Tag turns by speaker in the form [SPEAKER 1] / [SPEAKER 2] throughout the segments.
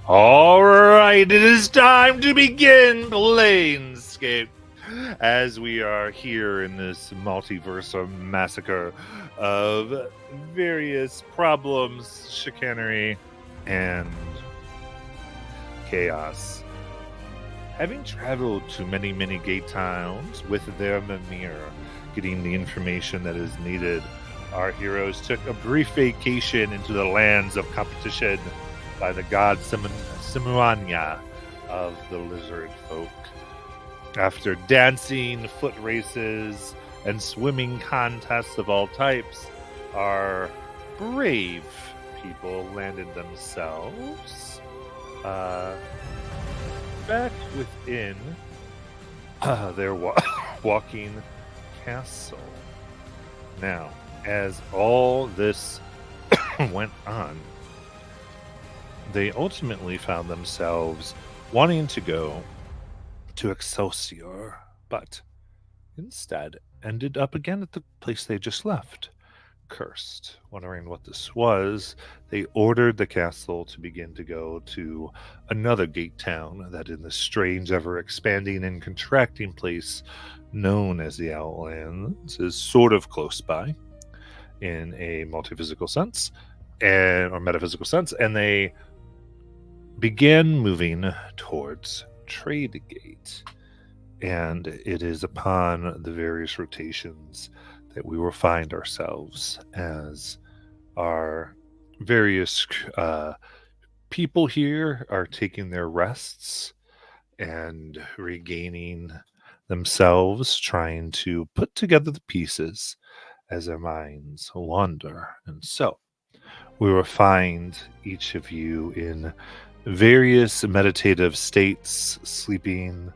[SPEAKER 1] All right, it is time to begin Planescape. As we are here in this multiverse massacre of various problems, chicanery, and chaos. Having traveled to many, many gate towns with their Mimir, getting the information that is needed, our heroes took a brief vacation into the lands of competition by the god Simuanya of the lizard folk. After dancing, foot races, and swimming contests of all types, our brave people landed themselves back within their walking castle. Now, as all this went on, they ultimately found themselves wanting to go to Excelsior, but instead ended up again at the place they just left, cursed. Wondering what this was, they ordered the castle to begin to go to another gate town that in the strange, ever-expanding and contracting place known as the Outlands is sort of close by in a multi-physical sense, or metaphysical sense, and they began moving towards Tradegate. And it is upon the various rotations that we will find ourselves as our various people here are taking their rests and regaining themselves, trying to put together the pieces as their minds wander. And so we will find each of you in various meditative states, sleeping,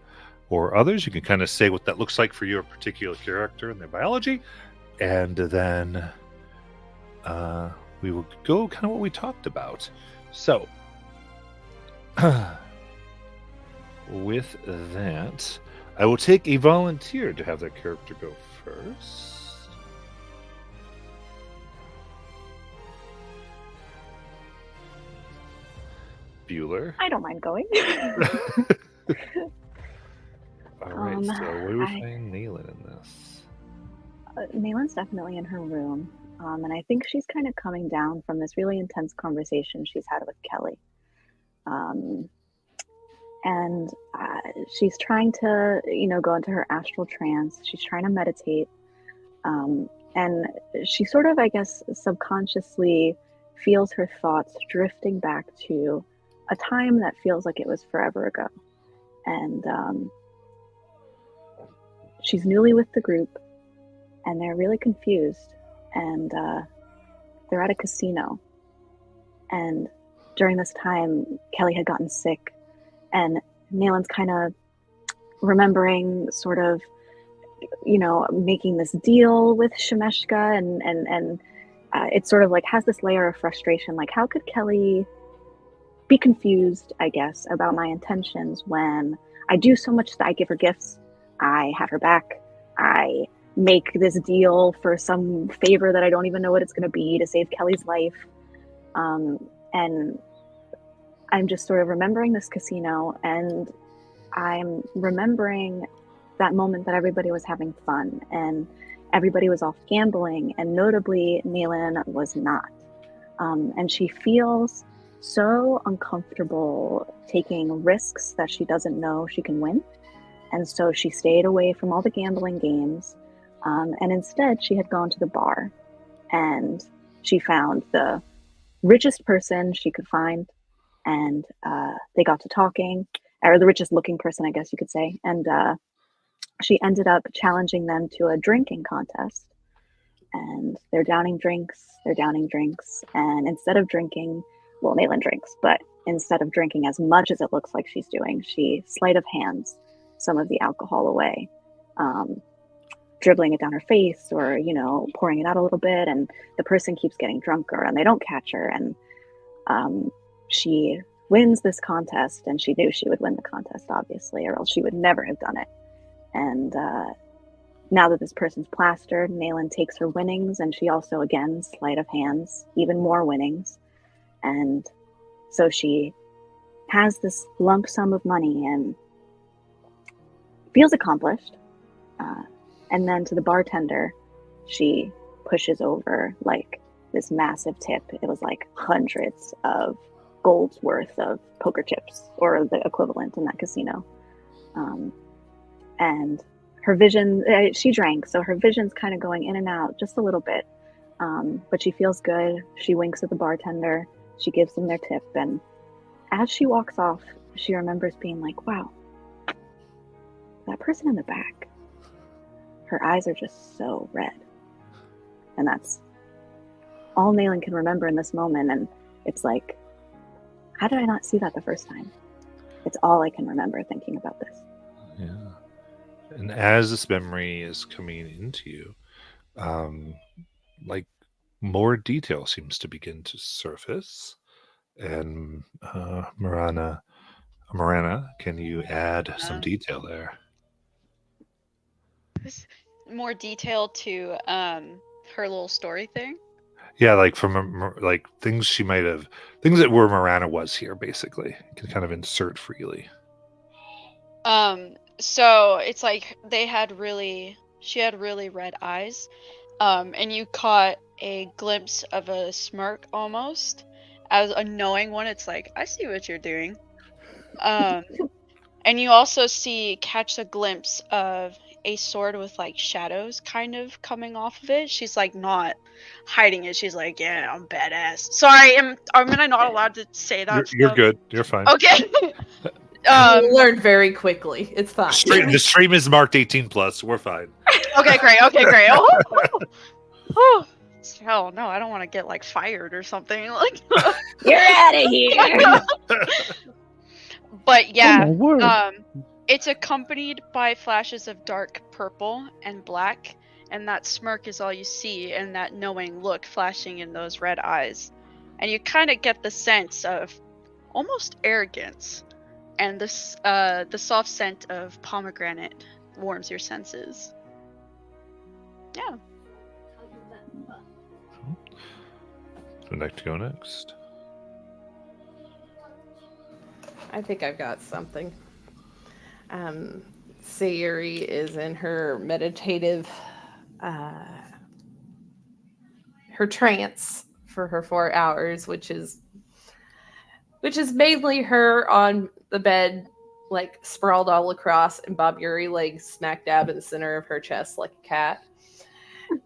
[SPEAKER 1] or others. You can kind of say what that looks like for your particular character and their biology, and then we will go kind of what we talked about. So, with that, I will take a volunteer to have that character go first. Bueller.
[SPEAKER 2] I don't mind going.
[SPEAKER 1] All right, so where do we find Nayland in this?
[SPEAKER 2] Nayland's definitely in her room, and I think she's kind of coming down from this really intense conversation she's had with Kelly. And she's trying to, go into her astral trance. She's trying to meditate. And she sort of, I guess, subconsciously feels her thoughts drifting back to a time that feels like it was forever ago. And she's newly with the group, and they're really confused. And they're at a casino. And during this time, Kelly had gotten sick. And Nayland's kind of remembering sort of, making this deal with Shemeshka. And it's sort of like has this layer of frustration. Like, how could Kelly be confused, I guess, about my intentions when I do so much? That I give her gifts, I have her back, I make this deal for some favor that I don't even know what it's going to be to save Kelly's life. And I'm just sort of remembering this casino, and I'm remembering that moment that everybody was having fun and everybody was off gambling, and notably Nayland was not. And she feels so uncomfortable taking risks that she doesn't know she can win. And so she stayed away from all the gambling games. And instead she had gone to the bar, and she found the richest person she could find. And they got to talking, or the richest looking person, I guess you could say. And she ended up challenging them to a drinking contest. And they're downing drinks. And instead of drinking, well, Nayland drinks, but instead of drinking as much as it looks like she's doing, she sleight of hands some of the alcohol away, dribbling it down her face, or, pouring it out a little bit. And the person keeps getting drunker, and they don't catch her. And she wins this contest, and she knew she would win the contest, obviously, or else she would never have done it. And now that this person's plastered, Nayland takes her winnings, and she also, again, sleight of hands, even more winnings. And so she has this lump sum of money and feels accomplished. And then to the bartender, she pushes over like this massive tip. It was like hundreds of gold's worth of poker chips, or the equivalent in that casino. And her vision, she drank, so her vision's kind of going in and out just a little bit. But she feels good. She winks at the bartender. She gives them their tip. And as she walks off, she remembers being like, wow, that person in the back, her eyes are just so red. And that's all Nayland can remember in this moment. And it's like, how did I not see that the first time? It's all I can remember thinking about this.
[SPEAKER 1] Yeah. And as this memory is coming into you, like more detail seems to begin to surface. And Marana, can you add some detail there?
[SPEAKER 3] More detail to her little story thing.
[SPEAKER 1] Yeah, like from like things she might have, things that where Marana was here, basically. You can kind of insert freely.
[SPEAKER 3] So it's like she had really red eyes, and you caught a glimpse of a smirk almost, as a knowing one. It's like, I see what you're doing. And you also catch a glimpse of a sword with like shadows kind of coming off of it. She's like not hiding it. She's like, yeah, I'm badass. Sorry, am I not allowed to say that?
[SPEAKER 1] You're good. You're fine.
[SPEAKER 3] Okay.
[SPEAKER 4] You learned very quickly. It's fine.
[SPEAKER 1] The stream is marked 18+. We're fine.
[SPEAKER 3] Okay, great. Oh, hell no! I don't want to get like fired or something. Like,
[SPEAKER 2] you're out of here.
[SPEAKER 3] But yeah, it's accompanied by flashes of dark purple and black, and that smirk is all you see, and that knowing look flashing in those red eyes, and you kind of get the sense of almost arrogance. And this, the soft scent of pomegranate warms your senses. Yeah.
[SPEAKER 1] I'd like to go next.
[SPEAKER 4] I think I've got something. Sayuri is in her meditative, her trance for her 4 hours, which is mainly her on the bed, like sprawled all across, and Bob Yuri legs smack dab in the center of her chest like a cat.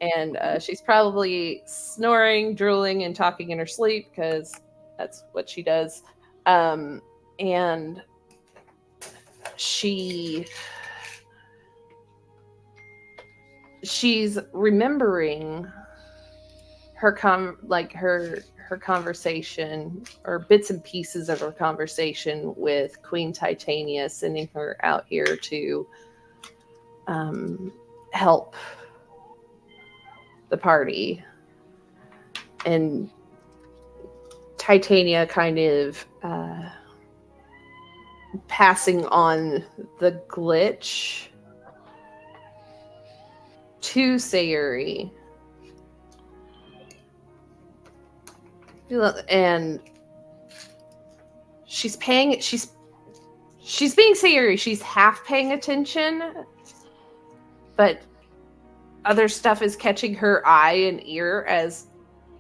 [SPEAKER 4] And she's probably snoring, drooling, and talking in her sleep because that's what she does. And she's remembering her conversation, or bits and pieces of her conversation with Queen Titania, sending her out here to help the party. And Titania kind of passing on the glitch to Sayuri. And she's being Sayuri. She's half paying attention, but other stuff is catching her eye and ear as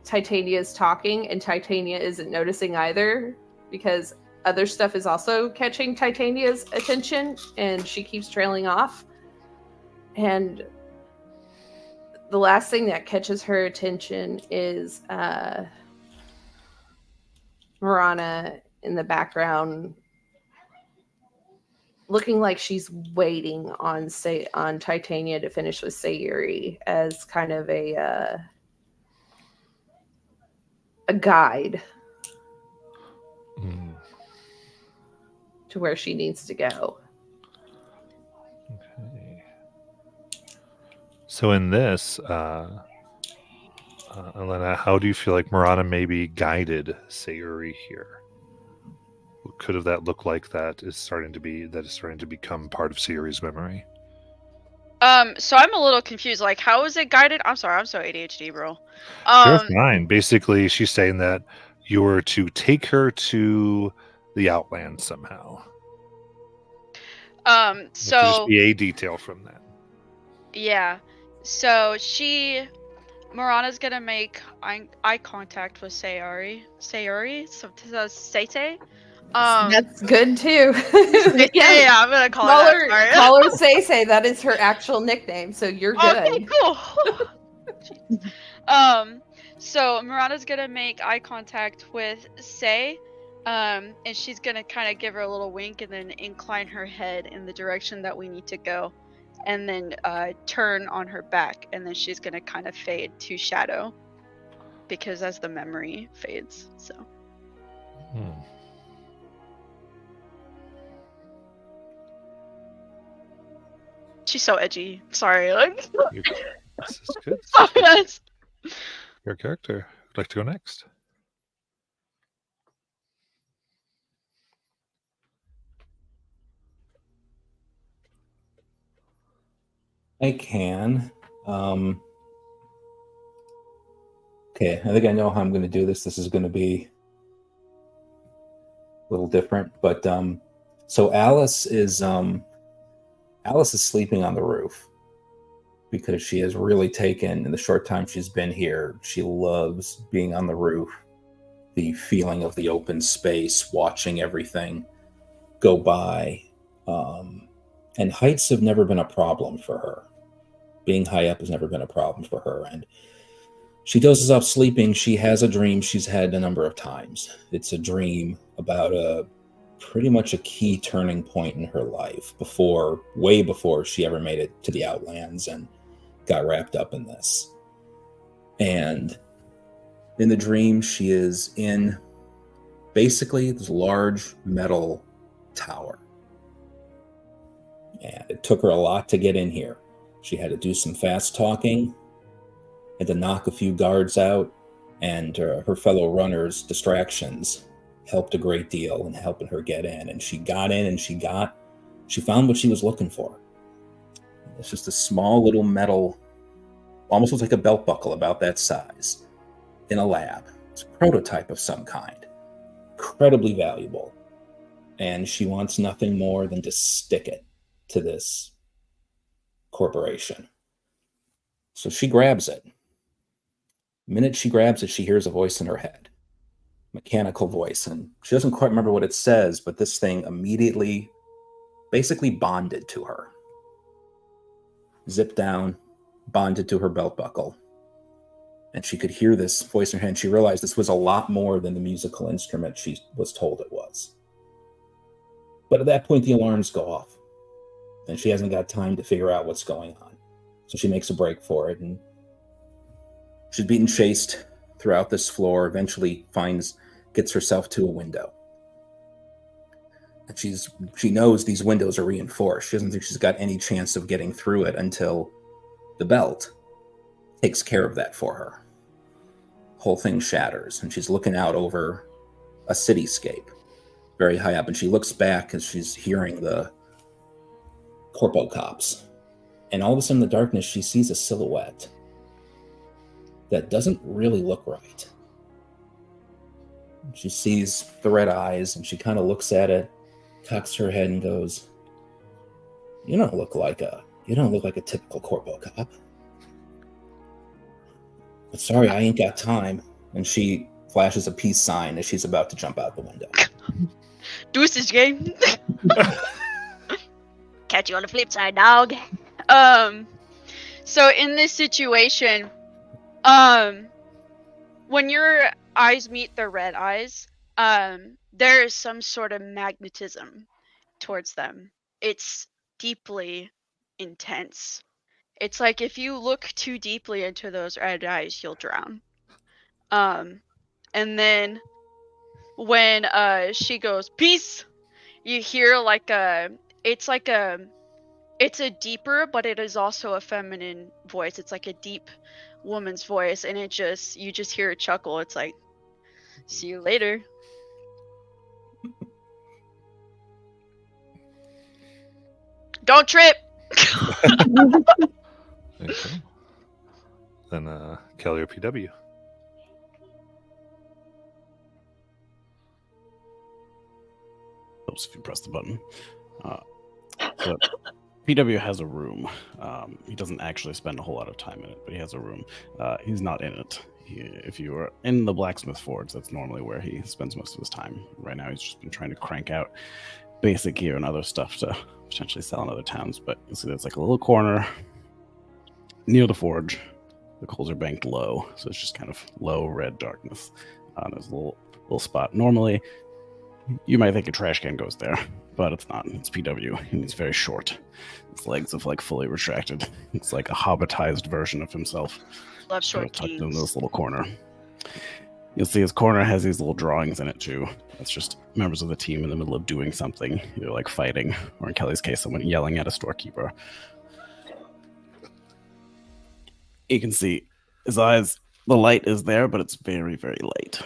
[SPEAKER 4] Titania is talking, and Titania isn't noticing either because other stuff is also catching Titania's attention, and she keeps trailing off. And the last thing that catches her attention is Marana in the background, looking like she's waiting on Titania to finish with Sayuri as kind of a guide to where she needs to go.
[SPEAKER 1] Okay. So in this, Elena, how do you feel like Marana maybe guided Sayuri here? What could have that looked like that is starting to become part of Sayuri's memory?
[SPEAKER 3] So I'm a little confused. Like, how is it guided? I'm sorry, I'm so ADHD, bro.
[SPEAKER 1] You're fine. Basically, she's saying that you were to take her to the Outland somehow.
[SPEAKER 3] So
[SPEAKER 1] It could just be a detail from that.
[SPEAKER 3] yeah, so Marana's gonna make eye contact with Sayori, so Seite.
[SPEAKER 4] That's good too.
[SPEAKER 3] Yeah, I'm gonna call her that. Sorry.
[SPEAKER 4] Call her Say. That is her actual nickname, so you're good.
[SPEAKER 3] Okay, cool. So Marana's gonna make eye contact with Say, and she's gonna kind of give her a little wink and then incline her head in the direction that we need to go, and then turn on her back, and then she's gonna kind of fade to shadow, because as the memory fades, so. She's so edgy. Sorry, like.
[SPEAKER 1] This is good.
[SPEAKER 3] Yes.
[SPEAKER 1] Your character would like to go next.
[SPEAKER 5] I can. Okay, I think I know how I'm going to do this. This is going to be a little different, but so Alice is sleeping on the roof because she has really taken, in the short time she's been here, she loves being on the roof, the feeling of the open space, watching everything go by, and heights have never been a problem for her. Being high up has never been a problem for her, and she dozes off sleeping. She has a dream she's had a number of times. It's a dream about pretty much a key turning point in her life, way before she ever made it to the Outlands and got wrapped up in this. And in the dream, she is in basically this large metal tower. And it took her a lot to get in here. She had to do some fast talking, had to knock a few guards out, and her fellow runners' distractions helped a great deal in helping her get in. And she got in, and she found what she was looking for. It's just a small little metal, almost looks like a belt buckle about that size, in a lab. It's a prototype of some kind, incredibly valuable. And she wants nothing more than to stick it to this corporation. So she grabs it. The minute she grabs it, she hears a voice in her head, mechanical voice, and she doesn't quite remember what it says, but this thing immediately basically bonded to her. Zipped down, bonded to her belt buckle. And she could hear this voice in her head, and she realized this was a lot more than the musical instrument she was told it was. But at that point, the alarms go off, and she hasn't got time to figure out what's going on. So she makes a break for it, and she's being chased throughout this floor, eventually gets herself to a window. And she knows these windows are reinforced. She doesn't think she's got any chance of getting through it until the belt takes care of that for her. Whole thing shatters, and she's looking out over a cityscape, very high up, and she looks back as she's hearing the corpo cops. And all of a sudden in the darkness, she sees a silhouette that doesn't really look right. She sees the red eyes, and she kind of looks at it, cocks her head, and goes, You don't look like a typical corpo cop. But sorry, I ain't got time. And she flashes a peace sign as she's about to jump out the window.
[SPEAKER 3] Deuces, game. Catch you on the flip side, dog. So in this situation, when your eyes meet the red eyes, there is some sort of magnetism towards them. It's deeply intense. It's like if you look too deeply into those red eyes, you'll drown. And then when she goes, peace, you hear it's a deeper, but it is also a feminine voice. It's like a deep woman's voice, and you just hear a chuckle. It's like, see you later. Don't trip.
[SPEAKER 1] Okay. Then Kelly or PW.
[SPEAKER 6] helps if you press the button. So PW has a room. He doesn't actually spend a whole lot of time in it, but he has a room. He's not in it. If you are in the blacksmith forge, that's normally where he spends most of his time. Right now, he's just been trying to crank out basic gear and other stuff to potentially sell in other towns. But you'll see there's like a little corner near the forge. The coals are banked low, so it's just kind of low red darkness. There's a little spot. Normally, you might think a trash can goes there, but it's not. It's PW, and he's very short. His legs have like fully retracted. It's like a hobbitized version of himself.
[SPEAKER 3] Love short
[SPEAKER 6] tucked
[SPEAKER 3] keys.
[SPEAKER 6] in this little corner. You'll see his corner has these little drawings in it too. That's just members of the team in the middle of doing something, either like fighting, or in Kelly's case, someone yelling at a storekeeper. You can see his eyes. The light is there, but it's very, very light.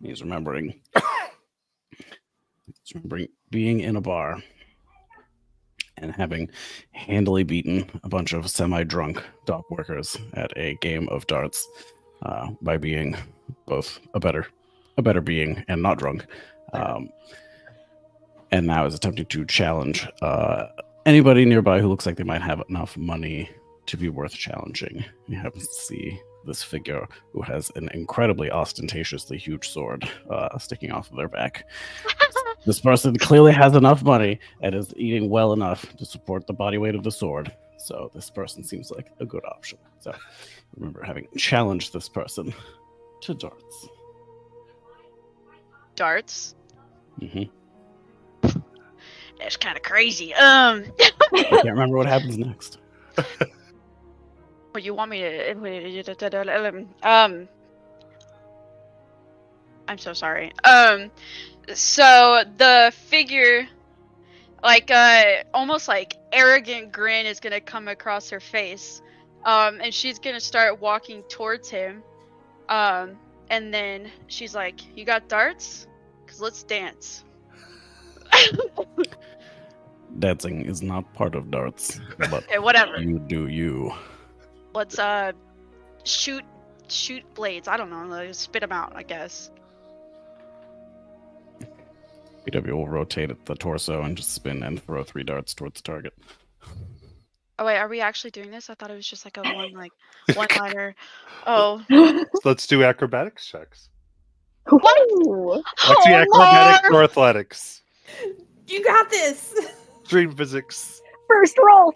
[SPEAKER 6] He's remembering being in a bar and having handily beaten a bunch of semi-drunk dock workers at a game of darts by being both a better being and not drunk. And now is attempting to challenge anybody nearby who looks like they might have enough money to be worth challenging. You happen to see this figure who has an incredibly ostentatiously huge sword sticking off of their back. This person clearly has enough money and is eating well enough to support the body weight of the sword. So this person seems like a good option. So remember having challenged this person to darts.
[SPEAKER 3] Darts?
[SPEAKER 6] Mm-hmm.
[SPEAKER 3] That's kind of crazy.
[SPEAKER 6] I can't remember what happens next.
[SPEAKER 3] But you want me to? I'm so sorry. So the figure, like, almost like arrogant grin is gonna come across her face, and she's gonna start walking towards him, and then she's like, "You got darts? 'Cause let's dance."
[SPEAKER 6] Dancing is not part of darts, but
[SPEAKER 3] Okay, whatever.
[SPEAKER 6] you do you.
[SPEAKER 3] Let's shoot blades. I don't know, like, spit them out, I guess.
[SPEAKER 6] PW will rotate at the torso and just spin and throw 3 darts towards the target.
[SPEAKER 3] Oh wait, are we actually doing this? I thought it was just like a one-liner. Oh.
[SPEAKER 1] So let's do acrobatics checks.
[SPEAKER 2] Ooh.
[SPEAKER 1] Let's do acrobatics or athletics.
[SPEAKER 4] You got this.
[SPEAKER 1] Dream physics.
[SPEAKER 2] First roll.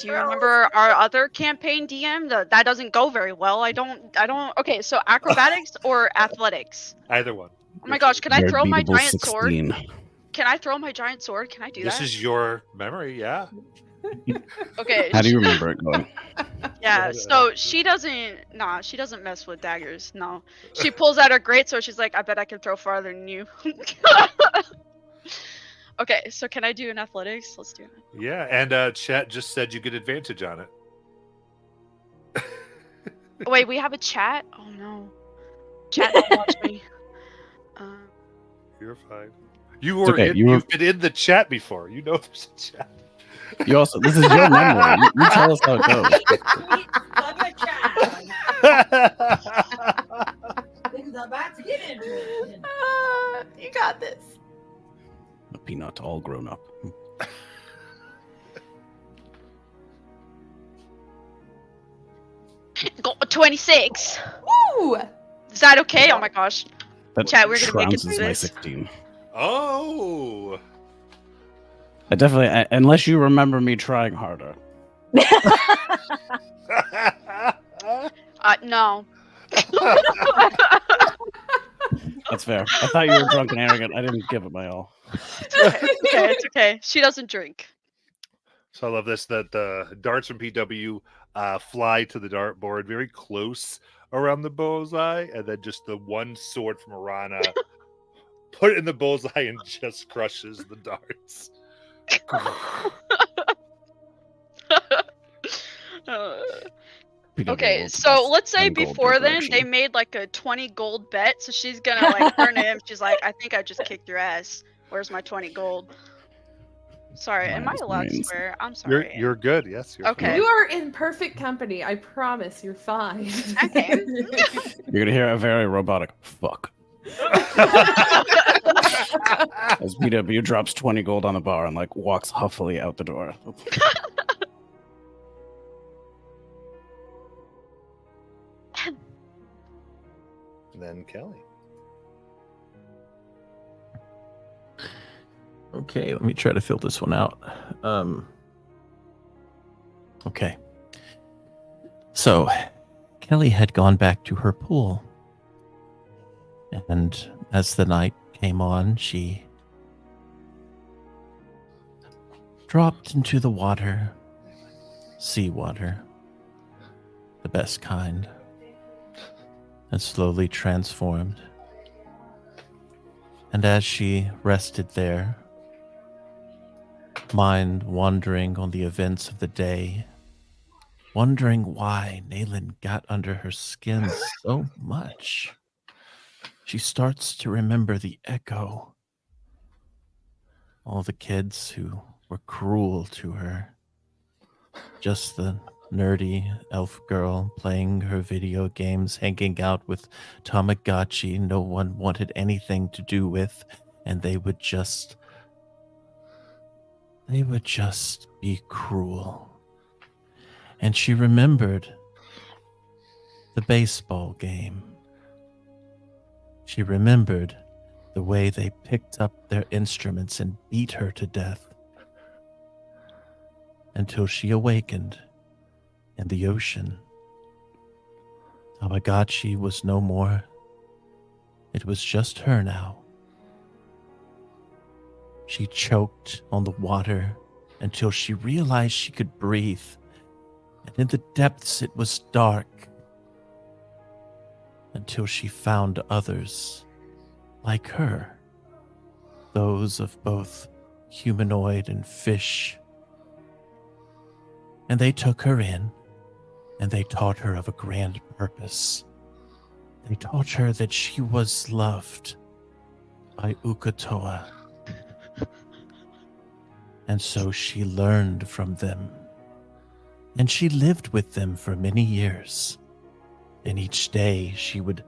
[SPEAKER 3] Do you remember our other campaign DM? That doesn't go very well. I don't. Okay, so acrobatics or athletics?
[SPEAKER 1] Either one.
[SPEAKER 3] Oh my gosh, can I
[SPEAKER 6] Very
[SPEAKER 3] throw my
[SPEAKER 6] beatable
[SPEAKER 3] giant sword?
[SPEAKER 6] 16.
[SPEAKER 3] Can I throw my giant sword? Can I do
[SPEAKER 1] This
[SPEAKER 3] that?
[SPEAKER 1] is your memory, yeah.
[SPEAKER 3] Okay.
[SPEAKER 6] How do you remember it going?
[SPEAKER 3] Yeah, so she doesn't mess with daggers. No. She pulls out her greatsword. She's like, I bet I can throw farther than you. Okay, so can I do an athletics? Let's do it.
[SPEAKER 1] Yeah, and chat just said you get advantage on it.
[SPEAKER 3] Wait, we have a chat? Oh no. Chat, don't watch me.
[SPEAKER 1] You're fine. You've been in the chat before. You know there's a chat.
[SPEAKER 6] You also, this is your memory. You tell us how it goes.
[SPEAKER 7] Because I'm about to get into it.
[SPEAKER 4] You got this.
[SPEAKER 6] A peanut all grown up.
[SPEAKER 3] 26.
[SPEAKER 4] Woo!
[SPEAKER 3] Is that okay? Oh my gosh.
[SPEAKER 6] That
[SPEAKER 3] Chat, we're gonna make it
[SPEAKER 6] trounces
[SPEAKER 3] through
[SPEAKER 6] my
[SPEAKER 3] this.
[SPEAKER 6] 16.
[SPEAKER 1] Oh.
[SPEAKER 6] I definitely, unless you remember me trying harder.
[SPEAKER 3] No.
[SPEAKER 6] That's fair. I thought you were drunk and arrogant. I didn't give it my all.
[SPEAKER 3] It's okay. She doesn't drink.
[SPEAKER 1] So I love this, that the darts from PW fly to the dartboard very close around the bullseye, and then just the one sword from Arana put it in the bullseye and just crushes the darts.
[SPEAKER 3] Okay, so let's say before then they made like a 20 gold bet, so she's gonna like turn to him. She's like, I think I just kicked your ass. Where's my 20 gold? Sorry, am I allowed to swear? I'm sorry.
[SPEAKER 1] You're good. Yes. You're
[SPEAKER 3] Okay.
[SPEAKER 4] You are in perfect company. I promise you're fine.
[SPEAKER 3] Okay.
[SPEAKER 6] You're gonna hear a very robotic fuck. As BW drops 20 gold on the bar and like walks huffily out the door.
[SPEAKER 1] Then Kelly.
[SPEAKER 8] Okay, let me try to fill this one out. Okay. So, Kelly had gone back to her pool. And as the night came on, she dropped into the water, seawater, the best kind, and slowly transformed. And as she rested there, mind wandering on the events of the day, wondering why Nayland got under her skin so much, she starts to remember the echo. All the kids who were cruel to her. Just the nerdy elf girl playing her video games, hanging out with Tamagotchi no one wanted anything to do with, and they would just be cruel. And she remembered the baseball game. She remembered the way they picked up their instruments and beat her to death until she awakened in the ocean. Tamagotchi was no more. It was just her now. She choked on the water until she realized she could breathe. And in the depths it was dark until she found others like her, those of both humanoid and fish. And they took her in, and they taught her of a grand purpose. They taught her that she was loved by Ukatoa. And so she learned from them. And she lived with them for many years. And each day she would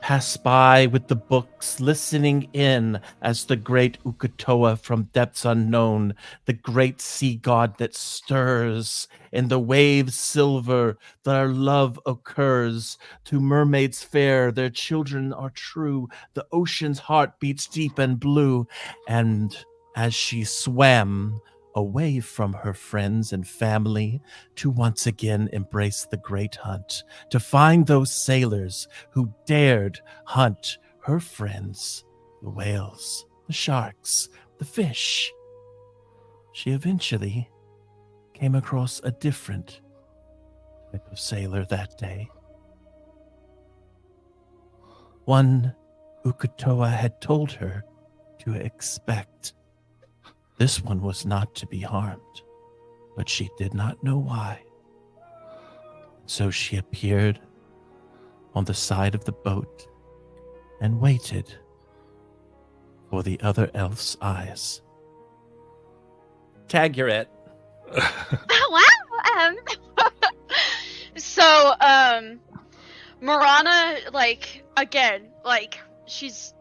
[SPEAKER 8] pass by with the books, listening in as the great Ukatoa from depths unknown, the great sea god that stirs in the waves silver, their love occurs. To mermaids fair, their children are true. The ocean's heart beats deep and blue. And as she swam away from her friends and family to once again embrace the great hunt, to find those sailors who dared hunt her friends, the whales, the sharks, the fish. She eventually came across a different type of sailor that day. One Ukatoa had told her to expect. This one was not to be harmed, but she did not know why. So she appeared on the side of the boat and waited for the other elf's eyes. Tag, you're it.
[SPEAKER 3] Wow. So, Marana, like, again, like, she's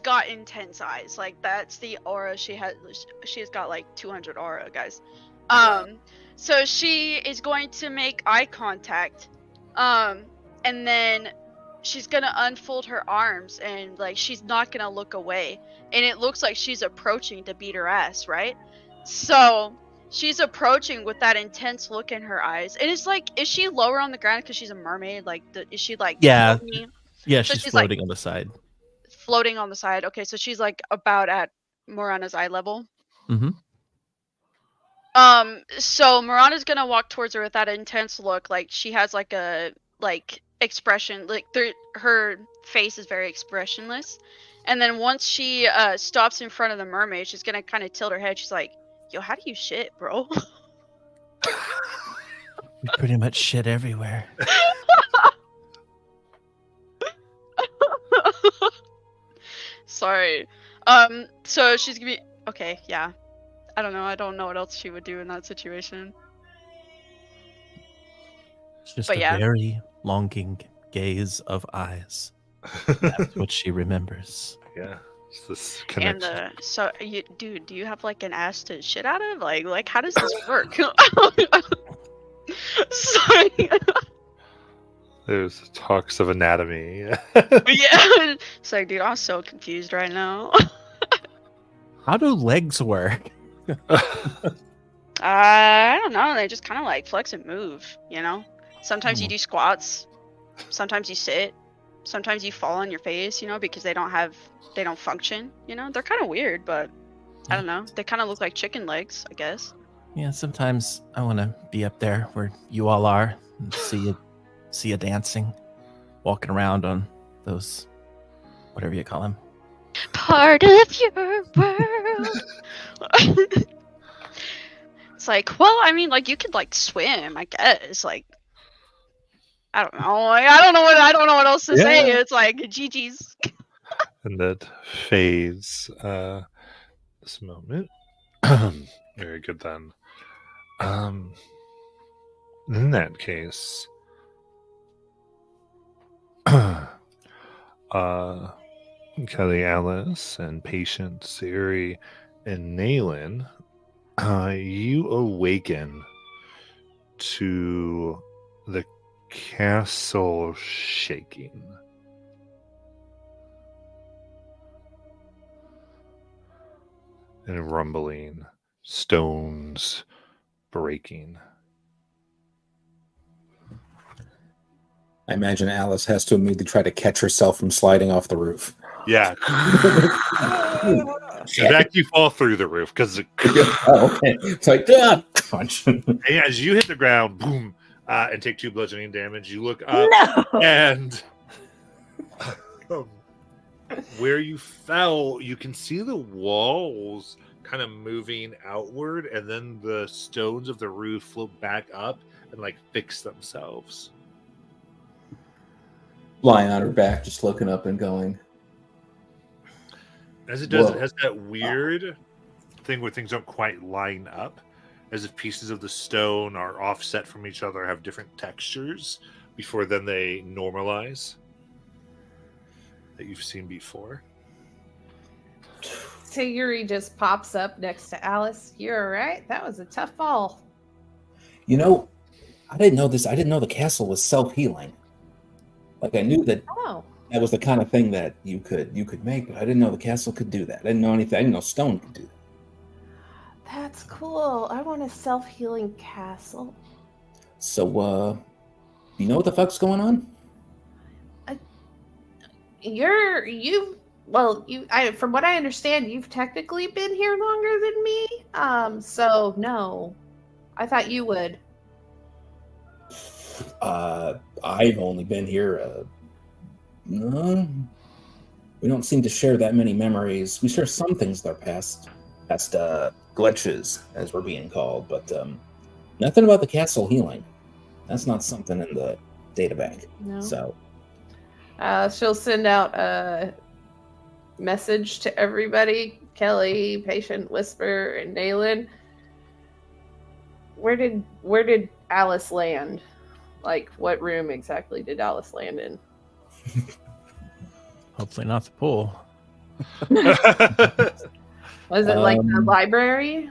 [SPEAKER 3] got intense eyes. Like, that's the aura she has. She's got like 200 aura, guys. So she is going to make eye contact, and then she's gonna unfold her arms, and like she's not gonna look away. And it looks like she's approaching to beat her ass, right? So she's approaching with that intense look in her eyes. And it's like, is she lower on the ground because she's a mermaid? Like, is she like floating?
[SPEAKER 8] Yeah,
[SPEAKER 3] So
[SPEAKER 8] she's
[SPEAKER 3] she's,
[SPEAKER 8] floating
[SPEAKER 3] like,
[SPEAKER 8] on the side.
[SPEAKER 3] Floating on the side. Okay, so she's like about at Morana's eye level.
[SPEAKER 8] Mm-hmm.
[SPEAKER 3] So Morana's gonna walk towards her with that intense look, like she has like a expression, like her face is very expressionless. And then once she stops in front of the mermaid, she's gonna kind of tilt her head. She's like, "Yo, how do you shit, bro?"
[SPEAKER 8] We pretty much shit everywhere.
[SPEAKER 3] Sorry. So she's gonna be okay. Yeah. I don't know. I don't know what else she would do in that situation.
[SPEAKER 8] It's just
[SPEAKER 3] But
[SPEAKER 8] a
[SPEAKER 3] yeah.
[SPEAKER 8] very longing gaze of eyes. That's what she remembers.
[SPEAKER 1] Yeah. It's this
[SPEAKER 3] And
[SPEAKER 1] connection.
[SPEAKER 3] dude, do you have like an ass to shit out of? Like how does this work? Sorry.
[SPEAKER 1] There's talks of anatomy.
[SPEAKER 3] Yeah. It's like, dude, I'm so confused right now.
[SPEAKER 8] How do legs work?
[SPEAKER 3] I don't know. They just kind of like flex and move, you know? Sometimes you do squats. Sometimes you sit. Sometimes you fall on your face, you know, because they don't function, you know? They're kind of weird, but I don't know. They kind of look like chicken legs, I guess.
[SPEAKER 8] Yeah, sometimes I want to be up there where you all are and see you dancing, walking around on those, whatever you call them.
[SPEAKER 3] Part of your world. It's like, well, I mean, like you could like swim, I guess. Like, I don't know. Like, I don't know what else to say.
[SPEAKER 1] Yeah.
[SPEAKER 3] It's like GG's.
[SPEAKER 1] And that fades this moment. Very good then. In that case, Kelly, Alice, and Patient, Siri, and Nayland, you awaken to the castle shaking. And rumbling, stones breaking.
[SPEAKER 5] I imagine Alice has to immediately try to catch herself from sliding off the roof.
[SPEAKER 1] Yeah. In fact, you fall through the roof because
[SPEAKER 5] Oh, okay. It's like, punch.
[SPEAKER 1] as you hit the ground, boom, and take 2 bludgeoning damage, you look up
[SPEAKER 2] No.
[SPEAKER 1] and where you fell, you can see the walls kind of moving outward, and then the stones of the roof float back up and like fix themselves.
[SPEAKER 5] Lying on her back, just looking up and going.
[SPEAKER 1] As it does,
[SPEAKER 5] Whoa.
[SPEAKER 1] it has that weird thing where things don't quite line up, as if pieces of the stone are offset from each other, have different textures before then they normalize. That you've seen before.
[SPEAKER 4] Sayuri just pops up next to Alice. You're all right. That was a tough fall.
[SPEAKER 5] You know, I didn't know this. I didn't know the castle was self-healing. Like, I knew that
[SPEAKER 4] Oh,
[SPEAKER 5] that was the kind of thing that you could make, but I didn't know the castle could do that. I didn't know anything. I didn't know stone could do that.
[SPEAKER 4] that's cool. I want a self-healing castle.
[SPEAKER 5] So, you know what the fuck's going on?
[SPEAKER 4] From what I understand, you've technically been here longer than me. So no, I thought you would.
[SPEAKER 5] I've only been here. No, we don't seem to share that many memories. We share some things that are past glitches, as we're being called, but nothing about the castle healing. That's not something in the data bank.
[SPEAKER 4] No.
[SPEAKER 5] So,
[SPEAKER 4] She'll send out a message to everybody. Kelly, Patient, Whisper, and Nayland. Where did Alice land? Like, what room exactly did Alice land in?
[SPEAKER 8] Hopefully not the pool.
[SPEAKER 4] Was it like the library?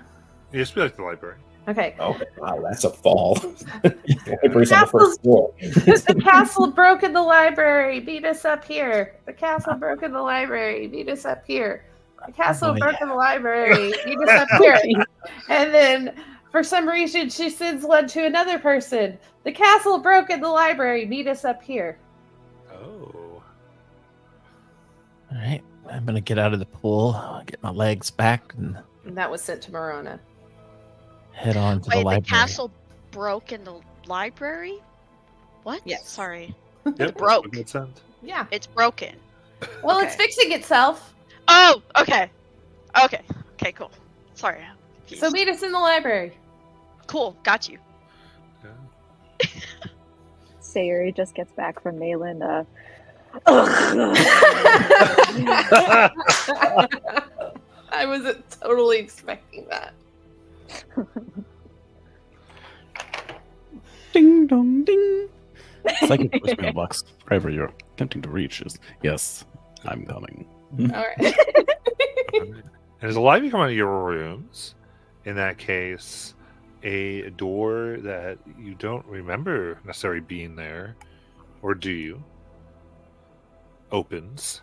[SPEAKER 1] It used to be like the library.
[SPEAKER 4] Okay.
[SPEAKER 5] okay, wow, that's a fall. The library's on the first floor.
[SPEAKER 4] The castle broke in the library. Beat us up here. The castle broke in the library. Beat us up here. The castle broke in the library. Beat us up here. And then, for some reason, she sends one to another person. The castle broke in the library. Meet us up here.
[SPEAKER 1] Oh.
[SPEAKER 8] All right, I'm gonna get out of the pool, get my legs back, and
[SPEAKER 4] And that was sent to Marana.
[SPEAKER 8] head on to the
[SPEAKER 3] Wait,
[SPEAKER 8] library.
[SPEAKER 3] the castle broke in the library? What?
[SPEAKER 4] Yes.
[SPEAKER 3] Sorry.
[SPEAKER 1] Yep,
[SPEAKER 3] broke.
[SPEAKER 1] that's what it said.
[SPEAKER 4] Yeah.
[SPEAKER 3] It's broken.
[SPEAKER 4] Well,
[SPEAKER 3] Okay.
[SPEAKER 4] it's fixing itself.
[SPEAKER 3] Oh, okay. Okay, cool. Sorry. I'm confused.
[SPEAKER 4] So meet us in the library.
[SPEAKER 3] Cool, got you.
[SPEAKER 1] Yeah.
[SPEAKER 2] Sayuri just gets back from Nayland.
[SPEAKER 4] I wasn't totally expecting that.
[SPEAKER 6] Ding dong ding. Psychic voice mailbox. Wherever you're attempting to reach is yes, I'm coming.
[SPEAKER 4] All right.
[SPEAKER 1] And as a light come out of your rooms, in that case, a door that you don't remember necessarily being there, or do you, opens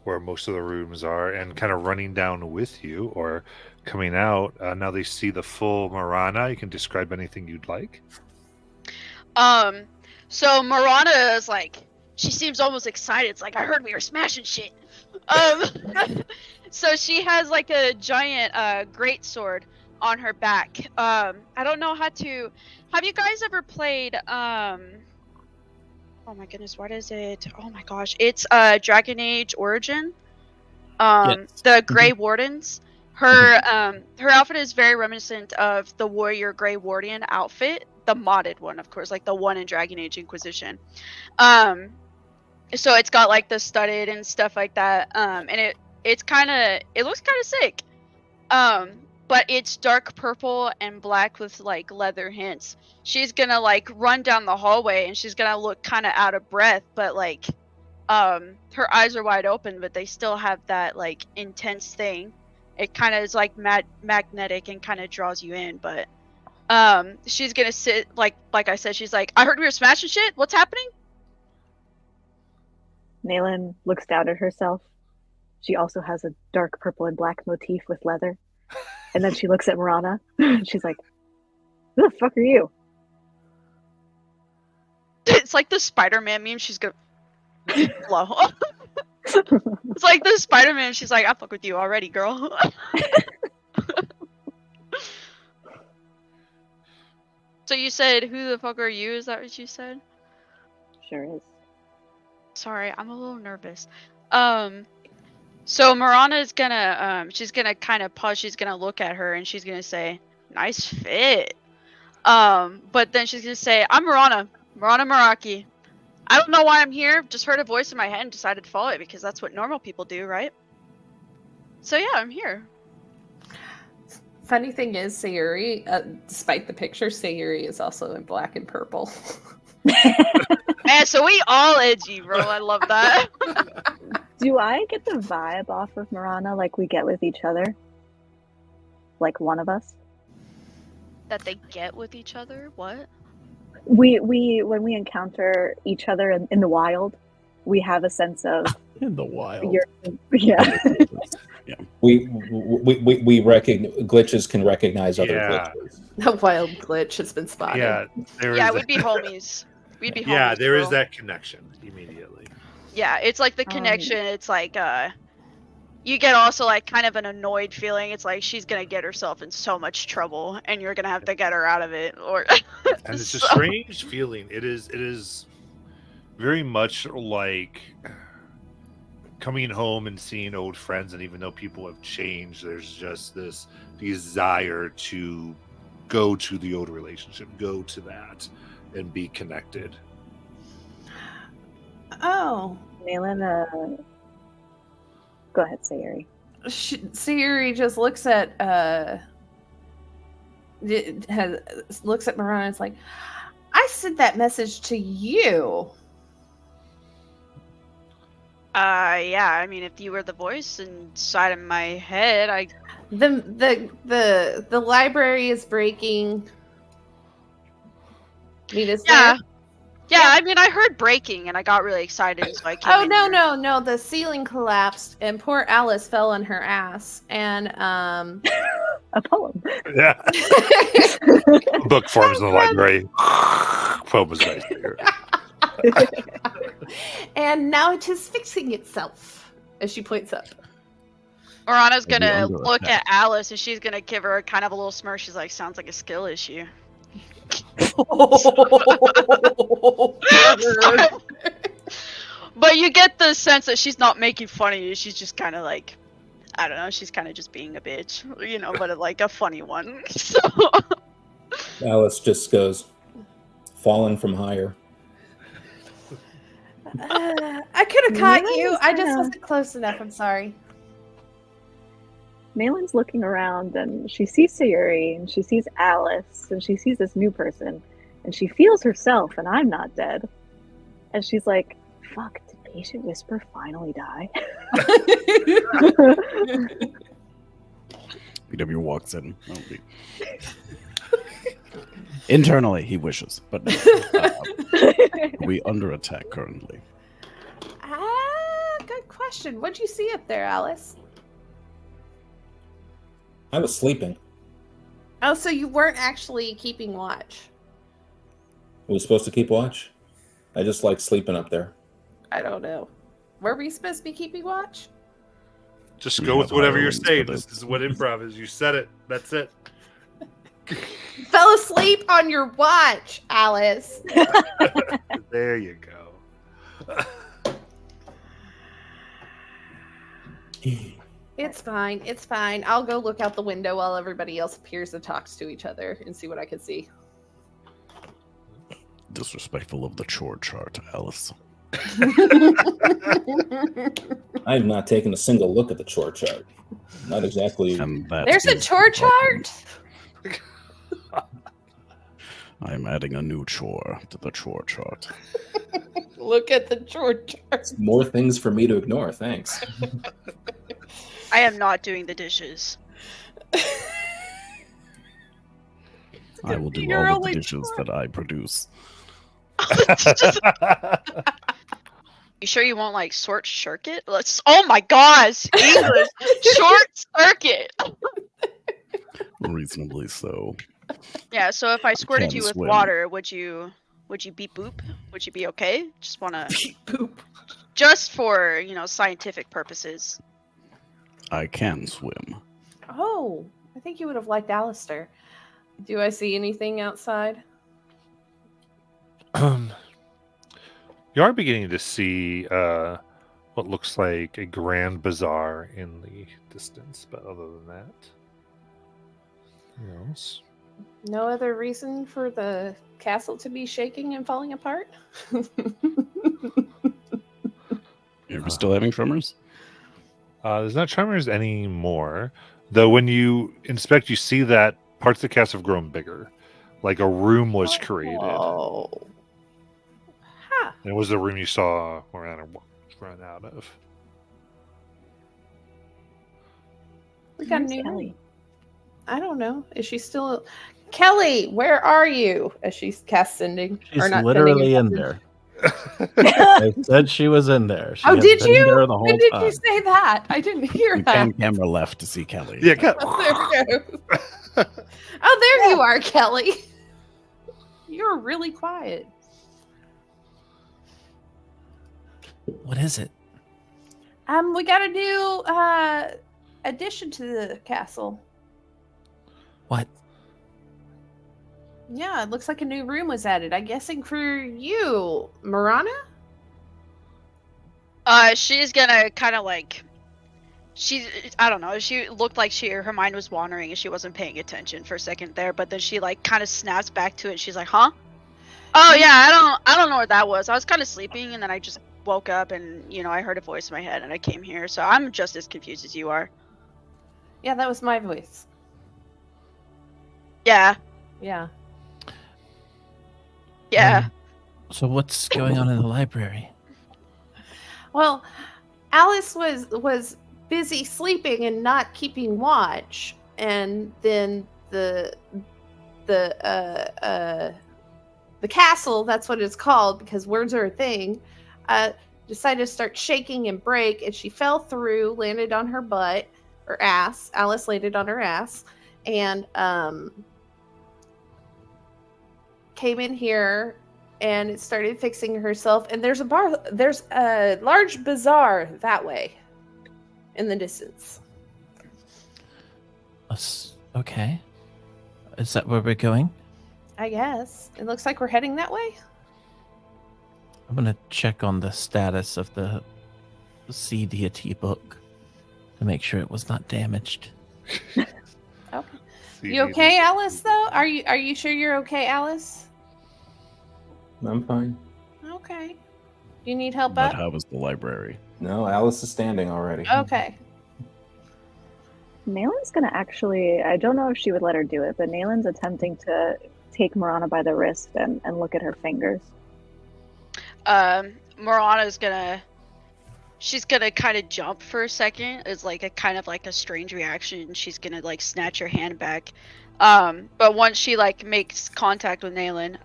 [SPEAKER 1] where most of the rooms are, and kind of running down with you or coming out. Now they see the full Marana. You can describe anything you'd like.
[SPEAKER 3] So Marana is like, she seems almost excited. It's like, I heard we were smashing shit. So she has like a giant greatsword on her back. I don't know how to. Have you guys ever played? Oh my goodness, what is it? Oh my gosh, it's Dragon Age Origin.
[SPEAKER 6] Yes.
[SPEAKER 3] The Grey Wardens. Her her outfit is very reminiscent of the Warrior Grey Warden outfit, the modded one, of course, like the one in Dragon Age Inquisition. So it's got like the studded and stuff like that. And it looks kind of sick. But it's dark purple and black with like leather hints. She's gonna like run down the hallway and she's gonna look kind of out of breath, but like her eyes are wide open, but they still have that like intense thing. It kind of is like magnetic and kind of draws you in, but she's gonna sit like I said, she's like, I heard we were smashing shit. What's happening?
[SPEAKER 2] Naylin looks down at herself. She also has a dark purple and black motif with leather. And then she looks at Marana. She's like, who the fuck are you?
[SPEAKER 3] It's like the Spider-Man meme. She's gonna blow. It's like the Spider-Man. She's like, I fuck with you already, girl. So you said, who the fuck are you? Is that what you said?
[SPEAKER 2] Sure is.
[SPEAKER 3] Sorry, I'm a little nervous. So Marana's gonna she's gonna kind of pause. She's gonna look at her and she's gonna say, "Nice fit." But then she's gonna say, "I'm Marana Maraki. I don't know why I'm here. Just heard a voice in my head and decided to follow it because that's what normal people do, right? So yeah, I'm here."
[SPEAKER 4] Funny thing is, Sayuri, despite the picture, Sayuri is also in black and purple.
[SPEAKER 3] Man, so we all edgy, bro. I love that.
[SPEAKER 2] Do I get the vibe off of Marana like we get with each other? Like one of us?
[SPEAKER 3] That they get with each other? What?
[SPEAKER 2] We when we encounter each other in the wild, we have a sense of
[SPEAKER 6] In the wild.
[SPEAKER 2] yeah.
[SPEAKER 5] We recognize glitches can recognize other
[SPEAKER 1] Yeah.
[SPEAKER 5] glitches.
[SPEAKER 4] A wild glitch has been spotted.
[SPEAKER 1] Yeah, there
[SPEAKER 3] Yeah,
[SPEAKER 1] is
[SPEAKER 3] we'd be homies. We'd be homies.
[SPEAKER 1] yeah, there is
[SPEAKER 3] bro.
[SPEAKER 1] that connection immediately.
[SPEAKER 3] Yeah, it's like the connection. It's like you get also like kind of an annoyed feeling. It's like she's gonna get herself in so much trouble, and you're gonna have to get her out of it. Or
[SPEAKER 1] And it's a
[SPEAKER 3] So-
[SPEAKER 1] strange feeling. It is very much like coming home and seeing old friends, and even though people have changed, there's just this desire to go to the old relationship, go to that, and be connected.
[SPEAKER 4] Oh,
[SPEAKER 2] Naylin, go ahead, Sayuri.
[SPEAKER 4] Sayuri just looks at looks at Marana and is like, I sent that message to you.
[SPEAKER 3] yeah. I mean, if you were the voice inside of my head,
[SPEAKER 4] The library is breaking. Mina's
[SPEAKER 3] yeah.
[SPEAKER 4] there?
[SPEAKER 3] Yeah, I mean, I heard breaking and I got really excited, so I came
[SPEAKER 4] Oh
[SPEAKER 3] in
[SPEAKER 4] no,
[SPEAKER 3] here.
[SPEAKER 4] no. The ceiling collapsed and poor Alice fell on her ass. And
[SPEAKER 2] A poem.
[SPEAKER 1] Yeah, book forms in the library. Poem was nice there.
[SPEAKER 4] and now it is fixing itself. As she points up.
[SPEAKER 3] Marana's
[SPEAKER 6] Maybe
[SPEAKER 3] gonna
[SPEAKER 6] under
[SPEAKER 3] look
[SPEAKER 6] attack.
[SPEAKER 3] at Alice and she's gonna give her kind of a little smirk. She's like, sounds like a skill issue. But you get the sense that she's not making fun of you. She's just kind of like, I don't know. She's kind of just being a bitch, you know, but like a funny one. So
[SPEAKER 5] Alice just goes, fallen from higher.
[SPEAKER 4] I could have caught
[SPEAKER 2] Mina's
[SPEAKER 4] you. I just
[SPEAKER 2] gonna-
[SPEAKER 4] wasn't close enough. I'm sorry.
[SPEAKER 2] Naylin's looking around and she sees Sayuri and she sees Alice and she sees this new person and she feels herself and I'm not dead. And she's like, fuck, did Patient Whisper finally die?
[SPEAKER 6] PW walks in. Internally, he wishes, but we under attack currently.
[SPEAKER 4] Good question. What'd you see up there, Alice?
[SPEAKER 5] I was sleeping.
[SPEAKER 4] Oh, so you weren't actually keeping watch.
[SPEAKER 5] We were supposed to keep watch? I just like sleeping up there.
[SPEAKER 4] I don't know. Were we supposed to be keeping watch?
[SPEAKER 1] Just
[SPEAKER 6] We
[SPEAKER 1] go with
[SPEAKER 6] have
[SPEAKER 1] whatever you're
[SPEAKER 6] hirelings
[SPEAKER 1] saying.
[SPEAKER 6] for
[SPEAKER 1] This is what improv is. You said it. That's it.
[SPEAKER 4] Fell asleep on your watch, Alice.
[SPEAKER 1] There you go.
[SPEAKER 4] It's fine. It's fine. I'll go look out the window while everybody else appears and talks to each other and see what I can see.
[SPEAKER 6] Disrespectful of the chore chart, Alice.
[SPEAKER 5] I have not taken a single look at the chore chart. Not exactly.
[SPEAKER 6] And that
[SPEAKER 4] There's a
[SPEAKER 6] is
[SPEAKER 4] chore
[SPEAKER 6] the problem.
[SPEAKER 4] chart?
[SPEAKER 6] I'm adding a new chore to the chore chart.
[SPEAKER 4] Look at the chore chart.
[SPEAKER 5] More things for me to ignore, thanks.
[SPEAKER 3] I am not doing the dishes.
[SPEAKER 6] I will do
[SPEAKER 4] You're
[SPEAKER 6] all of the
[SPEAKER 4] only
[SPEAKER 6] dishes that I produce.
[SPEAKER 3] You sure you won't like short circuit? Let's. Oh my gosh, English short circuit.
[SPEAKER 6] Reasonably so.
[SPEAKER 3] Yeah. So if I squirted
[SPEAKER 6] can
[SPEAKER 3] you with
[SPEAKER 6] swim.
[SPEAKER 3] water, would you beep boop? Would you be okay? Just wanna.
[SPEAKER 4] Poop.
[SPEAKER 3] Just for scientific purposes.
[SPEAKER 6] I can swim.
[SPEAKER 4] Oh, I think you would have liked Alistair. Do I see anything outside?
[SPEAKER 1] You are beginning to see what looks like a grand bazaar in the distance, but other than that, yes.
[SPEAKER 4] No other reason for the castle to be shaking and falling apart?
[SPEAKER 6] Are we still having tremors?
[SPEAKER 1] There's not tremors anymore, though. When you inspect, you see that parts of the castle have grown bigger, like a room was created.
[SPEAKER 4] Oh. Huh.
[SPEAKER 1] It was the room you saw Miranda run out of.
[SPEAKER 4] We got a
[SPEAKER 2] Where's
[SPEAKER 4] new
[SPEAKER 2] Kelly?
[SPEAKER 4] I don't know. Is she still... Kelly, where are you? As she casts sending.
[SPEAKER 8] She's
[SPEAKER 4] or not
[SPEAKER 8] literally
[SPEAKER 4] sending,
[SPEAKER 8] in there. I said she was in there. She
[SPEAKER 4] Oh,
[SPEAKER 8] has
[SPEAKER 4] did
[SPEAKER 8] been
[SPEAKER 4] you?
[SPEAKER 8] there the whole
[SPEAKER 4] When did
[SPEAKER 8] time.
[SPEAKER 4] you say that? I didn't hear
[SPEAKER 6] You
[SPEAKER 4] that.
[SPEAKER 6] pan camera left to see Kelly.
[SPEAKER 1] Yeah,
[SPEAKER 4] Oh, there we go. Oh, there you are, Kelly. You're really quiet.
[SPEAKER 8] What is it?
[SPEAKER 4] We got a new addition to the castle.
[SPEAKER 8] What?
[SPEAKER 4] Yeah, it looks like a new room was added. I'm guessing for you, Marana?
[SPEAKER 3] She's gonna kind of like. I don't know. She looked like her mind was wandering and she wasn't paying attention for a second there, but then she like kind of snaps back to it. And she's like, "Huh? Oh yeah, I don't know what that was. I was kind of sleeping and then I just woke up and I heard a voice in my head and I came here. So I'm just as confused as you are."
[SPEAKER 4] Yeah, that was my voice.
[SPEAKER 3] Yeah.
[SPEAKER 4] Yeah.
[SPEAKER 3] Yeah.
[SPEAKER 8] So what's going on in the library?
[SPEAKER 4] Well, Alice was busy sleeping and not keeping watch, and then the castle, that's what it's called because words are a thing, decided to start shaking and break, and she fell through, landed on her butt or ass. Alice landed on her ass and came in here and it started fixing herself, and there's a large bazaar that way in the distance.
[SPEAKER 8] Okay. Is that where we're going?
[SPEAKER 4] I guess it looks like we're heading that way.
[SPEAKER 8] I'm gonna check on the status of the sea deity book to make sure it was not damaged.
[SPEAKER 4] Okay. You okay, Alice? Though, are you sure you're okay, Alice?
[SPEAKER 5] I'm fine.
[SPEAKER 4] Okay. Do you need help
[SPEAKER 6] But
[SPEAKER 4] up?
[SPEAKER 6] how was the library?
[SPEAKER 5] No, Alice is standing already.
[SPEAKER 4] Okay.
[SPEAKER 2] Nalen's gonna actually, I don't know if she would let her do it, but Nalen's attempting to take Marana by the wrist and look at her fingers.
[SPEAKER 3] Morana's gonna she's gonna kind of jump for a second. It's like a kind of like a strange reaction. She's gonna like snatch her hand back. But once she like makes contact with Nayland,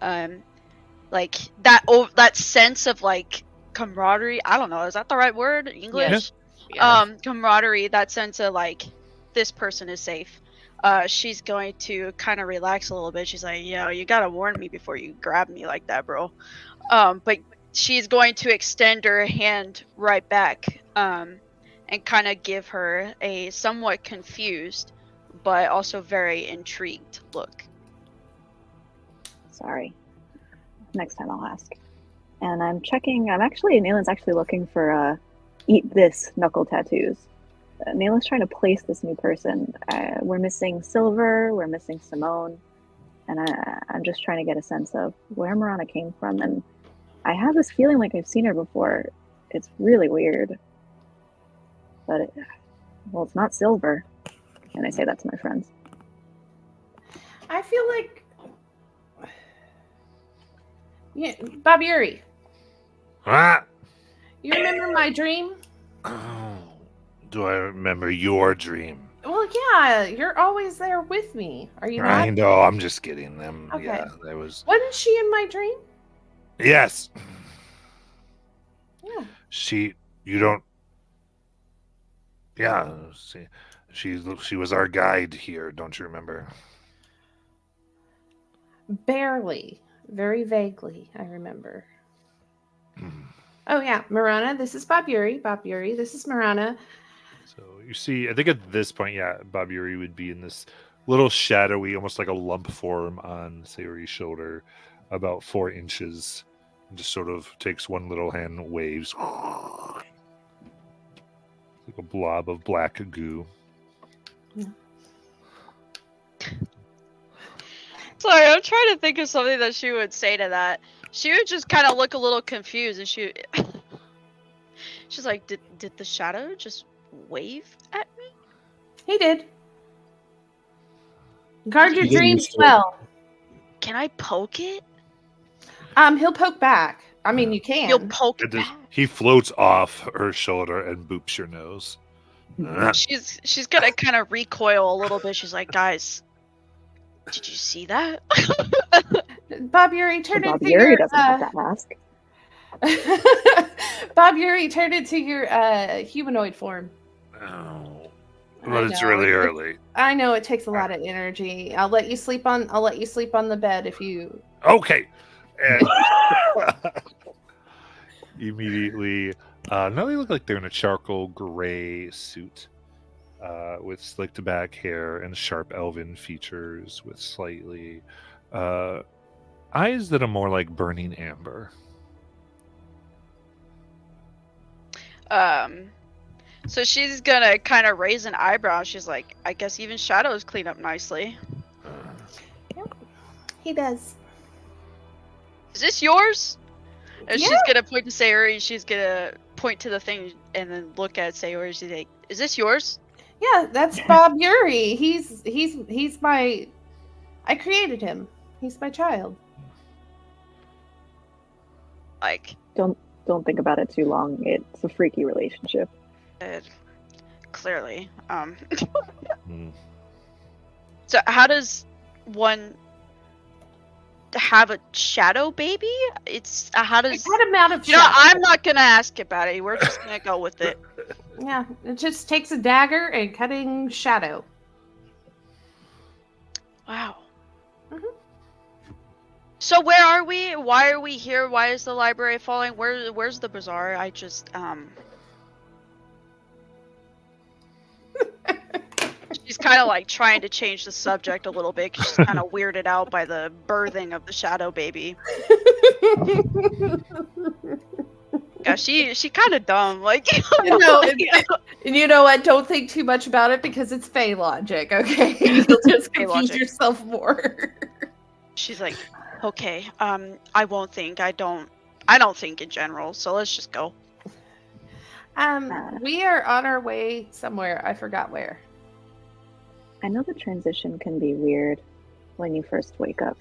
[SPEAKER 3] like that sense of like camaraderie. I don't know, is that the right word? English? Camaraderie. That sense of like this person is safe. She's going to kind of relax a little bit. She's like, yo, you gotta warn me before you grab me like that, bro. But she's going to extend her hand right back, and kind of give her a somewhat confused, but also very intrigued look.
[SPEAKER 2] Sorry. Next time I'll ask. And Nayland's actually looking for eat this knuckle tattoos. Nayland's trying to place this new person. We're missing Silver, we're missing Simone, and I'm just trying to get a sense of where Marana came from. And I have this feeling like I've seen her before. It's really weird. But, it's not Silver. And I say that to my friends.
[SPEAKER 4] I feel like... Yeah, Bob Yuri.
[SPEAKER 1] Ah!
[SPEAKER 4] You remember my dream?
[SPEAKER 1] Oh, do I remember your dream?
[SPEAKER 4] Well, yeah, you're always there with me. Are you not?
[SPEAKER 1] I know, I'm just kidding them.
[SPEAKER 4] Okay.
[SPEAKER 1] Yeah, there was...
[SPEAKER 4] Wasn't she in my dream?
[SPEAKER 1] Yes.
[SPEAKER 4] Yeah.
[SPEAKER 1] You don't... Yeah, she was our guide here, don't you remember?
[SPEAKER 4] Barely. Very vaguely, I remember. Oh, yeah. Marana, this is Bob Yuri. Bob Yuri, this is Marana.
[SPEAKER 1] So you see, I think at this point, yeah, Bob Yuri would be in this little shadowy, almost like a lump form on Sayori's shoulder, about 4 inches, and just sort of takes one little hand and waves. Like a blob of black goo.
[SPEAKER 4] Yeah.
[SPEAKER 3] Sorry, I'm trying to think of something that she would say to that. She would just kind of look a little confused, and she's like, "Did the shadow just wave at me?"
[SPEAKER 4] He did. Guard your
[SPEAKER 5] He did
[SPEAKER 4] dreams
[SPEAKER 5] used to.
[SPEAKER 4] well.
[SPEAKER 3] Can I poke it?
[SPEAKER 4] He'll poke back. I mean, you can.
[SPEAKER 3] You'll poke
[SPEAKER 1] It
[SPEAKER 3] it
[SPEAKER 1] just,
[SPEAKER 3] back.
[SPEAKER 1] he floats off her shoulder and boops your nose.
[SPEAKER 3] She's gonna kind of recoil a little bit. She's like, "Guys, did you see that?"
[SPEAKER 4] Bob Yuri, turn
[SPEAKER 2] Bob
[SPEAKER 4] into
[SPEAKER 2] Yuri
[SPEAKER 4] your...
[SPEAKER 2] doesn't have that mask.
[SPEAKER 4] Bob Yuri, turn into your humanoid form.
[SPEAKER 1] Oh,
[SPEAKER 4] I
[SPEAKER 1] but it's
[SPEAKER 4] know,
[SPEAKER 1] really early.
[SPEAKER 4] I know it takes a lot of energy. I'll let you sleep on the bed if you...
[SPEAKER 1] Okay. And immediately, now they look like they're in a charcoal gray suit with slicked back hair and sharp elven features with slightly eyes that are more like burning amber.
[SPEAKER 3] So she's gonna kind of raise an eyebrow. She's like, "I guess even shadows clean up nicely."
[SPEAKER 4] He does.
[SPEAKER 3] Is this yours? And
[SPEAKER 4] Yeah.
[SPEAKER 3] she's gonna point to Sayori. She's gonna point to the thing and then look at Sayori. She's like, "Is this yours?"
[SPEAKER 4] Yeah, that's Bob Yuri. He's my... I created him. He's my child.
[SPEAKER 3] Like,
[SPEAKER 2] Don't think about it too long. It's a freaky relationship.
[SPEAKER 3] clearly.
[SPEAKER 1] Hmm.
[SPEAKER 3] So how does one have a shadow baby? It's how
[SPEAKER 4] I
[SPEAKER 3] does...
[SPEAKER 4] got him out of
[SPEAKER 3] You know,
[SPEAKER 4] shadow.
[SPEAKER 3] I'm not gonna ask about it. We're just gonna go with it.
[SPEAKER 4] Yeah, it just takes a dagger and cutting shadow.
[SPEAKER 3] Wow.
[SPEAKER 4] Mhm.
[SPEAKER 3] So where are we? Why are we here? Why is the library falling? Where's the bazaar? I just She's kind of like trying to change the subject a little bit 'cause she's kind of weirded out by the birthing of the shadow baby. Yeah, she kind of dumb. Like,
[SPEAKER 4] You know, and you know what? Don't think too much about it because it's Fey logic, okay? You'll just
[SPEAKER 3] Fey
[SPEAKER 4] confuse
[SPEAKER 3] logic.
[SPEAKER 4] yourself more.
[SPEAKER 3] she's like, okay, I won't think. I don't think in general. So let's just go.
[SPEAKER 4] We are on our way somewhere. I forgot where.
[SPEAKER 2] I know the transition can be weird when you first wake up.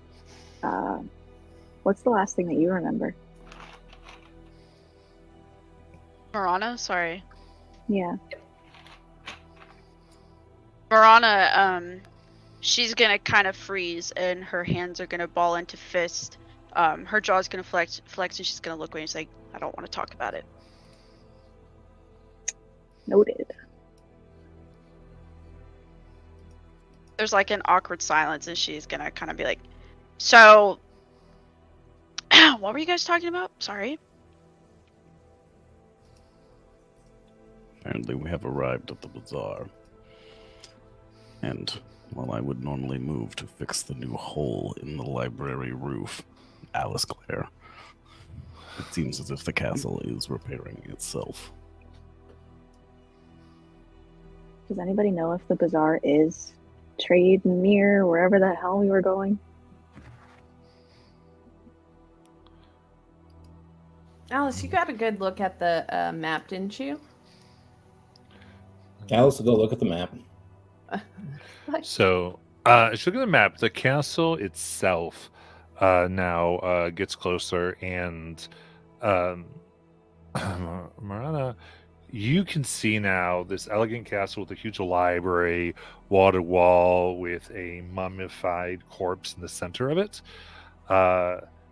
[SPEAKER 2] What's the last thing that you remember?
[SPEAKER 3] Marana, sorry.
[SPEAKER 2] Yeah.
[SPEAKER 3] Marana, she's gonna kind of freeze, and her hands are gonna ball into fist. Her jaw's gonna flex, and she's gonna look away and she's like, "I don't want to talk about it."
[SPEAKER 2] Noted.
[SPEAKER 3] There's like an awkward silence, and she's gonna kind of be like, "So, what were you guys talking about? Sorry."
[SPEAKER 6] Apparently, we have arrived at the bazaar. And while I would normally move to fix the new hole in the library roof, Alice Clare, it seems as if the castle is repairing itself.
[SPEAKER 2] Does anybody know if the bazaar is Trade Mirror, wherever the hell we were going?
[SPEAKER 4] Alice, you got a good look at the map, didn't you?
[SPEAKER 5] Alice will go look at the map.
[SPEAKER 1] So, if you look at the map, the castle itself now gets closer, and Marana, you can see now this elegant castle with a huge library, wall to wall, with a mummified corpse in the center of it.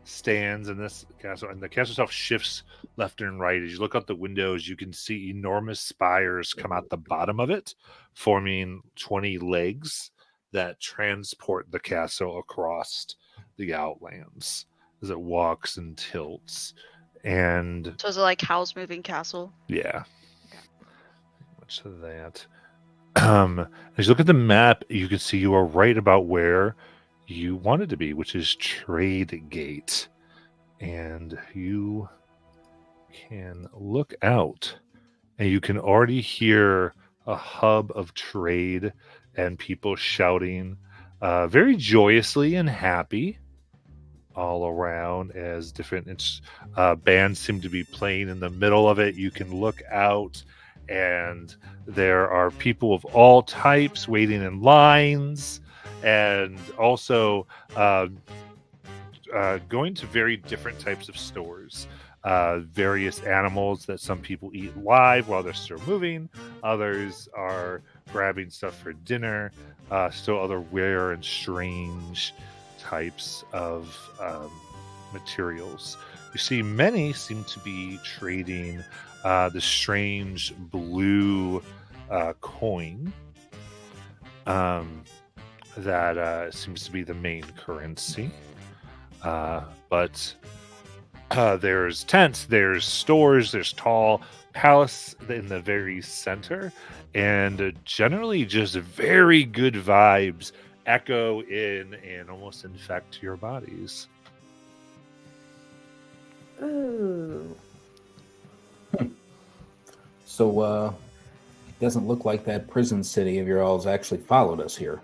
[SPEAKER 1] Stands in this castle, and the castle itself shifts left and right. As you look out the windows, you can see enormous spires come out the bottom of it, forming 20 legs that transport the castle across the Outlands as it walks and tilts. And
[SPEAKER 3] So is it like Howl's Moving Castle?
[SPEAKER 1] yeah, much of that. As you look at the map, you can see you are right about where you wanted to be, which is Trade Gate. And you can look out, and you can already hear a hub of trade and people shouting very joyously and happy all around as different bands seem to be playing in the middle of it. You can look out, and there are people of all types waiting in lines, and also going to very different types of stores. Various animals that some people eat live while they're still moving. Others are grabbing stuff for dinner. Still other rare and strange types of materials. You see many seem to be trading the strange blue coin that seems to be the main currency. But there's tents, there's stores, there's tall palace in the very center, and generally just very good vibes echo in and almost infect your bodies.
[SPEAKER 4] Ooh.
[SPEAKER 5] So, it doesn't look like that prison city of your all's actually followed us here.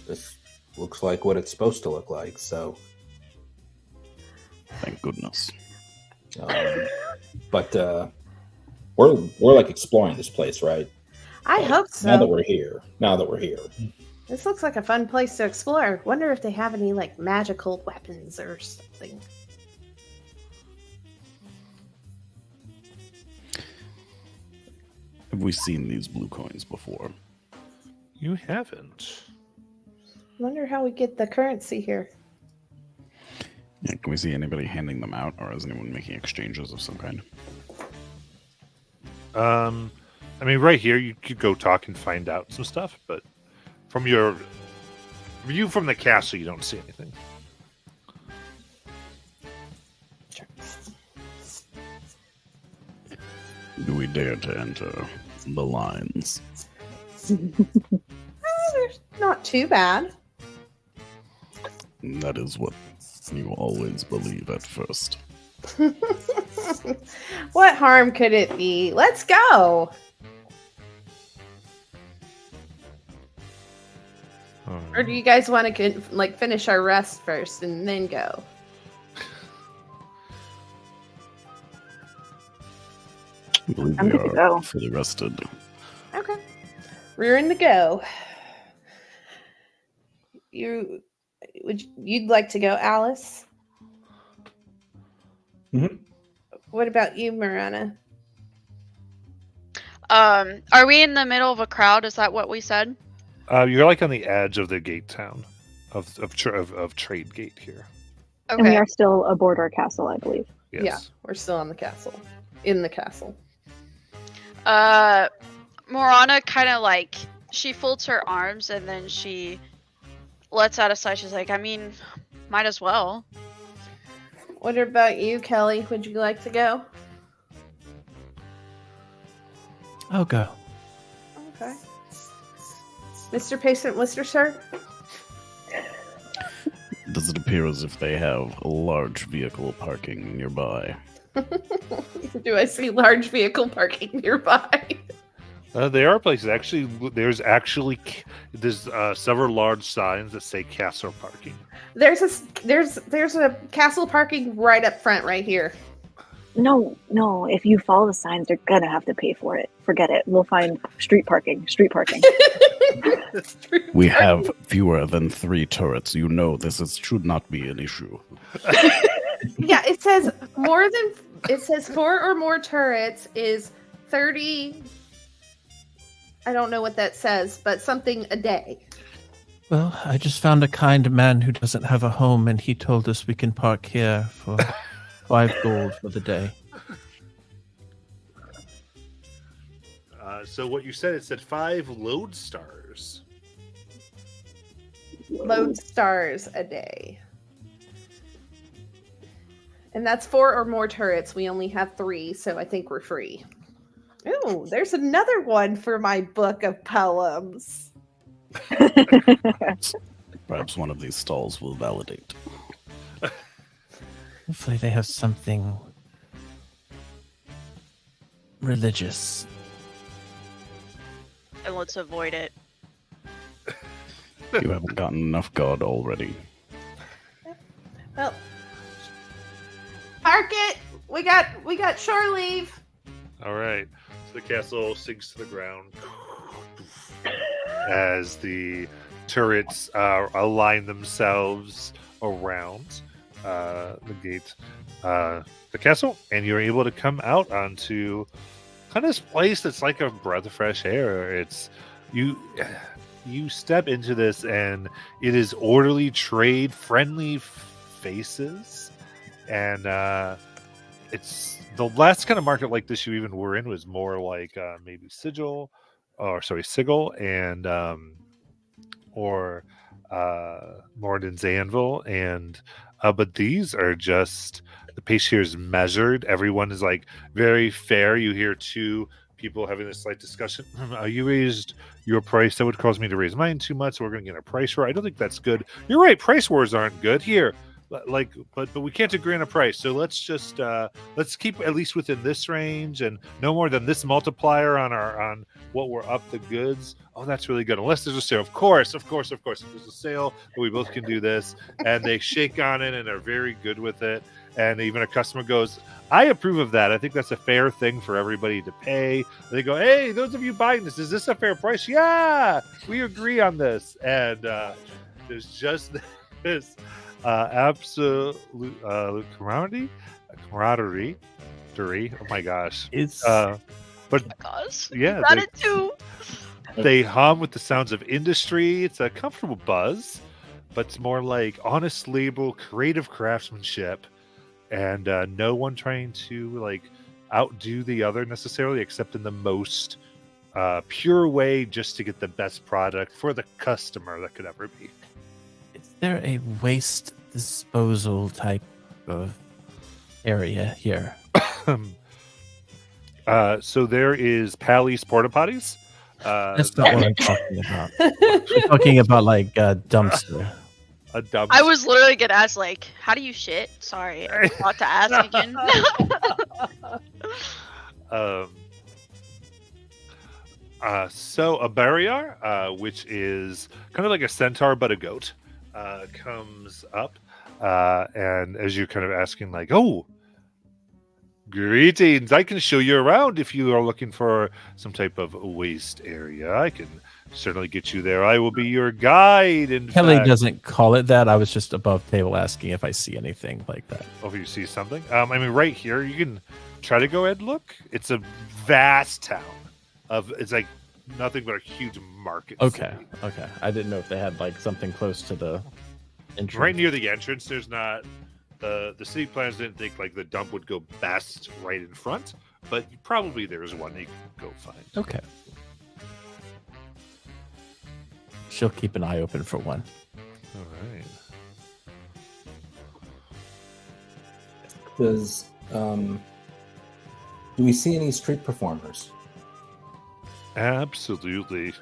[SPEAKER 5] This looks like what it's supposed to look like, so...
[SPEAKER 6] Thank goodness.
[SPEAKER 5] But we're like exploring this place, right?
[SPEAKER 4] I
[SPEAKER 5] Like,
[SPEAKER 4] hope so.
[SPEAKER 5] Now that we're here.
[SPEAKER 4] This looks like a fun place to explore. Wonder if they have any like magical weapons or something.
[SPEAKER 6] Have we seen these blue coins before?
[SPEAKER 1] You haven't.
[SPEAKER 4] Wonder how we get the currency here.
[SPEAKER 6] Yeah, can we see anybody handing them out, or is anyone making exchanges of some kind?
[SPEAKER 1] I mean, right here, you could go talk and find out some stuff, but from your view from the castle, you don't see anything.
[SPEAKER 6] Do we dare to enter the lines?
[SPEAKER 4] They're not too bad.
[SPEAKER 6] That is what you always believe at first.
[SPEAKER 4] What harm could it be? Let's go. Or do you guys want to like finish our rest first and then go?
[SPEAKER 6] I believe
[SPEAKER 2] I'm
[SPEAKER 6] we
[SPEAKER 2] good to
[SPEAKER 6] are
[SPEAKER 2] go.
[SPEAKER 6] fully rested.
[SPEAKER 4] Okay. Rearing to go. You'd like to go, Alice?
[SPEAKER 5] Mhm.
[SPEAKER 4] What about you, Marana?
[SPEAKER 3] Are we in the middle of a crowd? Is that what we said?
[SPEAKER 1] You're like on the edge of the gate town of Trade Gate here.
[SPEAKER 3] Okay.
[SPEAKER 2] And we are still aboard our castle, I believe.
[SPEAKER 1] Yes.
[SPEAKER 4] Yeah, we're still on the castle. In the castle.
[SPEAKER 3] Morana kind of like, she folds her arms and then she lets out a sigh. She's like, I mean, might as well.
[SPEAKER 4] What about you, Kelly? Would you like to go?
[SPEAKER 8] I'll go.
[SPEAKER 4] Okay. Mr. Patient Lister, sir?
[SPEAKER 6] Does it appear as if they have a large vehicle parking nearby?
[SPEAKER 4] Do I see large vehicle parking nearby?
[SPEAKER 1] There are places. Actually, there's several large signs that say castle parking.
[SPEAKER 4] There's a castle parking right up front, right here.
[SPEAKER 2] No. If you follow the signs, they're gonna have to pay for it. Forget it. We'll find street parking.
[SPEAKER 6] We have fewer than 3 turrets. You know this should not be an issue.
[SPEAKER 4] Yeah, it says 4 or more turrets is 30. I don't know what that says, but something a day.
[SPEAKER 8] Well, I just found a kind man who doesn't have a home, and he told us we can park here for 5 gold for the day.
[SPEAKER 1] So what you said, it said 5 load stars.
[SPEAKER 4] Load stars a day. And that's 4 or more turrets. We only have 3, so I think we're free. Ooh, there's another one for my book of poems.
[SPEAKER 6] Perhaps one of these stalls will validate.
[SPEAKER 8] Hopefully they have something religious.
[SPEAKER 3] And let's avoid it.
[SPEAKER 6] You haven't gotten enough God already.
[SPEAKER 4] Well, park it. We got shore leave.
[SPEAKER 1] All right. So the castle sinks to the ground as the turrets align themselves around the gate, the castle, and you're able to come out onto kind of this place that's like a breath of fresh air. It's you step into this, and it is orderly trade, friendly faces, and it's the last kind of market like this you even were in was more like maybe Sigil and or Morden Zanville, and but these are just the pace here is measured. Everyone is like very fair. You hear 2 people having this slight discussion. You raised your price. That would cause me to raise mine too much. So we're going to get a price war. I don't think that's good. You're right. Price wars aren't good here. Like, but we can't agree on a price. So let's just let's keep at least within this range, and no more than this multiplier on what we're up the goods. Oh, that's really good. Unless there's a sale, of course. If there's a sale, we both can do this. And they shake on it and are very good with it. And even a customer goes, I approve of that. I think that's a fair thing for everybody to pay. They go, hey, those of you buying this, is this a fair price? Yeah, we agree on this. And there's just this absolute camaraderie. Oh my gosh.
[SPEAKER 8] It's
[SPEAKER 3] Oh my gosh.
[SPEAKER 1] Yeah,
[SPEAKER 3] Got it too.
[SPEAKER 1] they hum with the sounds of industry. It's a comfortable buzz, but it's more like honest label, creative craftsmanship, and no one trying to like outdo the other necessarily, except in the most pure way, just to get the best product for the customer that could ever be.
[SPEAKER 8] Is there a waste disposal type of area here?
[SPEAKER 1] So there is Pally's porta potties.
[SPEAKER 8] That's not what I'm talking about. I'm talking about like a dumpster.
[SPEAKER 1] A dumpster.
[SPEAKER 3] I was literally gonna ask, like, how do you shit? Sorry, I forgot to ask again.
[SPEAKER 1] So a barrier, which is kind of like a centaur but a goat, comes up, and as you're kind of asking, like, oh, greetings, I can show you around if you are looking for some type of waste area. I can certainly get you there. I will be your guide. In
[SPEAKER 8] Kelly
[SPEAKER 1] fact.
[SPEAKER 8] doesn't call it that. I was just above table asking if I see anything like that.
[SPEAKER 1] Oh, if you see something. I mean, right here, you can try to go ahead and look. It's a vast town. It's like nothing but a huge market.
[SPEAKER 8] Okay.
[SPEAKER 1] city.
[SPEAKER 8] Okay. I didn't know if they had like something close to the entrance.
[SPEAKER 1] Right near the entrance, there's not. The city planners didn't think like the dump would go best right in front, but probably there's one you can go find.
[SPEAKER 8] Okay. She'll keep an eye open for one.
[SPEAKER 1] All right.
[SPEAKER 5] Does do we see any street performers?
[SPEAKER 1] Absolutely.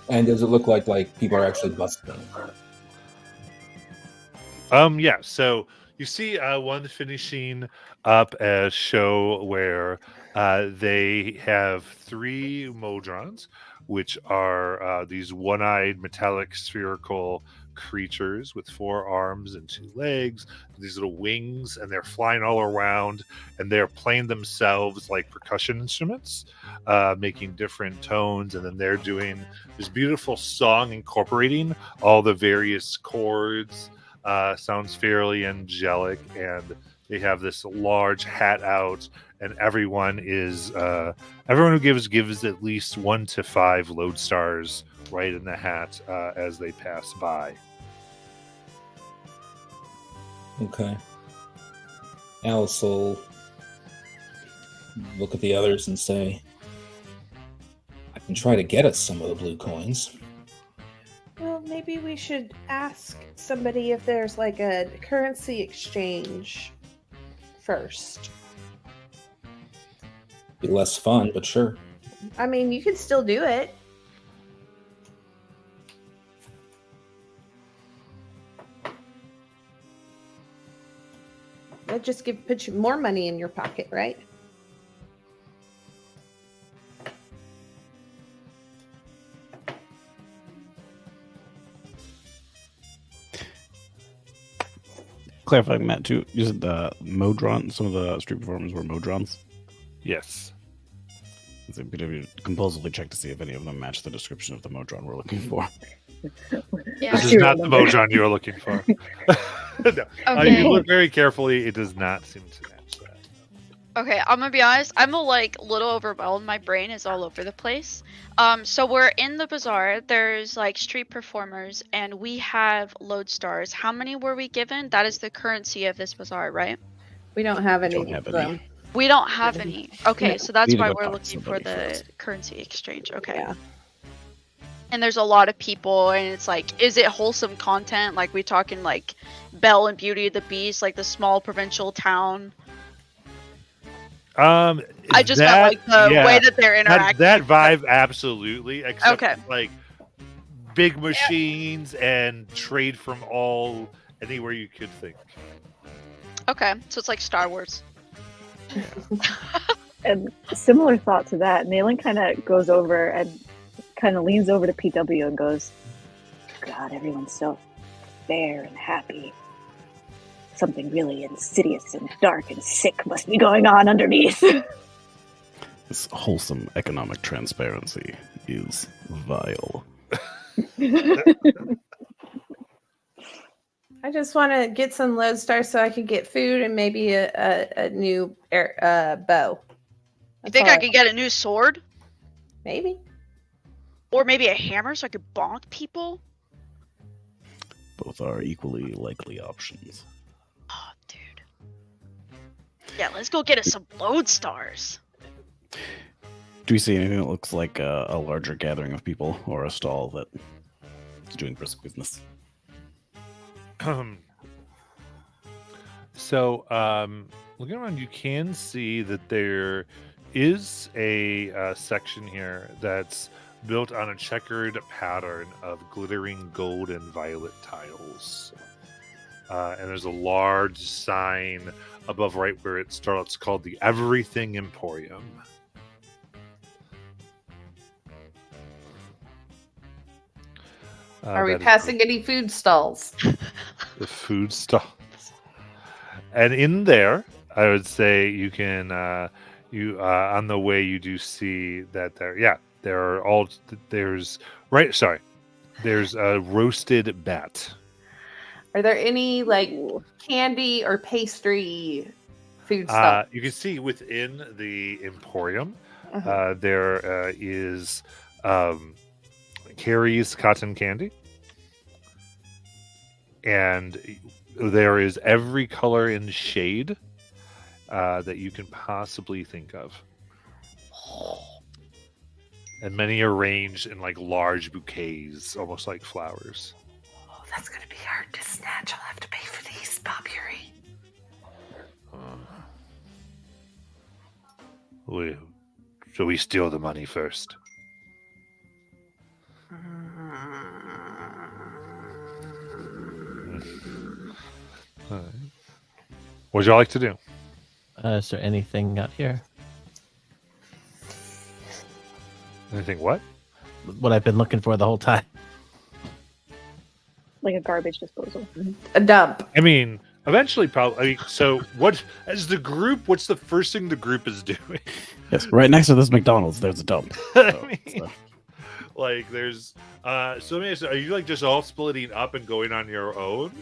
[SPEAKER 5] And does it look like people are actually busking?
[SPEAKER 1] Yeah. So you see one finishing up a show where they have 3 Modrons, which are these one-eyed metallic spherical creatures with 4 arms and 2 legs, these little wings, and they're flying all around, and they're playing themselves like percussion instruments, making different tones, and then they're doing this beautiful song incorporating all the various chords. Sounds fairly angelic, and they have this large hat out, and everyone who gives at least 1 to 5 lodestars right in the hat as they pass by.
[SPEAKER 5] Okay. Alice will look at the others and say, I can try to get us some of the blue coins.
[SPEAKER 4] Well, maybe we should ask somebody if there's like a currency exchange first.
[SPEAKER 5] Be less fun, but sure.
[SPEAKER 4] I mean, you can still do it. That just put you more money in your pocket, right?
[SPEAKER 6] Clarifying, Matt, too. You said the Modron. Some of the street performers were Modrons.
[SPEAKER 1] Yes.
[SPEAKER 6] So we compulsively check to see if any of them match the description of the Modron we're looking for.
[SPEAKER 3] Yeah.
[SPEAKER 1] This is not the Modron you're looking for. No.
[SPEAKER 3] Okay.
[SPEAKER 1] You look very carefully. It does not seem to match that.
[SPEAKER 3] Okay, I'm gonna be honest. I'm a little overwhelmed. My brain is all over the place. So we're in the bazaar. There's like street performers, and we have lodestars. How many were we given? That is the currency of this bazaar, right?
[SPEAKER 4] We don't have any.
[SPEAKER 6] Don't have
[SPEAKER 4] of them.
[SPEAKER 6] any.
[SPEAKER 3] We don't have any. Okay, so that's
[SPEAKER 6] need to
[SPEAKER 3] why
[SPEAKER 6] go
[SPEAKER 3] we're
[SPEAKER 6] talk to
[SPEAKER 3] looking for
[SPEAKER 6] somebody
[SPEAKER 3] the
[SPEAKER 6] first.
[SPEAKER 3] currency exchange. Okay.
[SPEAKER 4] Yeah.
[SPEAKER 3] And there's a lot of people, and it's like, is it wholesome content? Like, we talking like Belle and Beauty and the Beast, like the small provincial town? I just meant like the way that they're interacting.
[SPEAKER 1] That vibe, absolutely. Except
[SPEAKER 3] Okay.
[SPEAKER 1] like big machines and trade from anywhere you could think.
[SPEAKER 3] Okay, so it's like Star Wars.
[SPEAKER 2] And similar thought to that, Nayland kind of goes over and kind of leans over to PW and goes, God, everyone's so fair and happy. Something really insidious and dark and sick must be going on underneath.
[SPEAKER 6] This wholesome economic transparency is vile.
[SPEAKER 4] I just want to get some lodestars so I can get food and maybe a new bow.
[SPEAKER 3] You think I could get a new sword?
[SPEAKER 4] Maybe.
[SPEAKER 3] Or maybe a hammer so I could bonk people?
[SPEAKER 6] Both are equally likely options.
[SPEAKER 3] Oh, dude. Yeah, let's go get us some lodestars.
[SPEAKER 6] Do we see anything that looks like a larger gathering of people or a stall that is doing brisk business?
[SPEAKER 1] So, looking around, you can see that there is a section here that's built on a checkered pattern of glittering gold and violet tiles. And there's a large sign above right where it starts called the Everything Emporium.
[SPEAKER 4] Are we
[SPEAKER 1] that is
[SPEAKER 4] passing any food stalls?
[SPEAKER 1] the food stalls? And in there, I would say you can, on the way you do see that there, There's a roasted bat.
[SPEAKER 4] Are there any like candy or pastry food stuff?
[SPEAKER 1] You can see within the Emporium,
[SPEAKER 4] Uh-huh.
[SPEAKER 1] there is Carrie's cotton candy, and there is every color and shade that you can possibly think of, and many arranged in like large bouquets, almost like flowers.
[SPEAKER 4] Oh, that's gonna be hard to snatch. I'll have to pay for these, Bob Yuri.
[SPEAKER 1] Shall we steal the money first? All right. What would you like to do?
[SPEAKER 8] Is there anything out here?
[SPEAKER 1] Anything what?
[SPEAKER 8] What I've been looking for the whole time.
[SPEAKER 2] Like a garbage disposal.
[SPEAKER 4] A dump.
[SPEAKER 1] I mean, eventually, probably. I mean, so, what as the group? What's the first thing the group is doing?
[SPEAKER 6] Yes, right next to this McDonald's, there's a dump.
[SPEAKER 1] I
[SPEAKER 6] So,
[SPEAKER 1] mean, like, there's. So, let me ask you, are you like just all splitting up and going on your own?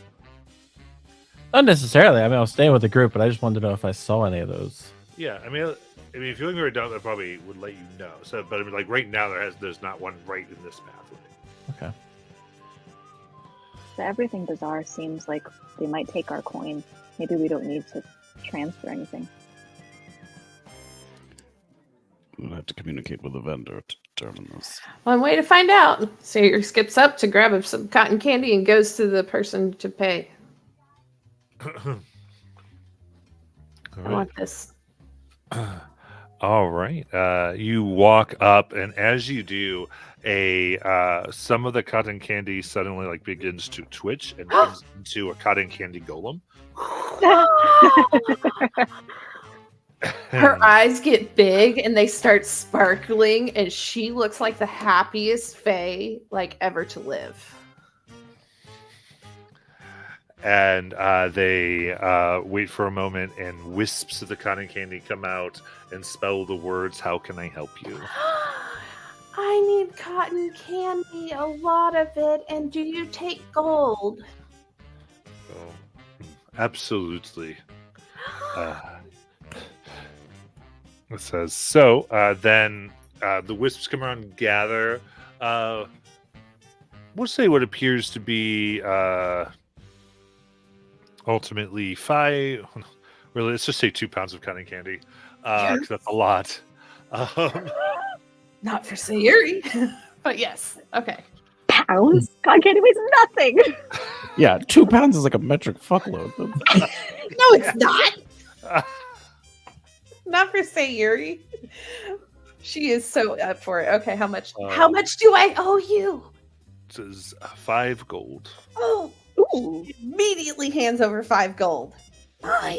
[SPEAKER 8] Not necessarily. I mean, I was staying with the group, but I just wanted to know if I saw any of those.
[SPEAKER 1] Yeah, I mean, if you're looking for a dump, I probably would let you know. So, but I mean, like right now, there's not one right in this pathway.
[SPEAKER 8] Okay.
[SPEAKER 2] The Everything Bazaar seems like they might take our coin. Maybe we don't need to transfer anything.
[SPEAKER 6] we'll have to communicate with the vendor to determine this.
[SPEAKER 4] One way to find out. Sayer skips up to grab some cotton candy and goes to the person to pay. I want this.
[SPEAKER 1] All right. You walk up, and as you do, some of the cotton candy suddenly like begins to twitch and turns into a cotton candy golem.
[SPEAKER 4] Her eyes get big and they start sparkling, and she looks like the happiest fae like ever to live.
[SPEAKER 1] And they wait for a moment, and wisps of the cotton candy come out and spell the words, "How can I help you?"
[SPEAKER 4] I need cotton candy, a lot of it, and do you take gold?
[SPEAKER 1] Oh, absolutely. It says so. Then the wisps come around and gather. We'll say what appears to be ultimately 5. Really, let's just say 2 pounds of cotton candy. 'Cause that's a lot.
[SPEAKER 4] Not for Sayuri, but yes. Okay.
[SPEAKER 2] Pounds? God candy weighs nothing.
[SPEAKER 6] Yeah, 2 pounds is like a metric fuckload.
[SPEAKER 4] No, it's not. Not for Sayuri. She is so up for it. Okay, how much? How much do I owe you?
[SPEAKER 1] It says 5 gold.
[SPEAKER 4] Oh,
[SPEAKER 2] Ooh.
[SPEAKER 4] she immediately hands over 5 gold. Mine.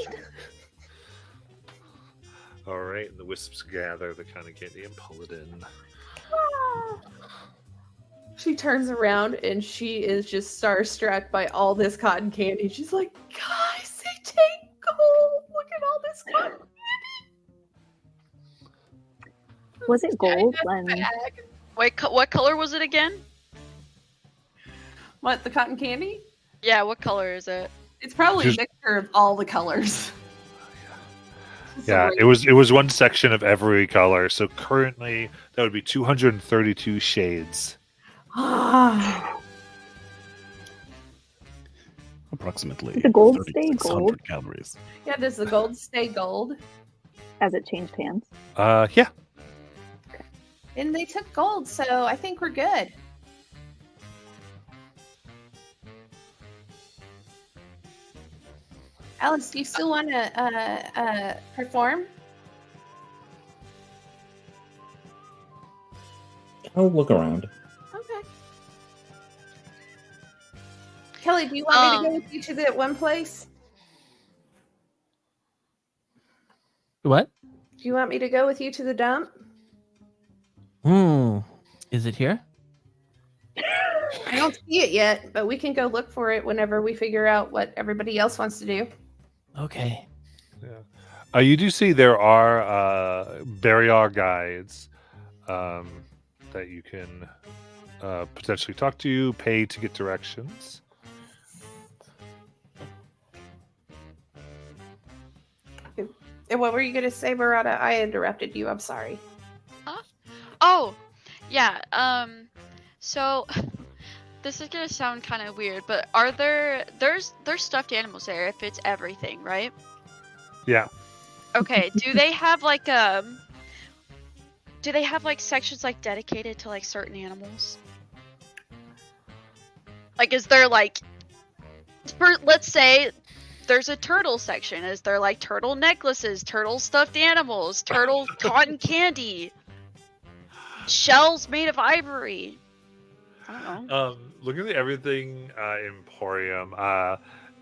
[SPEAKER 1] All right, and the wisps gather the cotton candy and pull it in.
[SPEAKER 4] She turns around and she is just starstruck by all this cotton candy. She's like, guys, they take gold. Look at all this cotton candy.
[SPEAKER 2] Was it gold when
[SPEAKER 3] Wait, what color was it again?
[SPEAKER 4] What, the cotton candy?
[SPEAKER 3] Yeah, what color is it?
[SPEAKER 4] It's probably a
[SPEAKER 1] Just-
[SPEAKER 4] mixture of all the colors.
[SPEAKER 1] Yeah, it was one section of every color. So currently, that would be 232 shades.
[SPEAKER 6] Approximately
[SPEAKER 2] Did the gold stay
[SPEAKER 6] 3,600
[SPEAKER 2] gold?
[SPEAKER 6] calories.
[SPEAKER 4] Yeah, does the gold stay gold?
[SPEAKER 2] as it changed hands?
[SPEAKER 1] Yeah.
[SPEAKER 4] And they took gold, so I think we're good. Alice, do you still want to perform?
[SPEAKER 5] I'll look around.
[SPEAKER 4] Okay. Kelly, do you want me to go with you to that one place?
[SPEAKER 8] What?
[SPEAKER 4] Do you want me to go with you to the dump?
[SPEAKER 8] Is it here?
[SPEAKER 4] I don't see it yet, but we can go look for it whenever we figure out what everybody else wants to do.
[SPEAKER 8] Okay.
[SPEAKER 1] You do see there are burial guides that you can potentially talk to you, pay to get directions.
[SPEAKER 4] And what were you going to say, Murata? I interrupted you. I'm sorry.
[SPEAKER 3] Oh, yeah. So this is gonna sound kind of weird, but there's stuffed animals there if it's everything, right?
[SPEAKER 1] Yeah.
[SPEAKER 3] Okay. Do they have like sections like dedicated to like certain animals? Like, is there like, let's say there's a turtle section. Is there like turtle necklaces, turtle stuffed animals, turtle cotton candy, shells made of ivory? I don't know.
[SPEAKER 1] Looking at the Everything Emporium,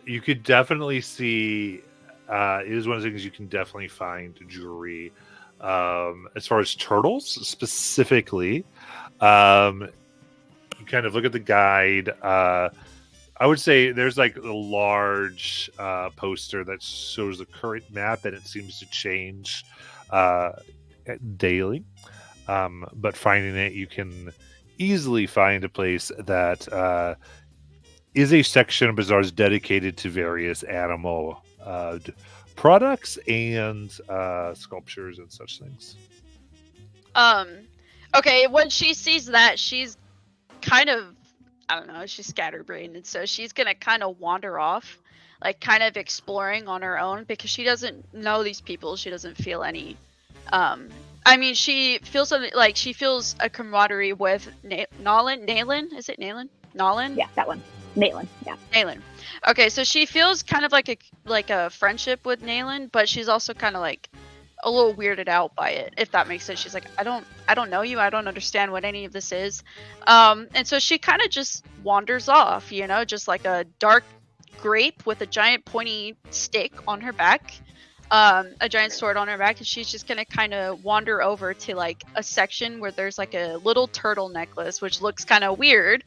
[SPEAKER 1] you could definitely see. It is one of the things you can definitely find jewelry. As far as turtles specifically, you kind of look at the guide. I would say there's like a large poster that shows the current map, and it seems to change daily. But finding it, you can easily find a place that is a section of bazaars dedicated to various animal products and sculptures and such things.
[SPEAKER 3] Okay, when she sees that, she's kind of, I don't know, she's scatterbrained, and so she's gonna kind of wander off, like kind of exploring on her own, because she doesn't know these people. She doesn't feel any I mean, she feels something like she feels a camaraderie with Naylan. Is it Naylan? Naylan?
[SPEAKER 2] Yeah, that one. Naylan. Yeah.
[SPEAKER 3] Naylan. Okay, so she feels kind of like a friendship with Naylan, but she's also kind of like a little weirded out by it, if that makes sense. She's like, I don't know you. I don't understand what any of this is. And so she kind of just wanders off, you know, just like a dark grape with a giant pointy stick on her back. A giant sword on her back, and she's just gonna kind of wander over to like a section where there's like a little turtle necklace, which looks kind of weird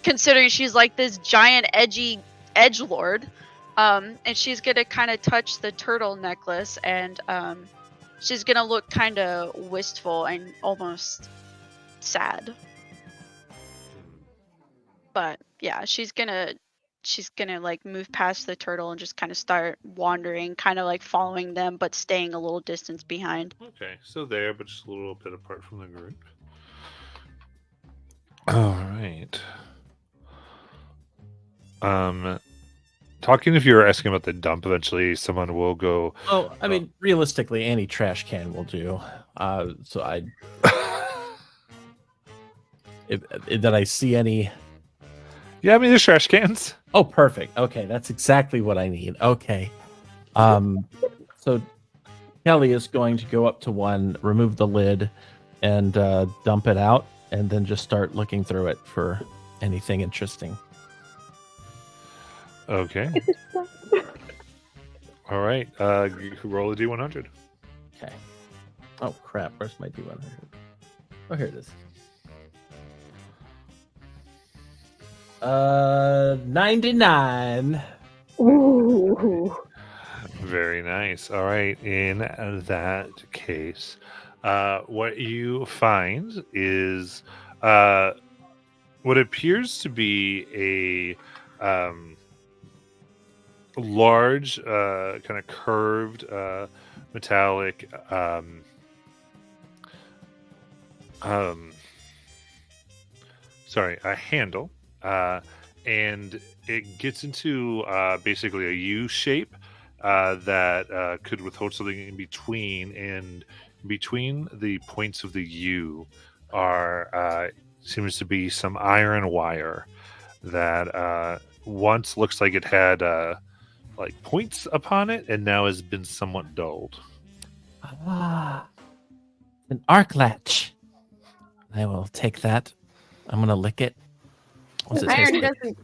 [SPEAKER 3] considering she's like this giant edgy edgelord. And she's gonna kind of touch the turtle necklace, and she's gonna look kind of wistful and almost sad. But yeah, she's gonna like move past the turtle and just kind of start wandering, kind of like following them, but staying a little distance behind.
[SPEAKER 1] Okay, so there, but just a little bit apart from the group. All right. Talking, if you were asking about the dump, eventually someone will go.
[SPEAKER 8] Oh, I mean, realistically, any trash can will do. So I, did I see any?
[SPEAKER 1] Yeah, I mean, there's trash cans.
[SPEAKER 8] Oh, perfect. Okay, that's exactly what I need. Okay. So Kelly is going to go up to one, remove the lid, and dump it out, and then just start looking through it for anything interesting.
[SPEAKER 1] Okay. All right. Roll a D100.
[SPEAKER 8] Okay. Oh crap! Where's my D100? Oh, here it is. 99.
[SPEAKER 2] Ooh.
[SPEAKER 1] Very nice. All right. In that case, what you find is what appears to be a large, kind of curved, metallic a handle. And it gets into basically a U shape that could withhold something in between. And between the points of the U are seems to be some iron wire that once looks like it had like points upon it, and now has been somewhat dulled.
[SPEAKER 8] Ah, an arc latch. I will take that. I'm gonna lick it. What's it
[SPEAKER 4] Iron
[SPEAKER 8] taste like?
[SPEAKER 4] doesn't.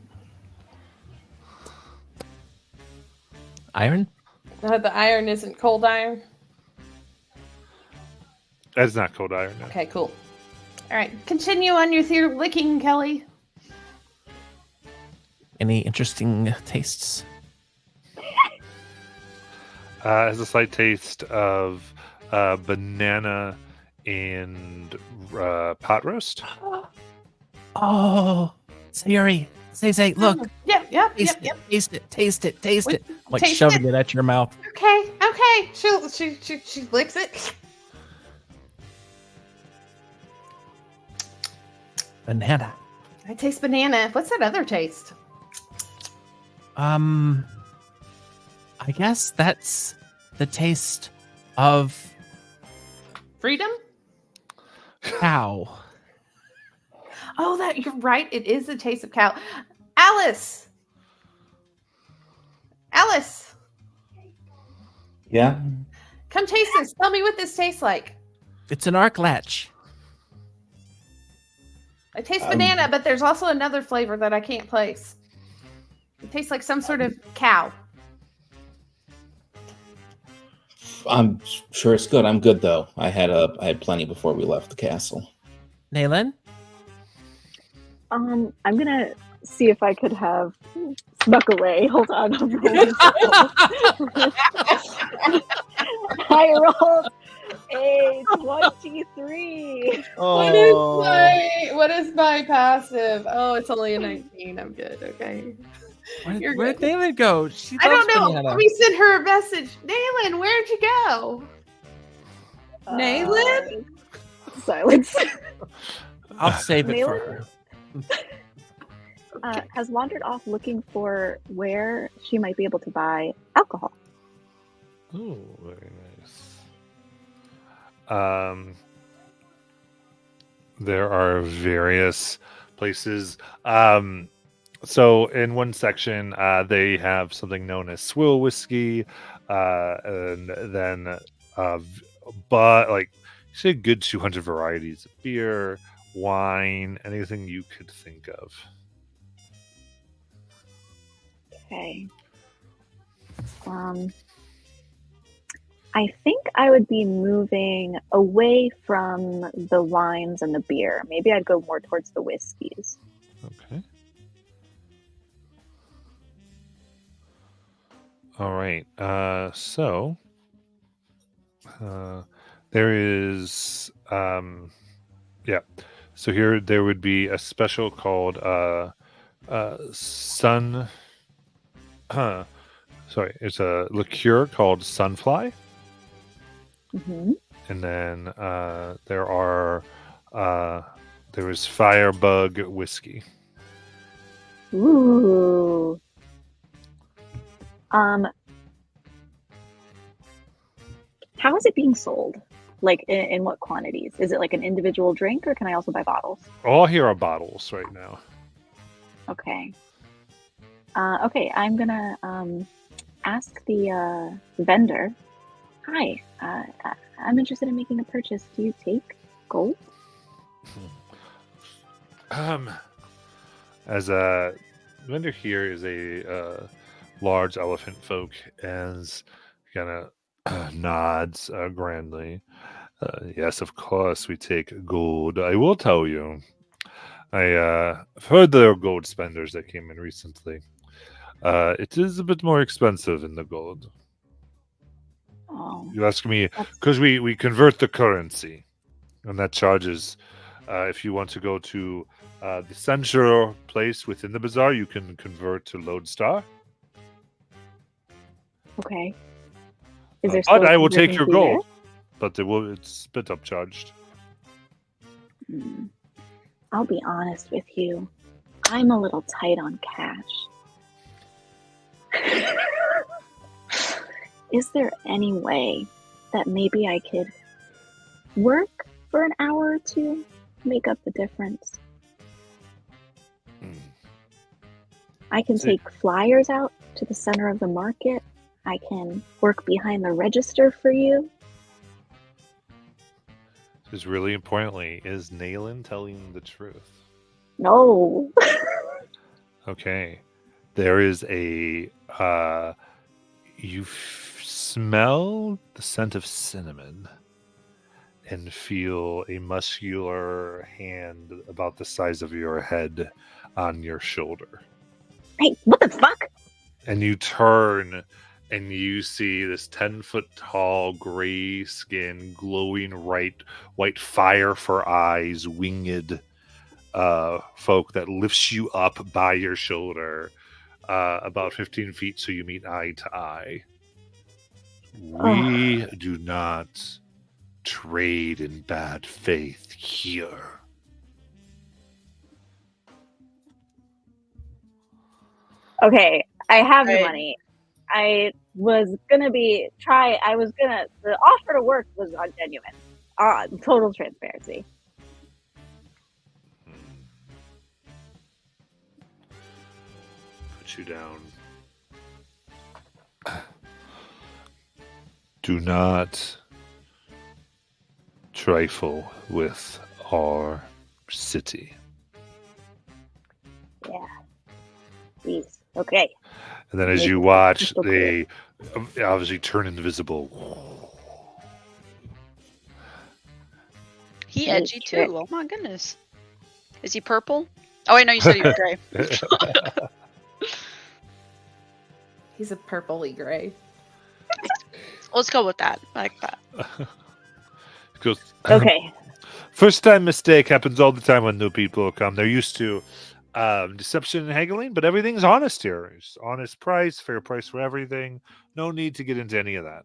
[SPEAKER 8] Iron?
[SPEAKER 4] The iron isn't cold iron.
[SPEAKER 1] That's not cold iron. No.
[SPEAKER 4] Okay, cool. All right, continue on with your licking, Kelly.
[SPEAKER 8] Any interesting tastes?
[SPEAKER 1] Has a slight taste of banana and pot roast.
[SPEAKER 8] Oh, Sayuri, say, look,
[SPEAKER 4] Yep.
[SPEAKER 8] taste it. Like
[SPEAKER 4] Taste
[SPEAKER 8] shoving
[SPEAKER 4] it.
[SPEAKER 8] it at your mouth.
[SPEAKER 4] Okay. She licks it.
[SPEAKER 8] Banana.
[SPEAKER 4] I taste banana. What's that other taste?
[SPEAKER 8] I guess that's the taste of
[SPEAKER 4] Freedom?
[SPEAKER 8] cow.
[SPEAKER 4] Oh, that you're right. It is the taste of cow. Alice.
[SPEAKER 5] Yeah.
[SPEAKER 4] Come taste this. Tell me what this tastes like.
[SPEAKER 8] It's an arc latch.
[SPEAKER 4] I taste banana, but there's also another flavor that I can't place. It tastes like some sort of cow.
[SPEAKER 5] I'm sure it's good. I'm good though. I had plenty before we left the castle.
[SPEAKER 8] Nayland?
[SPEAKER 2] I'm gonna see if I could have snuck away. Hold on. I rolled a 23.
[SPEAKER 4] What is my passive? Oh, it's only a 19. I'm good. Okay.
[SPEAKER 8] Where'd Nayland go?
[SPEAKER 4] I don't know. Let me send her a message. Nayland, where'd you go? Nayland?
[SPEAKER 2] Silence.
[SPEAKER 8] I'll save it for
[SPEAKER 2] Nayland?
[SPEAKER 8] her.
[SPEAKER 2] Has wandered off looking for where she might be able to buy alcohol.
[SPEAKER 1] Oh, very nice. There are various places. So in one section, they have something known as swill whiskey, and then, but like, say, a good 200 varieties of beer, wine, anything you could think of.
[SPEAKER 2] Okay. I think I would be moving away from the wines and the beer. Maybe I'd go more towards the whiskeys.
[SPEAKER 1] Okay. All right. So there is yeah. So here there would be a special called sun. Sorry, it's a liqueur called Sunfly.
[SPEAKER 2] Mm-hmm.
[SPEAKER 1] And then there is Firebug whiskey.
[SPEAKER 2] Ooh. How is it being sold? Like in what quantities? Is it like an individual drink, or can I also buy bottles?
[SPEAKER 1] All here are bottles right now.
[SPEAKER 2] Okay. Okay, I'm gonna ask the vendor. Hi, I'm interested in making a purchase. Do you take gold?
[SPEAKER 1] As a vendor here is a large elephant folk, as kind of nods grandly. Yes, of course, we take gold. I will tell you, I've heard there are gold spenders that came in recently. It is a bit more expensive in the gold.
[SPEAKER 2] Oh,
[SPEAKER 1] You ask me, because we convert the currency, and that charges. If you want to go to the central place within the bazaar, you can convert to Lodestar.
[SPEAKER 2] okay. Is there
[SPEAKER 1] But
[SPEAKER 2] still
[SPEAKER 1] I will take
[SPEAKER 2] conversion
[SPEAKER 1] your
[SPEAKER 2] fee
[SPEAKER 1] gold. But it's a bit upcharged.
[SPEAKER 2] there? I'll be honest with you. I'm a little tight on cash. Is there any way that maybe I could work for an hour or two to make up the difference? I can take flyers out to the center of the market. I can work behind the register for you.
[SPEAKER 1] Just really importantly, is Nayland telling the truth?
[SPEAKER 2] No.
[SPEAKER 1] Okay. There is a you smell the scent of cinnamon and feel a muscular hand about the size of your head on your shoulder.
[SPEAKER 2] Hey, what the fuck?
[SPEAKER 1] And you turn and you see this 10-foot tall, gray skin, glowing white fire for eyes, winged folk that lifts you up by your shoulder about 15 feet so you meet eye to eye. We do not trade in bad faith here.
[SPEAKER 2] Okay, I have the
[SPEAKER 3] Right.
[SPEAKER 2] money. The offer to work was not genuine. Total transparency.
[SPEAKER 1] Put you down. Do not trifle with our city.
[SPEAKER 2] Yeah. Please. Okay.
[SPEAKER 1] And then as
[SPEAKER 2] Make
[SPEAKER 1] you
[SPEAKER 2] it
[SPEAKER 1] watch,
[SPEAKER 2] crystal clear.
[SPEAKER 1] they obviously turn invisible.
[SPEAKER 3] He
[SPEAKER 2] Nice
[SPEAKER 3] edgy
[SPEAKER 2] trick.
[SPEAKER 3] too. Oh my goodness. Is he purple? Oh wait, no, you said he was gray.
[SPEAKER 4] He's a purpley gray.
[SPEAKER 3] Let's go with that. I like that.
[SPEAKER 1] Goes,
[SPEAKER 2] Okay.
[SPEAKER 1] First time mistake happens all the time when new people come. They're used to deception and haggling, but everything's honest here. It's honest price, fair price for everything. No need to get into any of that.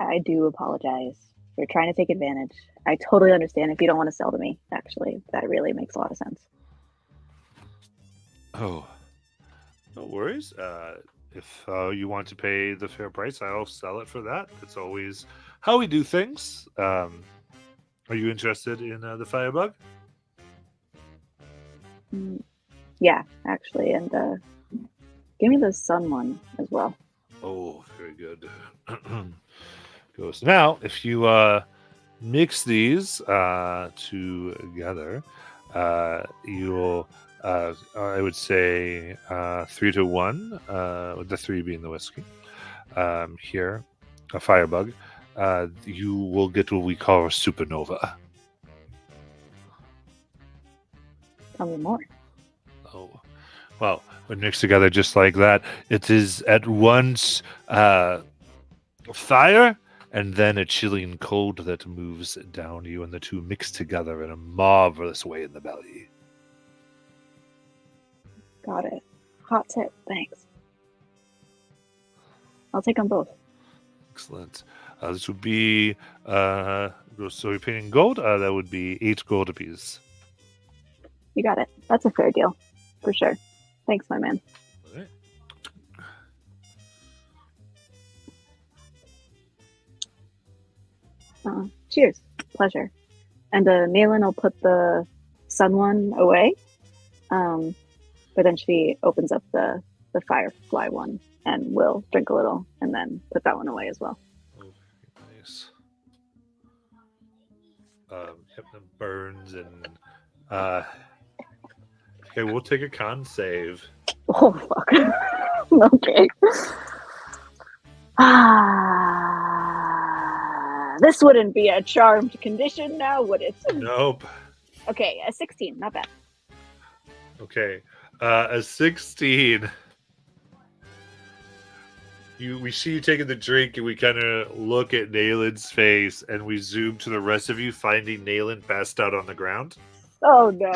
[SPEAKER 2] I do apologize for trying to take advantage. I totally understand if you don't want to sell to me, actually. That really makes a lot of sense.
[SPEAKER 1] Oh, no worries. If you want to pay the fair price, I'll sell it for that. It's always how we do things. Are you interested in the firebug?
[SPEAKER 2] Yeah, actually. And give me the sun one as well.
[SPEAKER 1] Oh, very good. Goes now. If you mix these together, you'll. I would say 3-1, with the 3 being the whiskey. Here, a firebug. You will get what we call a supernova.
[SPEAKER 2] Tell me more.
[SPEAKER 1] Oh, well, when mixed together just like that, it is at once fire and then a chilling cold that moves down you, and the two mix together in a marvelous way in the belly.
[SPEAKER 2] Got it. Hot tip. Thanks. I'll take them both.
[SPEAKER 1] Excellent. This would be, so you're paying in gold? That would be 8 gold apiece.
[SPEAKER 2] You got it. That's a fair deal. For sure. Thanks, my man.
[SPEAKER 1] All right.
[SPEAKER 2] Cheers. Pleasure. And Nayland will put the sun one away. But then she opens up the firefly one and will drink a little and then put that one away as well.
[SPEAKER 1] Oh, nice. Yep, it burns and okay, we'll take a con save.
[SPEAKER 2] Oh, fuck. Okay. This wouldn't be a charmed condition now, would it?
[SPEAKER 1] Nope.
[SPEAKER 2] Okay, a 16. Not bad.
[SPEAKER 1] Okay. A 16. We see you taking the drink, and we kind of look at Nayland's face, and we zoom to the rest of you, finding Nayland passed out on the ground.
[SPEAKER 2] Oh, no.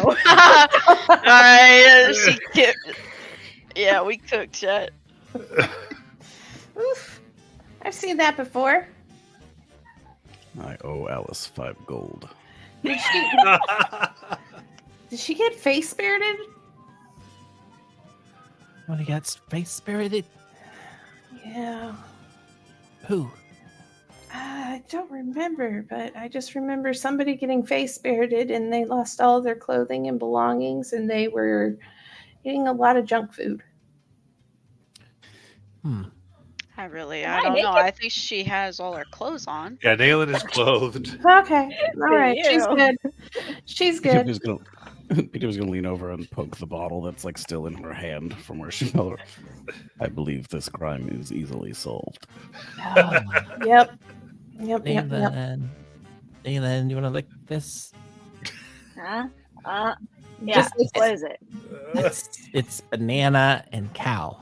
[SPEAKER 3] Alright, yeah, we cooked that.
[SPEAKER 4] Oof. I've seen that before.
[SPEAKER 6] I owe Alice 5 gold.
[SPEAKER 4] Did she get face spirited?
[SPEAKER 8] When he got face spirited?
[SPEAKER 4] Yeah.
[SPEAKER 8] Who?
[SPEAKER 4] I don't remember, but I just remember somebody getting face spirited and they lost all their clothing and belongings and they were eating a lot of junk food.
[SPEAKER 3] I
[SPEAKER 2] Am I
[SPEAKER 3] don't know.
[SPEAKER 2] naked?
[SPEAKER 3] I think she has all her clothes on.
[SPEAKER 1] Yeah, Nayland is clothed.
[SPEAKER 4] Okay. All right. She's
[SPEAKER 2] Ew.
[SPEAKER 4] good. She's good.
[SPEAKER 6] Peter was gonna lean over and poke the bottle that's like still in her hand from where she fell. I believe this crime is easily solved.
[SPEAKER 4] Yep. Yep.
[SPEAKER 8] Nathan, you want to lick this?
[SPEAKER 2] Huh? Yeah.
[SPEAKER 4] Just
[SPEAKER 2] What is it?
[SPEAKER 8] It's banana and cow.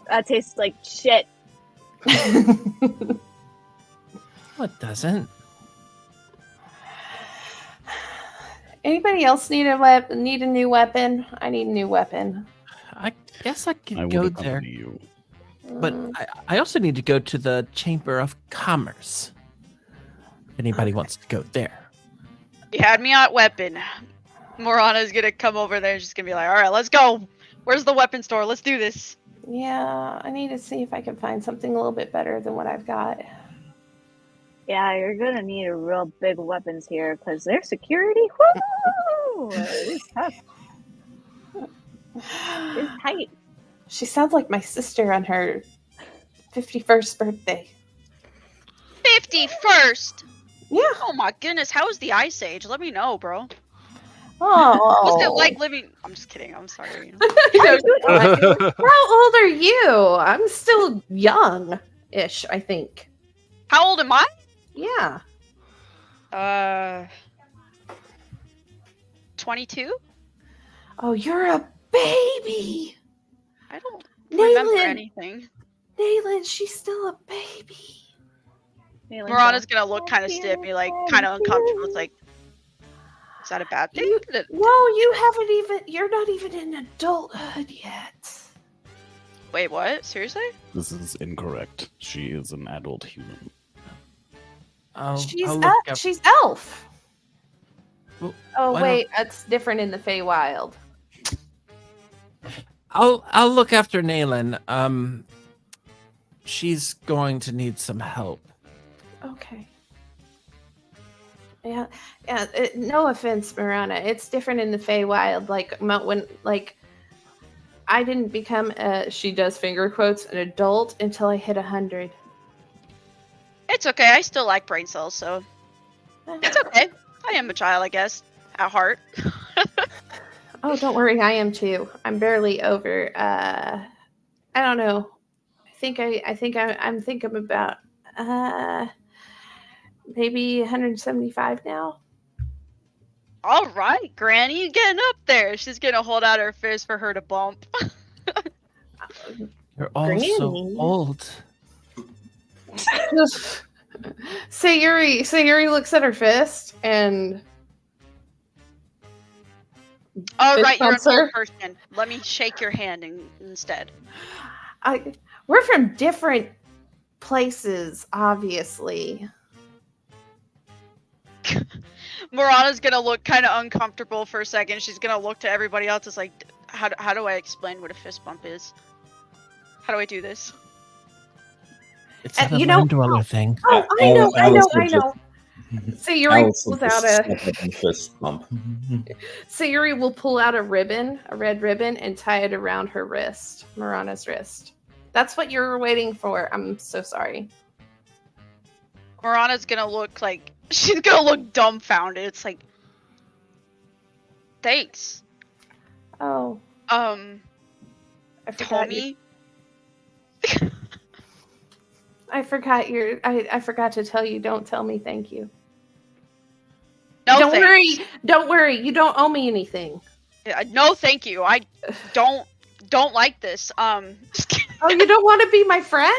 [SPEAKER 2] That tastes like shit.
[SPEAKER 8] What doesn't?
[SPEAKER 4] Anybody else need a new weapon? I need a new weapon.
[SPEAKER 8] I guess I could
[SPEAKER 6] I
[SPEAKER 8] go
[SPEAKER 6] would
[SPEAKER 8] there.
[SPEAKER 6] accompany you.
[SPEAKER 8] But I also need to go to the Chamber of Commerce. If anybody wants to go there.
[SPEAKER 3] You had me at weapon. Morana's gonna come over there and she's gonna be like, alright, let's go. Where's the weapon store? Let's do this.
[SPEAKER 4] Yeah, I need to see if I can find something a little bit better than what I've got.
[SPEAKER 2] Yeah, you're gonna need a real big weapons here because their security, woo, is tough. It's tight.
[SPEAKER 4] She sounds like my sister on her 51st birthday.
[SPEAKER 3] 51st!
[SPEAKER 4] Yeah.
[SPEAKER 3] Oh my goodness, how was the Ice Age? Let me know, bro.
[SPEAKER 4] Oh.
[SPEAKER 3] What's it like living? I'm just kidding. I'm sorry.
[SPEAKER 4] How old are you? I'm still young-ish, I think.
[SPEAKER 3] How old am I?
[SPEAKER 4] Yeah.
[SPEAKER 3] 22?
[SPEAKER 4] Oh, you're a baby.
[SPEAKER 3] I don't remember
[SPEAKER 4] Nayland.
[SPEAKER 3] anything.
[SPEAKER 4] Nayland, she's still a baby.
[SPEAKER 3] Morana's gonna look kind of stiff, be like kind of uncomfortable. It's like, is that a bad thing?
[SPEAKER 4] You're not even in adulthood yet.
[SPEAKER 3] Wait, what? Seriously?
[SPEAKER 6] This is incorrect. She is an adult human.
[SPEAKER 4] She's elf.
[SPEAKER 8] Well,
[SPEAKER 4] Oh
[SPEAKER 8] why
[SPEAKER 4] wait, that's different in the Feywild.
[SPEAKER 8] I'll look after Naylan. She's going to need some help.
[SPEAKER 4] Okay. Yeah. No offense, Marana. It's different in the Feywild. Like I didn't become she does finger quotes an adult until I hit 100.
[SPEAKER 3] It's okay. I still like brain cells, so it's okay. I am a child, I guess, at heart.
[SPEAKER 4] Oh, don't worry, I am too. I'm barely over. I don't know. I'm thinking about maybe 175 now.
[SPEAKER 3] All right, Granny, you getting up there. She's gonna hold out her fist for her to bump.
[SPEAKER 8] You're all so
[SPEAKER 4] Granny.
[SPEAKER 8] old.
[SPEAKER 4] Sayuri looks at her fist and.
[SPEAKER 3] All
[SPEAKER 4] Fist
[SPEAKER 3] right, you're an
[SPEAKER 4] bumps her.
[SPEAKER 3] old person. Let me shake your hand instead.
[SPEAKER 4] We're from different places, obviously.
[SPEAKER 3] Morana's gonna look kind of uncomfortable for a second. She's gonna look to everybody else. It's like, how do I explain what a fist bump is? How do I do this?
[SPEAKER 8] It's not a
[SPEAKER 4] you know-
[SPEAKER 8] land dweller thing.
[SPEAKER 4] Oh, I know. Sayuri
[SPEAKER 5] Alice will
[SPEAKER 4] pulls out
[SPEAKER 5] just
[SPEAKER 4] a.
[SPEAKER 5] step up and fist bump.
[SPEAKER 4] Sayuri will pull out a red ribbon, and tie it around her wrist, Marana's wrist. That's what you were waiting for. I'm so sorry.
[SPEAKER 3] Morana's gonna look like she's gonna look dumbfounded. It's like, thanks.
[SPEAKER 4] Oh,
[SPEAKER 3] I
[SPEAKER 4] I forgot.
[SPEAKER 3] Tommy.
[SPEAKER 4] I forgot your. I forgot to tell you. Don't tell me. Thank you.
[SPEAKER 3] No,
[SPEAKER 4] Don't
[SPEAKER 3] thanks.
[SPEAKER 4] worry. Don't worry. You don't owe me anything.
[SPEAKER 3] No, thank you. I don't like this. Just kidding.
[SPEAKER 4] Oh, you don't want to be my friend?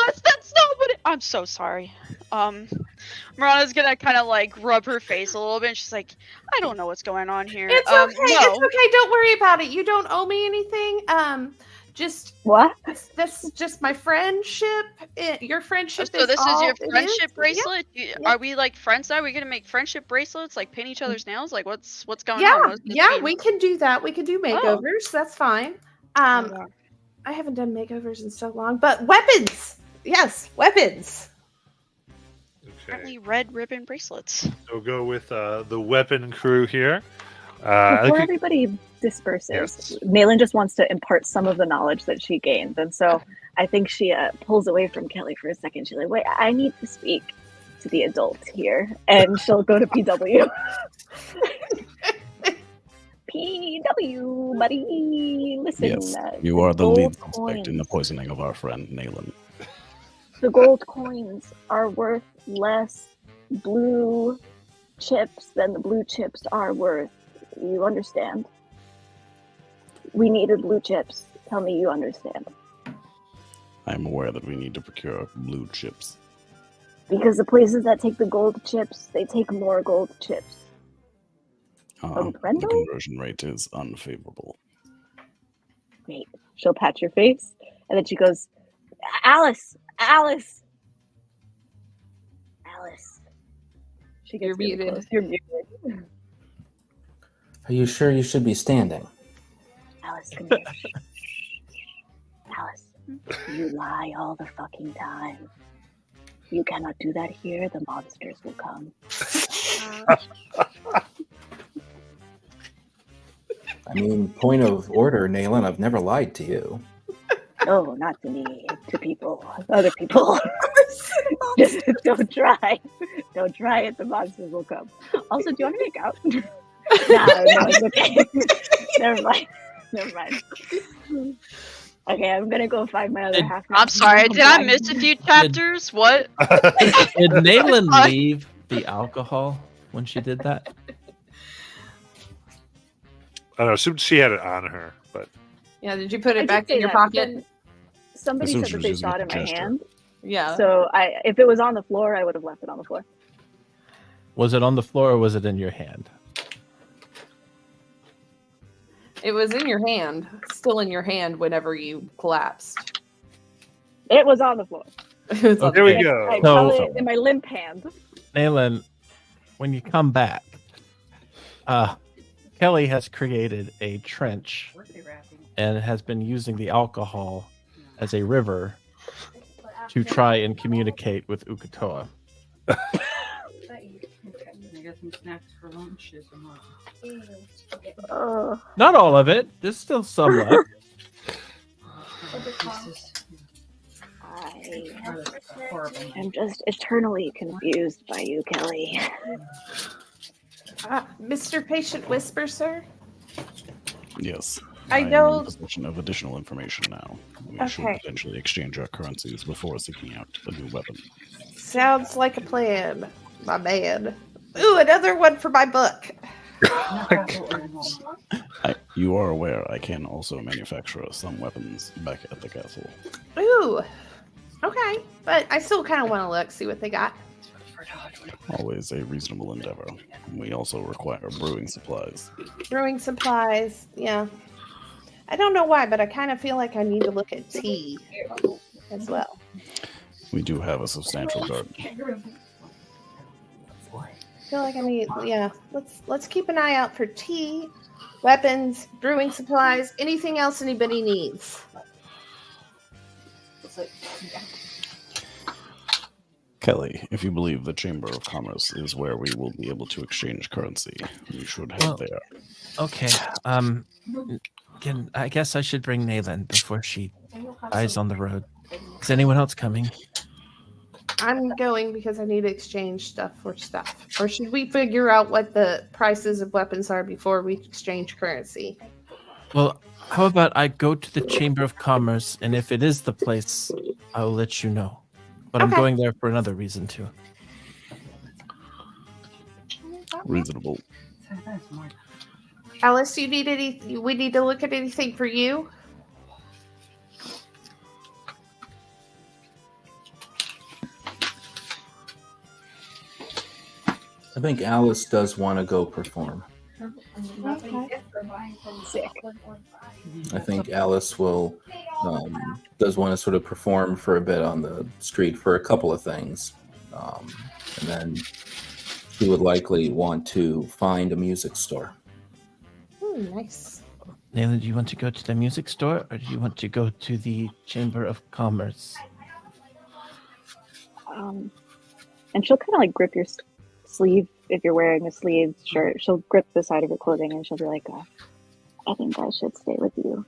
[SPEAKER 3] That's not what I'm so sorry. Marana's gonna kind of like rub her face a little bit. And she's like, I don't know what's going on here.
[SPEAKER 4] It's okay.
[SPEAKER 3] No.
[SPEAKER 4] It's okay. Don't worry about it. You don't owe me anything. Just
[SPEAKER 2] What?
[SPEAKER 4] this is just my friendship. Your friendship
[SPEAKER 3] So
[SPEAKER 4] is
[SPEAKER 3] this
[SPEAKER 4] all
[SPEAKER 3] is your
[SPEAKER 4] it
[SPEAKER 3] friendship
[SPEAKER 4] is.
[SPEAKER 3] bracelet?
[SPEAKER 4] Yeah.
[SPEAKER 3] Are we like friends now? Are we gonna make friendship bracelets? Like paint each other's nails? Like what's going on?
[SPEAKER 4] Yeah,
[SPEAKER 3] What does this
[SPEAKER 4] yeah,
[SPEAKER 3] mean?
[SPEAKER 4] we can do that. We can do
[SPEAKER 3] Oh.
[SPEAKER 4] makeovers. That's fine.
[SPEAKER 3] Yeah.
[SPEAKER 4] I haven't done makeovers in so long, but weapons. Yes, weapons.
[SPEAKER 1] Okay.
[SPEAKER 3] Apparently red ribbon bracelets.
[SPEAKER 1] So go with the weapon crew here.
[SPEAKER 2] Before everybody disperses,
[SPEAKER 1] Yes.
[SPEAKER 2] Malin just wants to impart some of the knowledge that she gained. And so I think she pulls away from Kelly for a second. She's like, wait, I need to speak to the adults here. And she'll go to PW. PW, buddy. Listen.
[SPEAKER 6] Yes, you are the lead
[SPEAKER 2] gold
[SPEAKER 6] suspect in the
[SPEAKER 2] coins.
[SPEAKER 6] poisoning of our friend Naylan.
[SPEAKER 2] The gold coins are worth less blue chips than the blue chips are worth. You understand? We needed blue chips. Tell me you understand.
[SPEAKER 6] I'm aware that we need to procure blue chips.
[SPEAKER 2] Because the places that take the gold chips, they take more gold chips.
[SPEAKER 6] The
[SPEAKER 2] Brendel?
[SPEAKER 6] conversion rate is unfavorable.
[SPEAKER 2] Great. She'll pat your face, and then she goes, Alice! Alice! Alice. She gets
[SPEAKER 4] You're
[SPEAKER 2] really
[SPEAKER 4] muted.
[SPEAKER 2] close. You're muted.
[SPEAKER 5] Are you sure you should be standing?
[SPEAKER 2] Alice, come here. Alice, you lie all the fucking time. You cannot do that here. The monsters will come.
[SPEAKER 5] I mean, point of order, Nayland, I've never lied to you.
[SPEAKER 2] No, not to me. To people. Other people. Just don't try. Don't try it. The monsters will come. Also, do you want to make out? No, it's okay. Never mind. Okay, I'm gonna go find my other half.
[SPEAKER 3] I'm sorry, did I miss a few chapters? What?
[SPEAKER 8] Did Nayland leave the alcohol when she did that?
[SPEAKER 1] I don't know. Assumed she had it on her, but
[SPEAKER 4] Yeah, did you put
[SPEAKER 2] I
[SPEAKER 4] it
[SPEAKER 2] did
[SPEAKER 4] back
[SPEAKER 2] say
[SPEAKER 4] in your
[SPEAKER 2] that,
[SPEAKER 4] pocket?
[SPEAKER 2] but somebody
[SPEAKER 6] Assume
[SPEAKER 2] said
[SPEAKER 6] she
[SPEAKER 2] that
[SPEAKER 6] was
[SPEAKER 2] they
[SPEAKER 6] using
[SPEAKER 2] saw
[SPEAKER 6] it
[SPEAKER 2] it in
[SPEAKER 6] for
[SPEAKER 2] my
[SPEAKER 6] gesture.
[SPEAKER 2] hand.
[SPEAKER 4] Yeah.
[SPEAKER 2] So if it was on the floor, I would have left it on the floor.
[SPEAKER 8] Was it on the floor or was it in your hand?
[SPEAKER 4] It was in your hand, still in your hand whenever you collapsed.
[SPEAKER 2] It was on the floor.
[SPEAKER 4] It was on
[SPEAKER 1] there we
[SPEAKER 4] the-
[SPEAKER 1] go.
[SPEAKER 2] I
[SPEAKER 8] So-
[SPEAKER 2] held it in my limp hand.
[SPEAKER 8] Nayland, when you come back, Kelly has created a trench and has been using the alcohol as a river to try and communicate with Ukatoa.
[SPEAKER 7] I got some snacks for lunch.
[SPEAKER 8] Not all of it. There's still some left.
[SPEAKER 2] I'm just eternally confused by you, Kelly.
[SPEAKER 4] Mr. Patient Whisper, sir?
[SPEAKER 6] Yes.
[SPEAKER 4] I
[SPEAKER 6] am
[SPEAKER 4] know-
[SPEAKER 6] in possession of additional information now. We should
[SPEAKER 4] Okay.
[SPEAKER 6] potentially exchange our currencies before seeking out a new weapon.
[SPEAKER 4] Sounds like a plan, my man. Ooh, another one for my book.
[SPEAKER 6] You are aware I can also manufacture some weapons back at the castle.
[SPEAKER 4] Ooh. Okay. But I still kind of want to look, see what they got.
[SPEAKER 6] Always a reasonable endeavor. We also require brewing supplies.
[SPEAKER 4] Brewing supplies. Yeah. I don't know why, but I kind of feel like I need to look at tea as well.
[SPEAKER 6] We do have a substantial garden.
[SPEAKER 4] I feel like I need, yeah. Let's keep an eye out for tea, weapons, brewing supplies, anything else anybody needs.
[SPEAKER 6] Kelly, if you believe the Chamber of Commerce is where we will be able to exchange currency, we should head
[SPEAKER 8] Well-
[SPEAKER 6] there.
[SPEAKER 8] Okay. I guess I should bring Nayland before she dies on the road. Is anyone else coming?
[SPEAKER 4] I'm going because I need to exchange stuff for stuff. Or should we figure out what the prices of weapons are before we exchange currency?
[SPEAKER 8] Well, how about I go to the Chamber of Commerce, and if it is the place, I'll let you know. But I'm
[SPEAKER 4] Okay.
[SPEAKER 8] going there for another reason too.
[SPEAKER 6] Reasonable.
[SPEAKER 4] Alice, do you need we need to look at anything for you?
[SPEAKER 5] I think Alice does want to go perform.
[SPEAKER 2] Sick.
[SPEAKER 5] I think Alice will does want to sort of perform for a bit on the street for a couple of things, and then she would likely want to find a music store.
[SPEAKER 4] Nice.
[SPEAKER 8] Nayland, do you want to go to the music store, or do you want to go to the Chamber of Commerce?
[SPEAKER 2] And she'll kind of like grip your sleeve if you're wearing a sleeved shirt. She'll grip the side of your clothing and she'll be like, I think I should stay with you.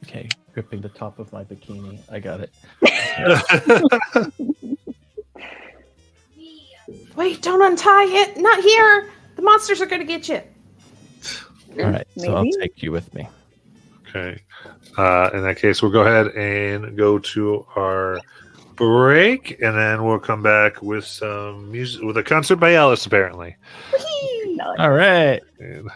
[SPEAKER 8] Okay, gripping the top of my bikini. I got it.
[SPEAKER 4] Wait, don't untie it. Not here. The monsters are going to get you.
[SPEAKER 8] All right, so I'll
[SPEAKER 2] Maybe.
[SPEAKER 8] take you with me.
[SPEAKER 1] Okay. In that case, we'll go ahead and go to our break, and then we'll come back with some music, with a concert by Alice, apparently.
[SPEAKER 2] No,
[SPEAKER 8] All right.
[SPEAKER 1] And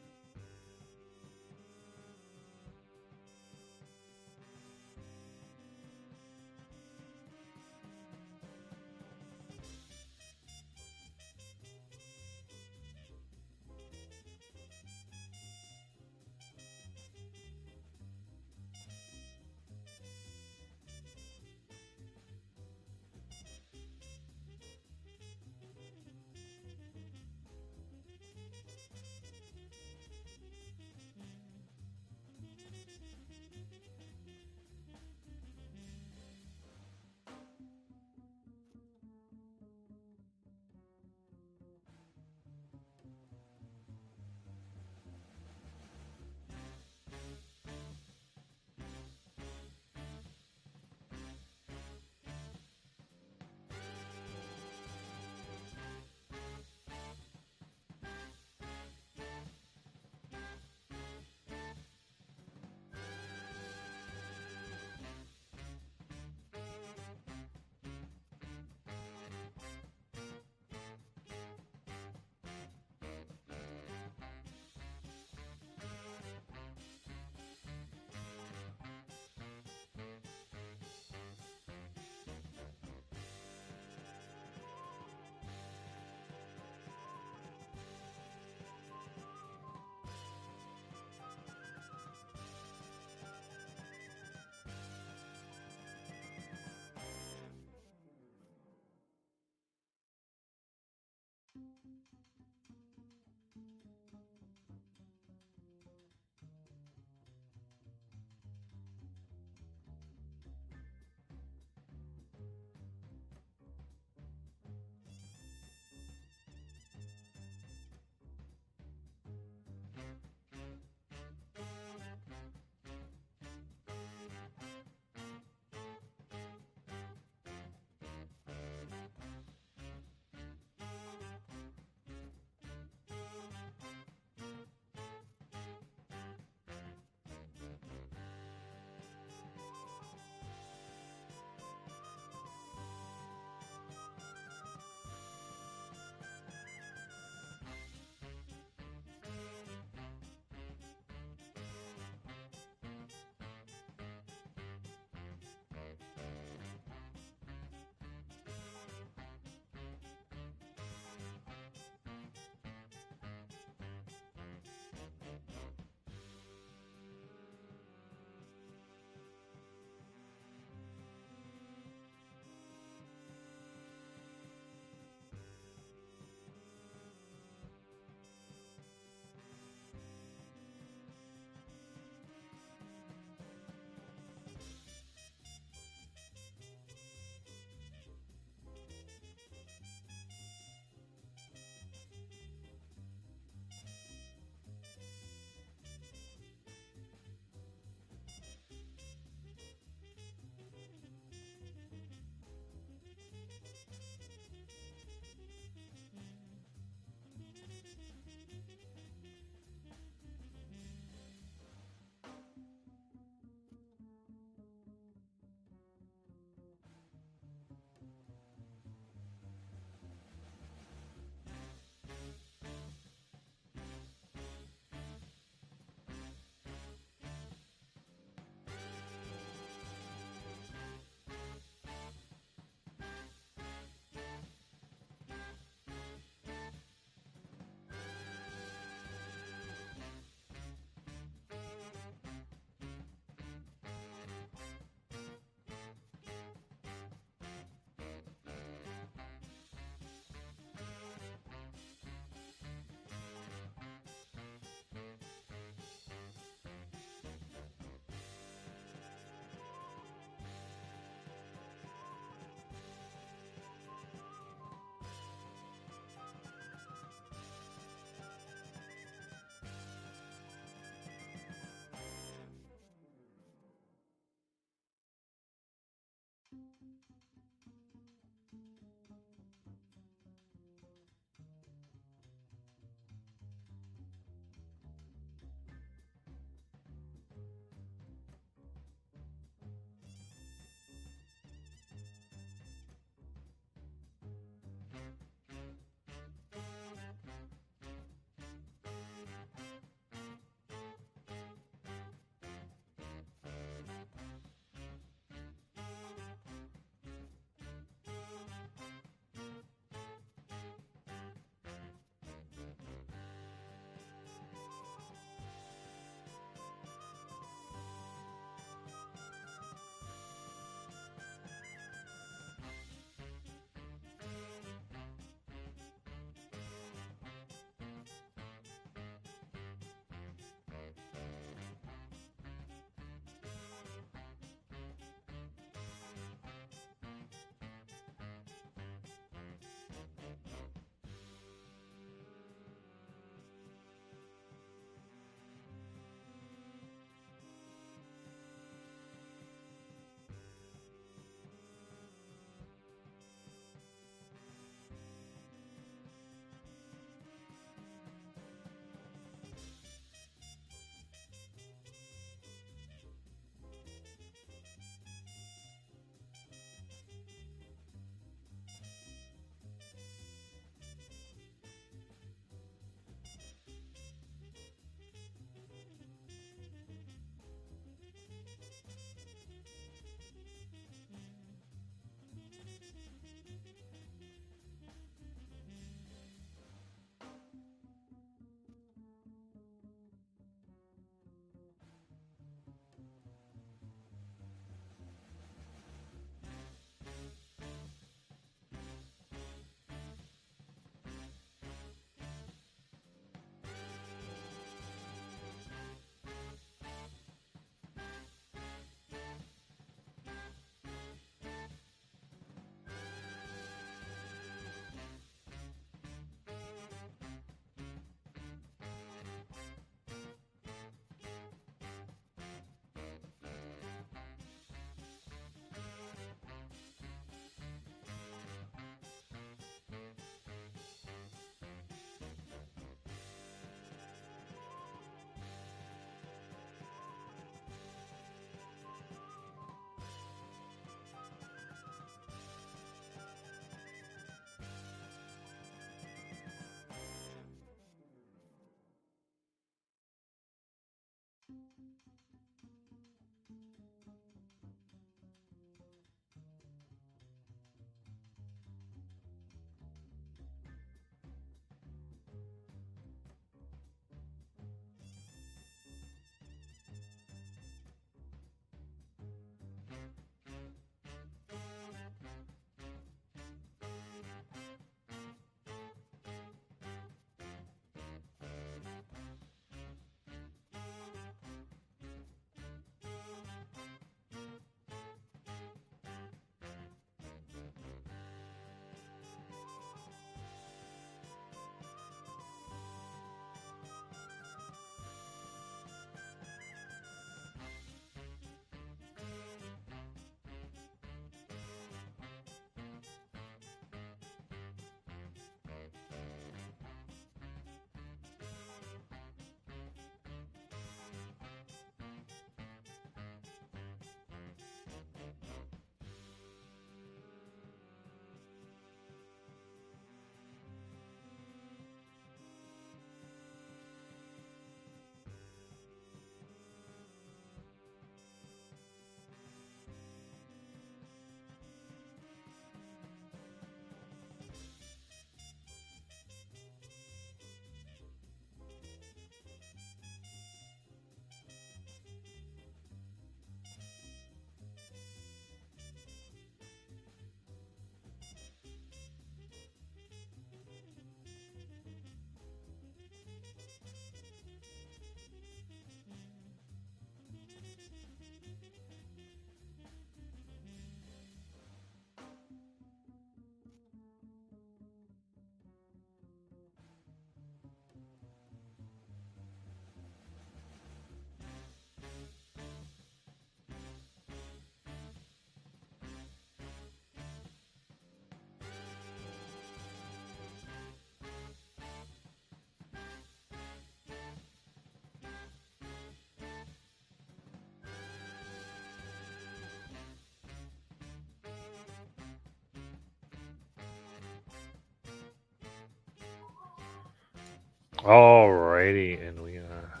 [SPEAKER 1] Alrighty, and we are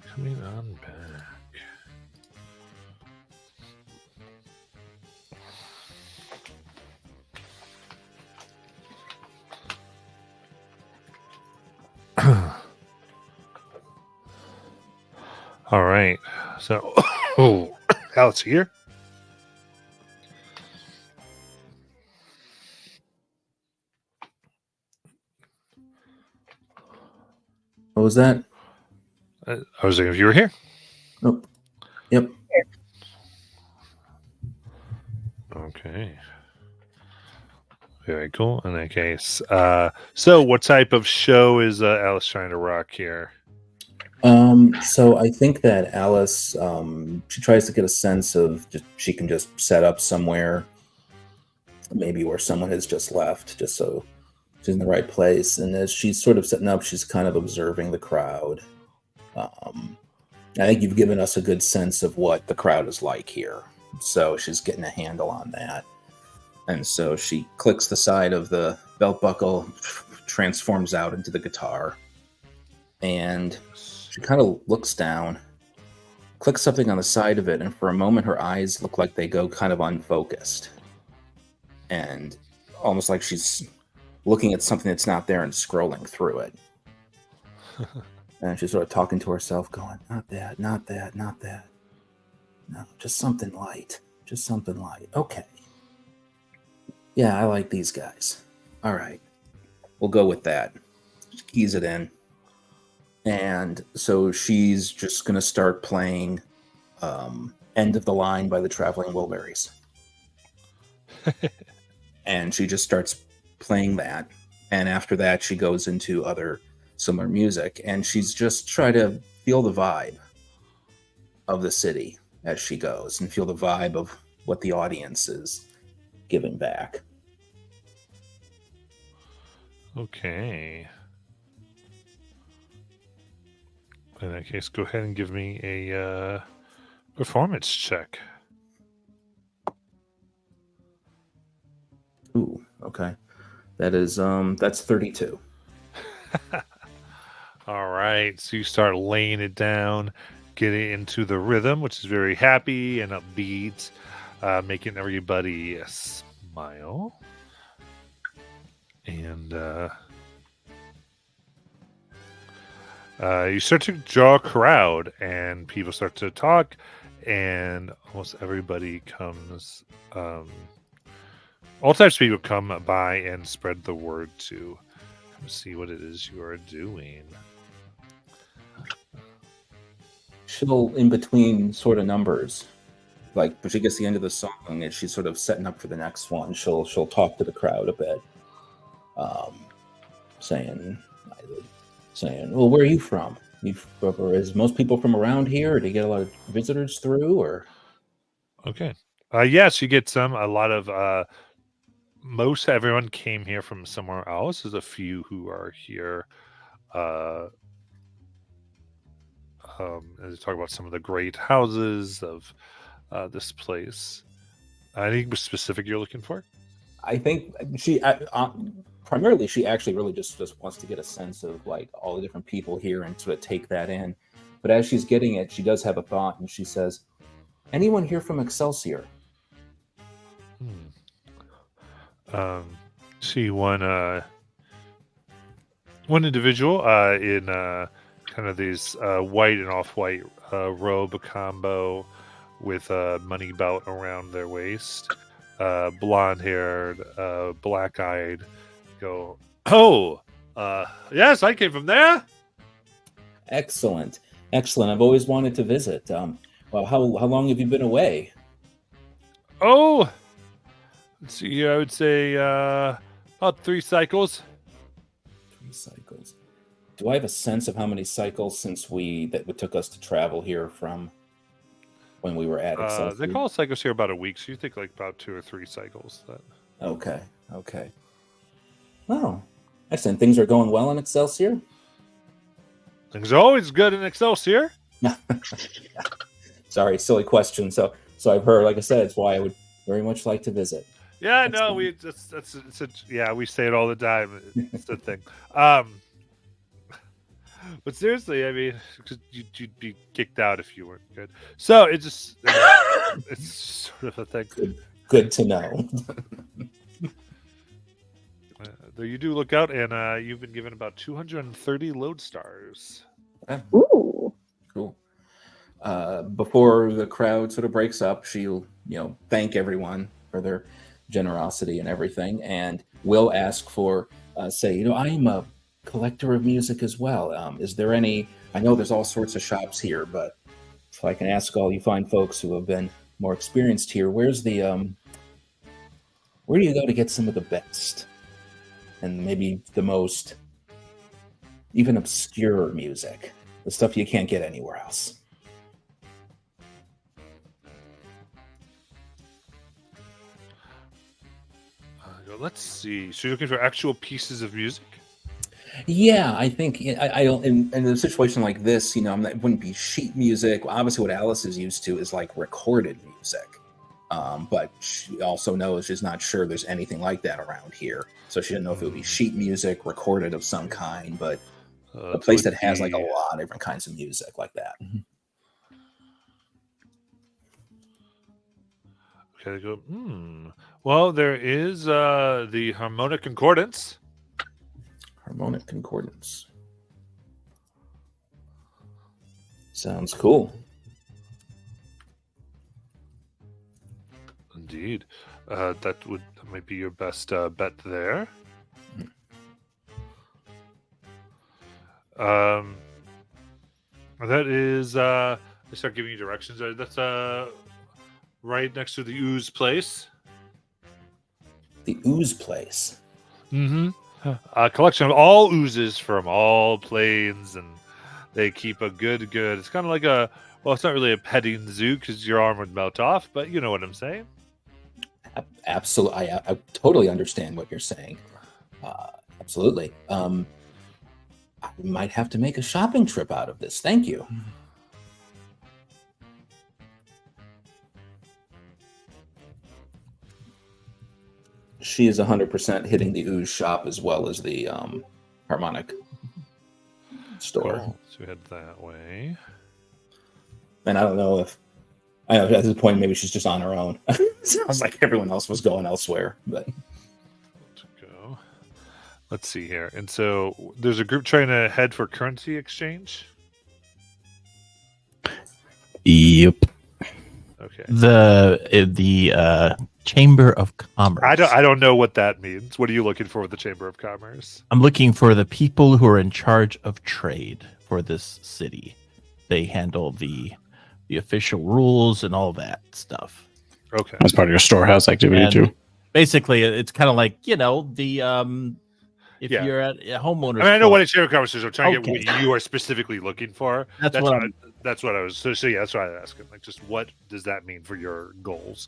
[SPEAKER 1] coming on back. All right, so Alex here.
[SPEAKER 5] What was that?
[SPEAKER 1] I was thinking if you were here.
[SPEAKER 5] Nope. Yep.
[SPEAKER 1] Okay. Very cool. In that case, so what type of show is Alice trying to rock here?
[SPEAKER 5] So I think that Alice, she tries to get a sense of she can just set up somewhere, maybe where someone has just left, just so she's in the right place. And as she's sort of setting up, she's kind of observing the crowd. I think you've given us a good sense of what the crowd is like here. So she's getting a handle on that. And so she clicks the side of the belt buckle, transforms out into the guitar, and she kind of looks down, clicks something on the side of it, and for a moment her eyes look like they go kind of unfocused. And almost like she's looking at something that's not there and scrolling through it. And she's sort of talking to herself, going, not that, not that, not that. No, just something light. Just something light. Okay. Yeah, I like these guys. All right. We'll go with that. She keys it in. And so she's just going to start playing End of the Line by the Traveling Wilburys. And she just starts playing that. And after that, she goes into other similar music. And she's just trying to feel the vibe of the city as she goes and feel the vibe of what the audience is giving back.
[SPEAKER 1] Okay. In that case, go ahead and give me a performance check.
[SPEAKER 5] Ooh, okay. That is that's 32.
[SPEAKER 1] All right, so you start laying it down, getting into the rhythm, which is very happy and upbeat, making everybody smile. And you start to draw a crowd, and people start to talk, and almost everybody comes. All types of people come by and spread the word to come see what it is you are doing.
[SPEAKER 5] She'll, in between sort of numbers, like when she gets to the end of the song and she's sort of setting up for the next one, she'll talk to the crowd a bit, saying, "Well, where are you from? Or is most people from around here? Or do you get a lot of visitors through? Or
[SPEAKER 1] Okay, yes, you get some. A lot of most everyone came here from somewhere else. There's a few who are here. As talk about some of the great houses of this place. Anything specific you're looking for?
[SPEAKER 5] I think she primarily she actually really just wants to get a sense of like all the different people here and sort of take that in. But as she's getting it, she does have a thought, and she says, "Anyone here from Excelsior?"
[SPEAKER 1] See one individual in kind of these white and off-white robe combo with a money belt around their waist, blonde-haired, black-eyed. Go, oh, yes, I came from there.
[SPEAKER 5] Excellent. I've always wanted to visit. Well, how long have you been away?
[SPEAKER 1] Oh, let's see here. I would say about 3 cycles.
[SPEAKER 5] 3 cycles. Do I have a sense of how many cycles since it took us to travel here from when we were at Excelsior?
[SPEAKER 1] They call cycles here about a week, so you think like about 2 or 3 cycles.
[SPEAKER 5] Okay. Well, excellent. Things are going well in Excelsior?
[SPEAKER 1] Things are always good in Excelsior.
[SPEAKER 5] Sorry, silly question. So I've heard, like I said, it's why I would very much like to visit.
[SPEAKER 1] Yeah, no, we say it all the time. It's the thing. But seriously, I mean, you'd be kicked out if you weren't good. So it's just it's sort of a thing.
[SPEAKER 5] Good to know.
[SPEAKER 1] Though you do look out, and you've been given about 230 lodestars.
[SPEAKER 2] Ooh.
[SPEAKER 5] Cool. Before the crowd sort of breaks up, she'll thank everyone for their generosity and everything, and will ask for say, I'm a collector of music as well. Is there any? I know there's all sorts of shops here, but if I can ask all you fine folks who have been more experienced here, where's the where do you go to get some of the best and maybe the most even obscure music, the stuff you can't get anywhere else?
[SPEAKER 1] Let's see. So you're looking for actual pieces of music?
[SPEAKER 5] Yeah, I think I don't. In a situation like this, it wouldn't be sheet music. Obviously, what Alice is used to is like recorded music. But she also knows she's not sure there's anything like that around here. So she didn't know if it would be sheet music, recorded of some kind, but a place that has like a lot of different kinds of music like that.
[SPEAKER 1] Okay, they go, Well, there is the Harmonic Concordance.
[SPEAKER 5] Harmonic Concordance. Sounds cool.
[SPEAKER 1] Indeed. That might be your best bet there. That is I start giving you directions. That's right next to the Ooze place.
[SPEAKER 5] The Ooze place.
[SPEAKER 1] Mm-hmm. A collection of all oozes from all planes, and they keep a good. It's kind of like it's not really a petting zoo because your arm would melt off, but you know what I'm saying.
[SPEAKER 5] Absolutely, I totally understand what you're saying. Absolutely. I might have to make a shopping trip out of this. Thank you. She is 100% hitting the Ooze shop as well as the Harmonic store.
[SPEAKER 1] Cool. So we head that way.
[SPEAKER 5] And I don't know if at this point maybe she's just on her own. Sounds like everyone else was going elsewhere, but
[SPEAKER 1] To go. Let's see here. And so there's a group trying to head for currency exchange.
[SPEAKER 6] Yep.
[SPEAKER 1] Okay.
[SPEAKER 8] The Chamber of Commerce.
[SPEAKER 1] I don't know what that means. What are you looking for with the Chamber of Commerce?
[SPEAKER 8] I'm looking for the people who are in charge of trade for this city. They handle the official rules and all that stuff.
[SPEAKER 1] Okay.
[SPEAKER 6] That's part of your storehouse activity
[SPEAKER 8] And
[SPEAKER 6] too.
[SPEAKER 8] basically, it's kind of like, the if
[SPEAKER 1] Yeah.
[SPEAKER 8] you're at a homeowner's.
[SPEAKER 1] I mean, I know
[SPEAKER 8] club-
[SPEAKER 1] what a Chamber of Commerce is. I'm trying to
[SPEAKER 8] Okay.
[SPEAKER 1] get what you are specifically looking for.
[SPEAKER 8] That's what I'm-
[SPEAKER 1] That's what I was. So yeah, that's what I was asking. Like, just what does that mean for your goals?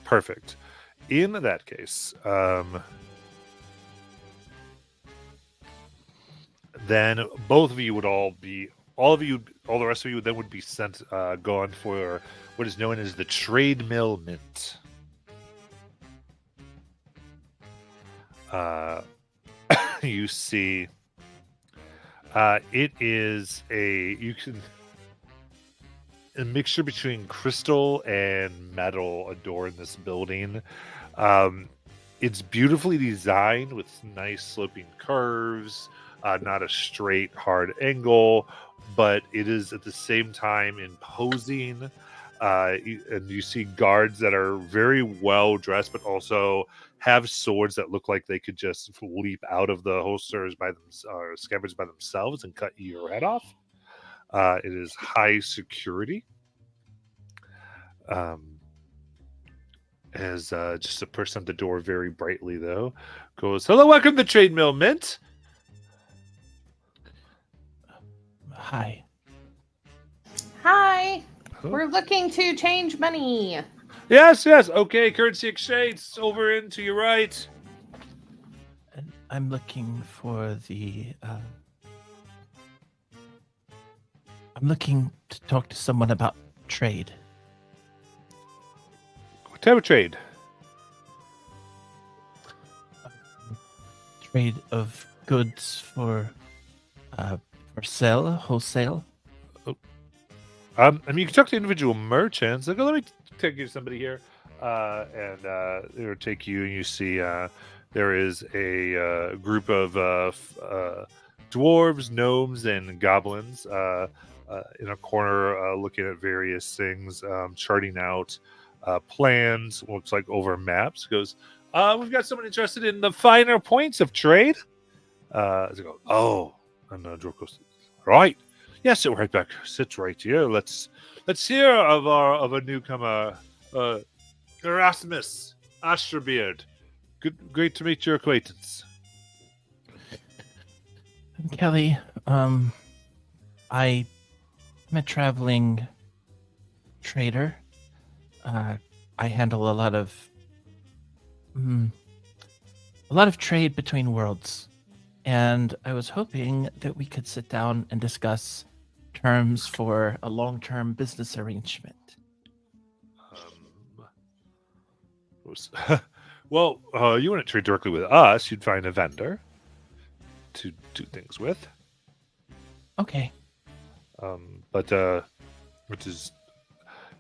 [SPEAKER 1] Perfect. In that case, then both of you would all the rest of you then would be sent, gone for what is known as the Trade Mill Mint. You see, it is a mixture between crystal and metal adorn this building. It's beautifully designed with nice sloping curves, not a straight hard angle, but it is at the same time imposing. And you see guards that are very well dressed, but also have swords that look like they could just leap out of the holsters scabbards by themselves and cut your head off. It is high security. As just a person at the door, very brightly though, goes, "Hello, welcome to Trade Mill Mint."
[SPEAKER 8] Hi.
[SPEAKER 4] Hi.
[SPEAKER 1] Huh?
[SPEAKER 4] We're looking to change money.
[SPEAKER 1] Yes. Okay, currency exchange over in to your right.
[SPEAKER 8] And I'm looking for the. I'm looking to talk to someone about trade.
[SPEAKER 1] What type of trade?
[SPEAKER 8] Trade of goods for sale, wholesale.
[SPEAKER 1] I mean, you can talk to individual merchants. Like, let me take you to somebody here, and it'll take you, and you see there is a group of dwarves, gnomes, and goblins in a corner, looking at various things, charting out plans. Looks like over maps. Goes, we've got someone interested in the finer points of trade. As I go, oh, and Dwarf goes, right. Yes, sit right back. Sit right here. Let's hear of a newcomer, Erasmus Asherbeard. Great to meet your acquaintance.
[SPEAKER 8] Kelly, I'm a traveling trader. I handle a lot of trade between worlds, and I was hoping that we could sit down and discuss terms for a long-term business arrangement.
[SPEAKER 1] Well, you wouldn't trade directly with us. You'd find a vendor to do things with.
[SPEAKER 8] Okay.
[SPEAKER 1] But which is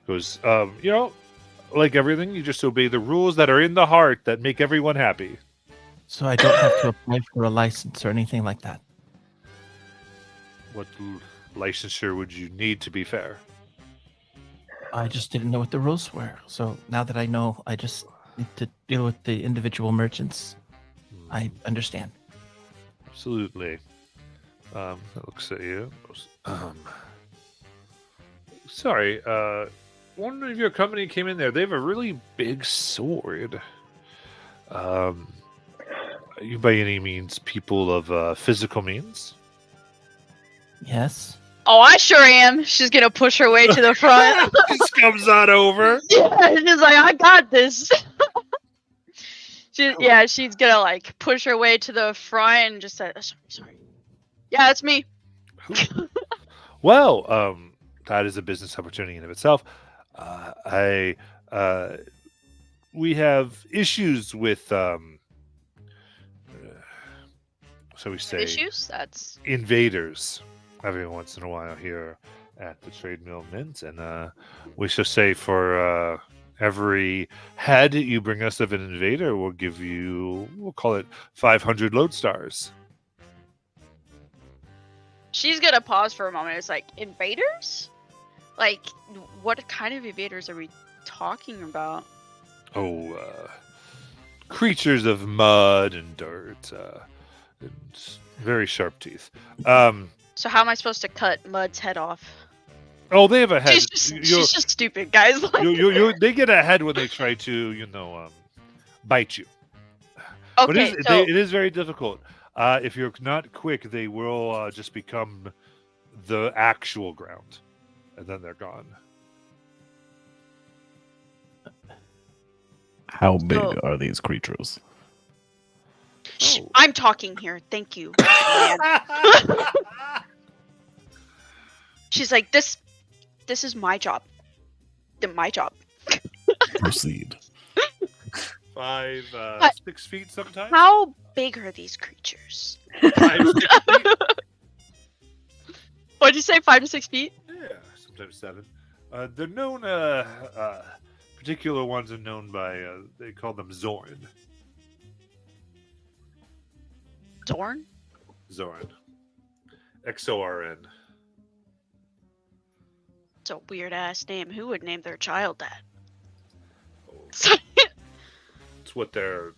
[SPEAKER 1] goes, like everything, you just obey the rules that are in the heart that make everyone happy.
[SPEAKER 8] So I don't have to apply for a license or anything like that.
[SPEAKER 1] What licensure would you need to be fair?
[SPEAKER 8] I just didn't know what the rules were. So now that I know, I just need to deal with the individual merchants. I understand.
[SPEAKER 1] Absolutely. That looks at you. Sorry, one of your company came in there. They have a really big sword. Are you by any means people of physical means?
[SPEAKER 8] Yes.
[SPEAKER 3] Oh, I sure am. She's gonna push her way to the front.
[SPEAKER 1] Just comes on over.
[SPEAKER 3] Yeah, she's like, I got this. She's gonna like push her way to the front and just say, sorry. Yeah, that's me.
[SPEAKER 1] Well, that is a business opportunity in of itself. We have issues with, shall we say,
[SPEAKER 3] Issues? That's
[SPEAKER 1] invaders every once in a while here. at the Trade Mill Mint, and we shall say for every head you bring us of an invader, we'll give you, we'll call it 500 lodestars.
[SPEAKER 3] She's gonna pause for a moment. It's like, invaders? Like, what kind of invaders are we talking about?
[SPEAKER 1] Oh, creatures of mud and dirt, and very sharp teeth.
[SPEAKER 3] So how am I supposed to cut Mud's head off?
[SPEAKER 1] Oh, they have a head.
[SPEAKER 3] She's just stupid, guys. Like,
[SPEAKER 1] They get a head when they try to, bite you. But
[SPEAKER 3] okay, so
[SPEAKER 1] it is very difficult. If you're not quick, they will just become the actual ground, and then they're gone.
[SPEAKER 6] How big
[SPEAKER 3] So-
[SPEAKER 6] are these creatures?
[SPEAKER 3] Shh,
[SPEAKER 1] Oh.
[SPEAKER 3] I'm talking here. Thank you. man. She's like, this is my job. My job.
[SPEAKER 6] Proceed.
[SPEAKER 1] 5,
[SPEAKER 3] What?
[SPEAKER 1] 6 feet sometimes.
[SPEAKER 3] How big are these creatures?
[SPEAKER 1] 5, 6 feet.
[SPEAKER 3] What'd you say? 5 to 6 feet?
[SPEAKER 1] Yeah, sometimes 7. They're known. Particular ones are known by. They call them Zorn.
[SPEAKER 3] Dorn?
[SPEAKER 1] Zorn. XORN.
[SPEAKER 3] It's a weird ass name. Who would name their child that?
[SPEAKER 1] Oh, it's what they're.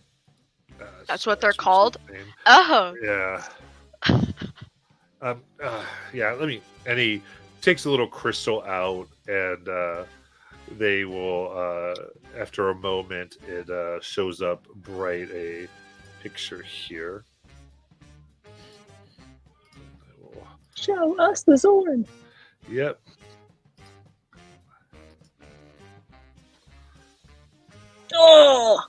[SPEAKER 3] That's what they're
[SPEAKER 1] sorcerer's
[SPEAKER 3] called?
[SPEAKER 1] name.
[SPEAKER 3] Oh.
[SPEAKER 1] Yeah. Yeah. Let me. And he takes a little crystal out, and they will. After a moment, it shows up bright a picture here. I will-
[SPEAKER 2] Show us the Zorn.
[SPEAKER 1] Yep.
[SPEAKER 2] Oh!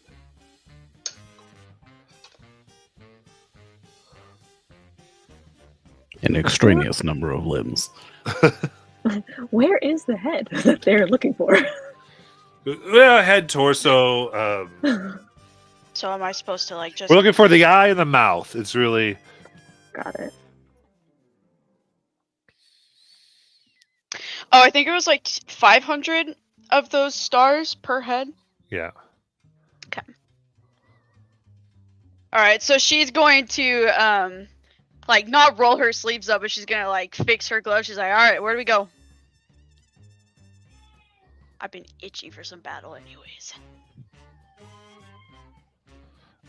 [SPEAKER 6] An extraneous number of limbs.
[SPEAKER 2] Where is the head that they're looking for?
[SPEAKER 1] Well, head, torso.
[SPEAKER 3] So am I supposed to like just?
[SPEAKER 1] We're looking for the eye and the mouth. It's really.
[SPEAKER 2] Got it.
[SPEAKER 3] Oh, I think it was like 500 of those stars per head.
[SPEAKER 1] Yeah.
[SPEAKER 3] All right, so she's going to like not roll her sleeves up, but she's gonna like fix her gloves. She's like, all right, where do we go? I've been itchy for some battle, anyways.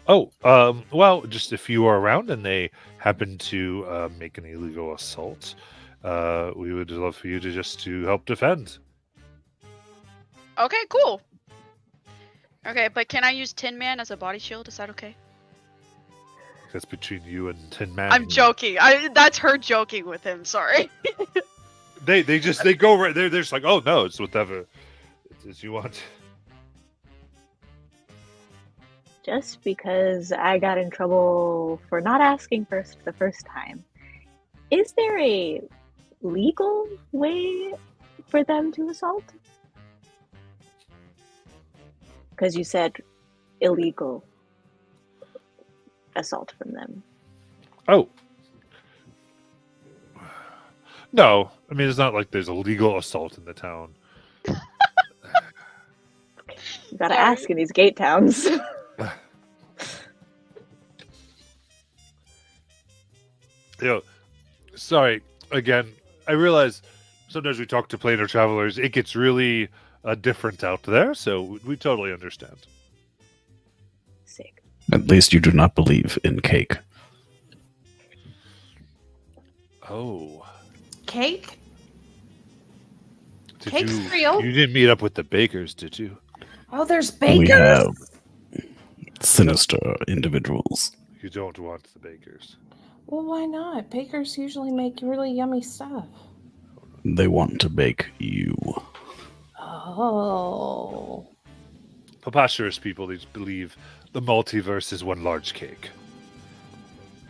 [SPEAKER 1] Oh, well, just if you are around and they happen to make an illegal assault, we would love for you to help defend.
[SPEAKER 3] Okay, cool. Okay, but can I use Tin Man as a body shield? Is that okay?
[SPEAKER 1] That's between you and Tin Man.
[SPEAKER 3] I'm joking. That's her joking with him. Sorry.
[SPEAKER 1] They go right. They're just like, oh no, it's whatever it's you want.
[SPEAKER 2] Just because I got in trouble for not asking first the first time, is there a legal way for them to assault? Because you said illegal assault from them.
[SPEAKER 1] Oh. No, I mean it's not like there's a legal assault in the town.
[SPEAKER 2] You gotta
[SPEAKER 3] Sorry.
[SPEAKER 2] ask in these gate towns.
[SPEAKER 1] Sorry again. I realize sometimes we talk to planar travelers. It gets really different out there, so we totally understand.
[SPEAKER 2] Sick.
[SPEAKER 6] At least you do not believe in cake.
[SPEAKER 1] Oh,
[SPEAKER 4] Cake?
[SPEAKER 1] did
[SPEAKER 4] Cake's
[SPEAKER 1] you?
[SPEAKER 4] real.
[SPEAKER 1] You didn't meet up with the bakers, did you?
[SPEAKER 4] Oh, there's
[SPEAKER 6] We
[SPEAKER 4] bakers.
[SPEAKER 6] have sinister individuals.
[SPEAKER 1] You don't want the bakers.
[SPEAKER 4] Well, why not? Bakers usually make really yummy stuff.
[SPEAKER 6] They want to bake you.
[SPEAKER 4] Oh.
[SPEAKER 1] Preposterous people. They believe the multiverse is one large cake.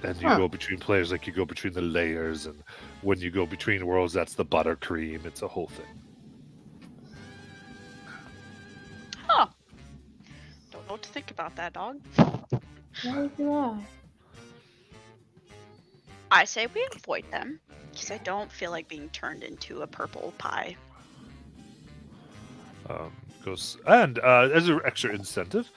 [SPEAKER 1] And you
[SPEAKER 4] Huh.
[SPEAKER 1] go between players like you go between the layers, and when you go between worlds, that's the buttercream. It's a whole thing.
[SPEAKER 3] Huh. Don't know what to think about that, dog.
[SPEAKER 4] Neither do I.
[SPEAKER 3] I say we avoid them. Because I don't feel like being turned into a purple pie.
[SPEAKER 1] And as an extra incentive,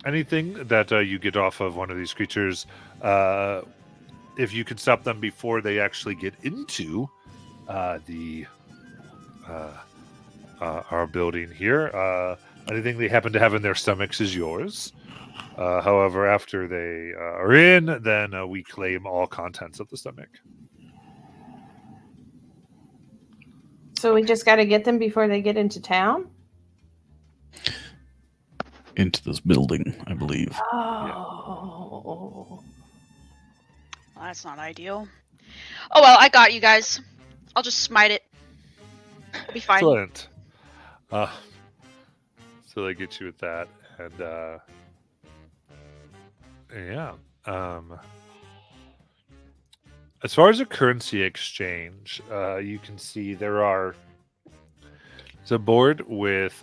[SPEAKER 1] anything that you get off of one of these creatures, if you can stop them before they actually get into our building here, anything they happen to have in their stomachs is yours. However, after they are in, then we claim all contents of the stomach.
[SPEAKER 4] So we just got to get them before they get into town?
[SPEAKER 6] Into this building, I believe.
[SPEAKER 4] Oh.
[SPEAKER 3] Well, that's not ideal. Oh well, I got you guys. I'll just smite it. It'll be fine.
[SPEAKER 1] Excellent. So they get you with that, and yeah. As far as a currency exchange, you can see it's a board with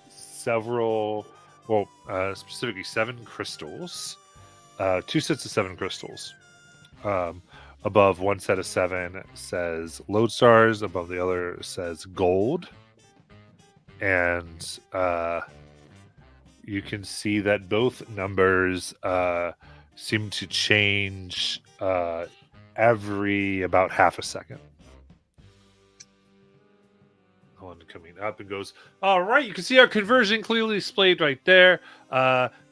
[SPEAKER 1] several, specifically 7 crystals, 2 sets of 7 crystals. Above one set of 7 says lodestars, above the other says gold. And you can see that both numbers seem to change every about half a second. One coming up and goes, all right, you can see our conversion clearly displayed right there.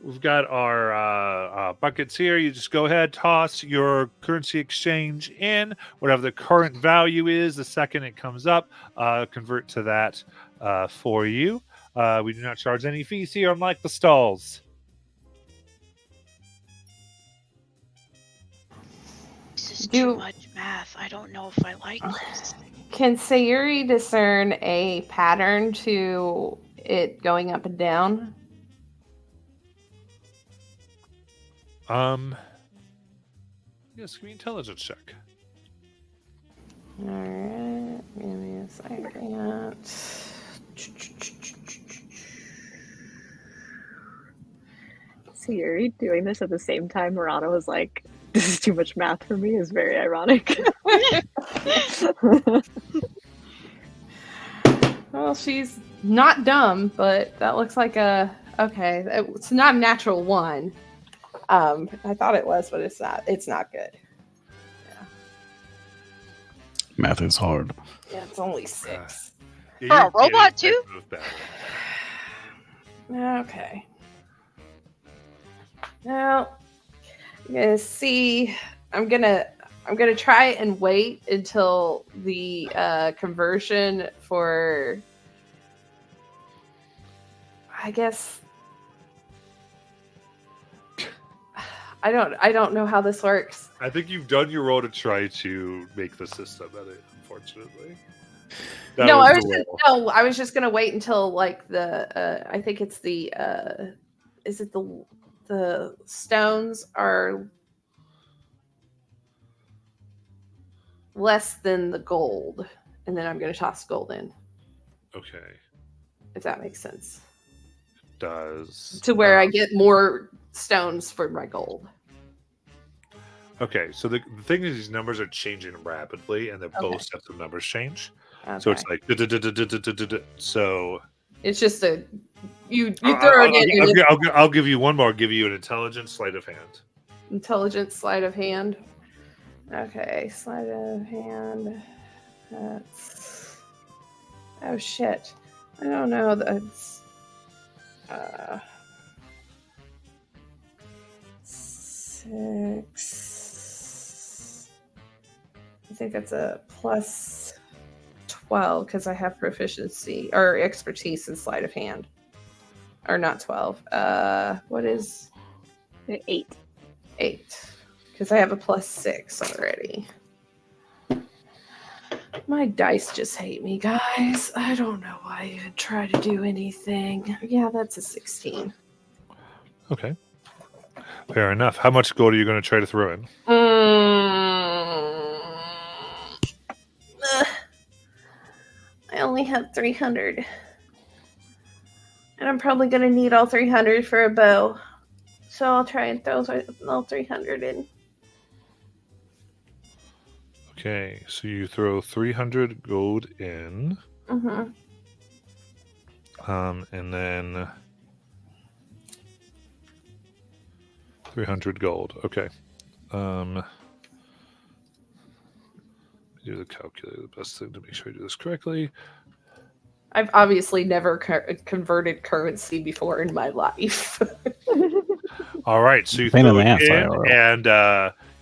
[SPEAKER 1] We've got our buckets here. You just go ahead, toss your currency exchange in, whatever the current value is. The second it comes up, convert to that for you. We do not charge any fees here, unlike the stalls.
[SPEAKER 3] This is too much math. I don't know if I like this.
[SPEAKER 4] Can Sayuri discern a pattern to it going up and down?
[SPEAKER 1] Yes, give me an intelligence check.
[SPEAKER 4] Alright, give me a second.
[SPEAKER 2] Sayuri doing this at the same time Murata was like, this is too much math for me is very ironic.
[SPEAKER 4] Well, she's not dumb, but that looks like okay. It's not a natural 1. I thought it was, but it's not. It's not good. Yeah.
[SPEAKER 6] Math is hard.
[SPEAKER 4] Yeah, it's only 6.
[SPEAKER 3] For a robot too?
[SPEAKER 4] Okay. Now, I'm gonna see. I'm gonna try and wait until the conversion for, I guess. I don't know how this works.
[SPEAKER 1] I think you've done your role to try to make the system edit, unfortunately.
[SPEAKER 4] I was just gonna wait until like the I think it's the is it the stones are less than the gold, and then I'm gonna toss gold in.
[SPEAKER 1] Okay.
[SPEAKER 4] If that makes sense.
[SPEAKER 1] Does
[SPEAKER 4] to where I get more stones for my gold.
[SPEAKER 1] Okay, so the thing is, these numbers are changing rapidly, and then both sets of numbers change.
[SPEAKER 4] Okay.
[SPEAKER 1] So it's like so.
[SPEAKER 4] It's just you throw it in.
[SPEAKER 1] I'll give you one more. I'll give you an intelligence sleight of hand.
[SPEAKER 4] Intelligence sleight of hand. Okay, sleight of hand. That's. Oh shit! I don't know. That's. 6. I think that's a plus 12 because I have proficiency or expertise in sleight of hand. Or not 12. What is
[SPEAKER 2] 8?
[SPEAKER 4] 8. Because I have a plus 6 already. My dice just hate me, guys. I don't know why I even try to do anything. Yeah, that's a 16.
[SPEAKER 1] Okay. Fair enough. How much gold are you going to try to throw in?
[SPEAKER 4] I only have 300. And I'm probably going to need all 300 for a bow. So I'll try and throw all 300 in.
[SPEAKER 1] Okay, so you throw 300 gold in,
[SPEAKER 4] Mm-hmm.
[SPEAKER 1] and then 300 gold. Okay. Do the calculator. The best thing to make sure I do this correctly.
[SPEAKER 4] I've obviously never converted currency before in my life.
[SPEAKER 1] All right, so you
[SPEAKER 6] Pain in
[SPEAKER 1] throw
[SPEAKER 6] the
[SPEAKER 1] it
[SPEAKER 6] ass,
[SPEAKER 1] in
[SPEAKER 6] IRL.
[SPEAKER 1] and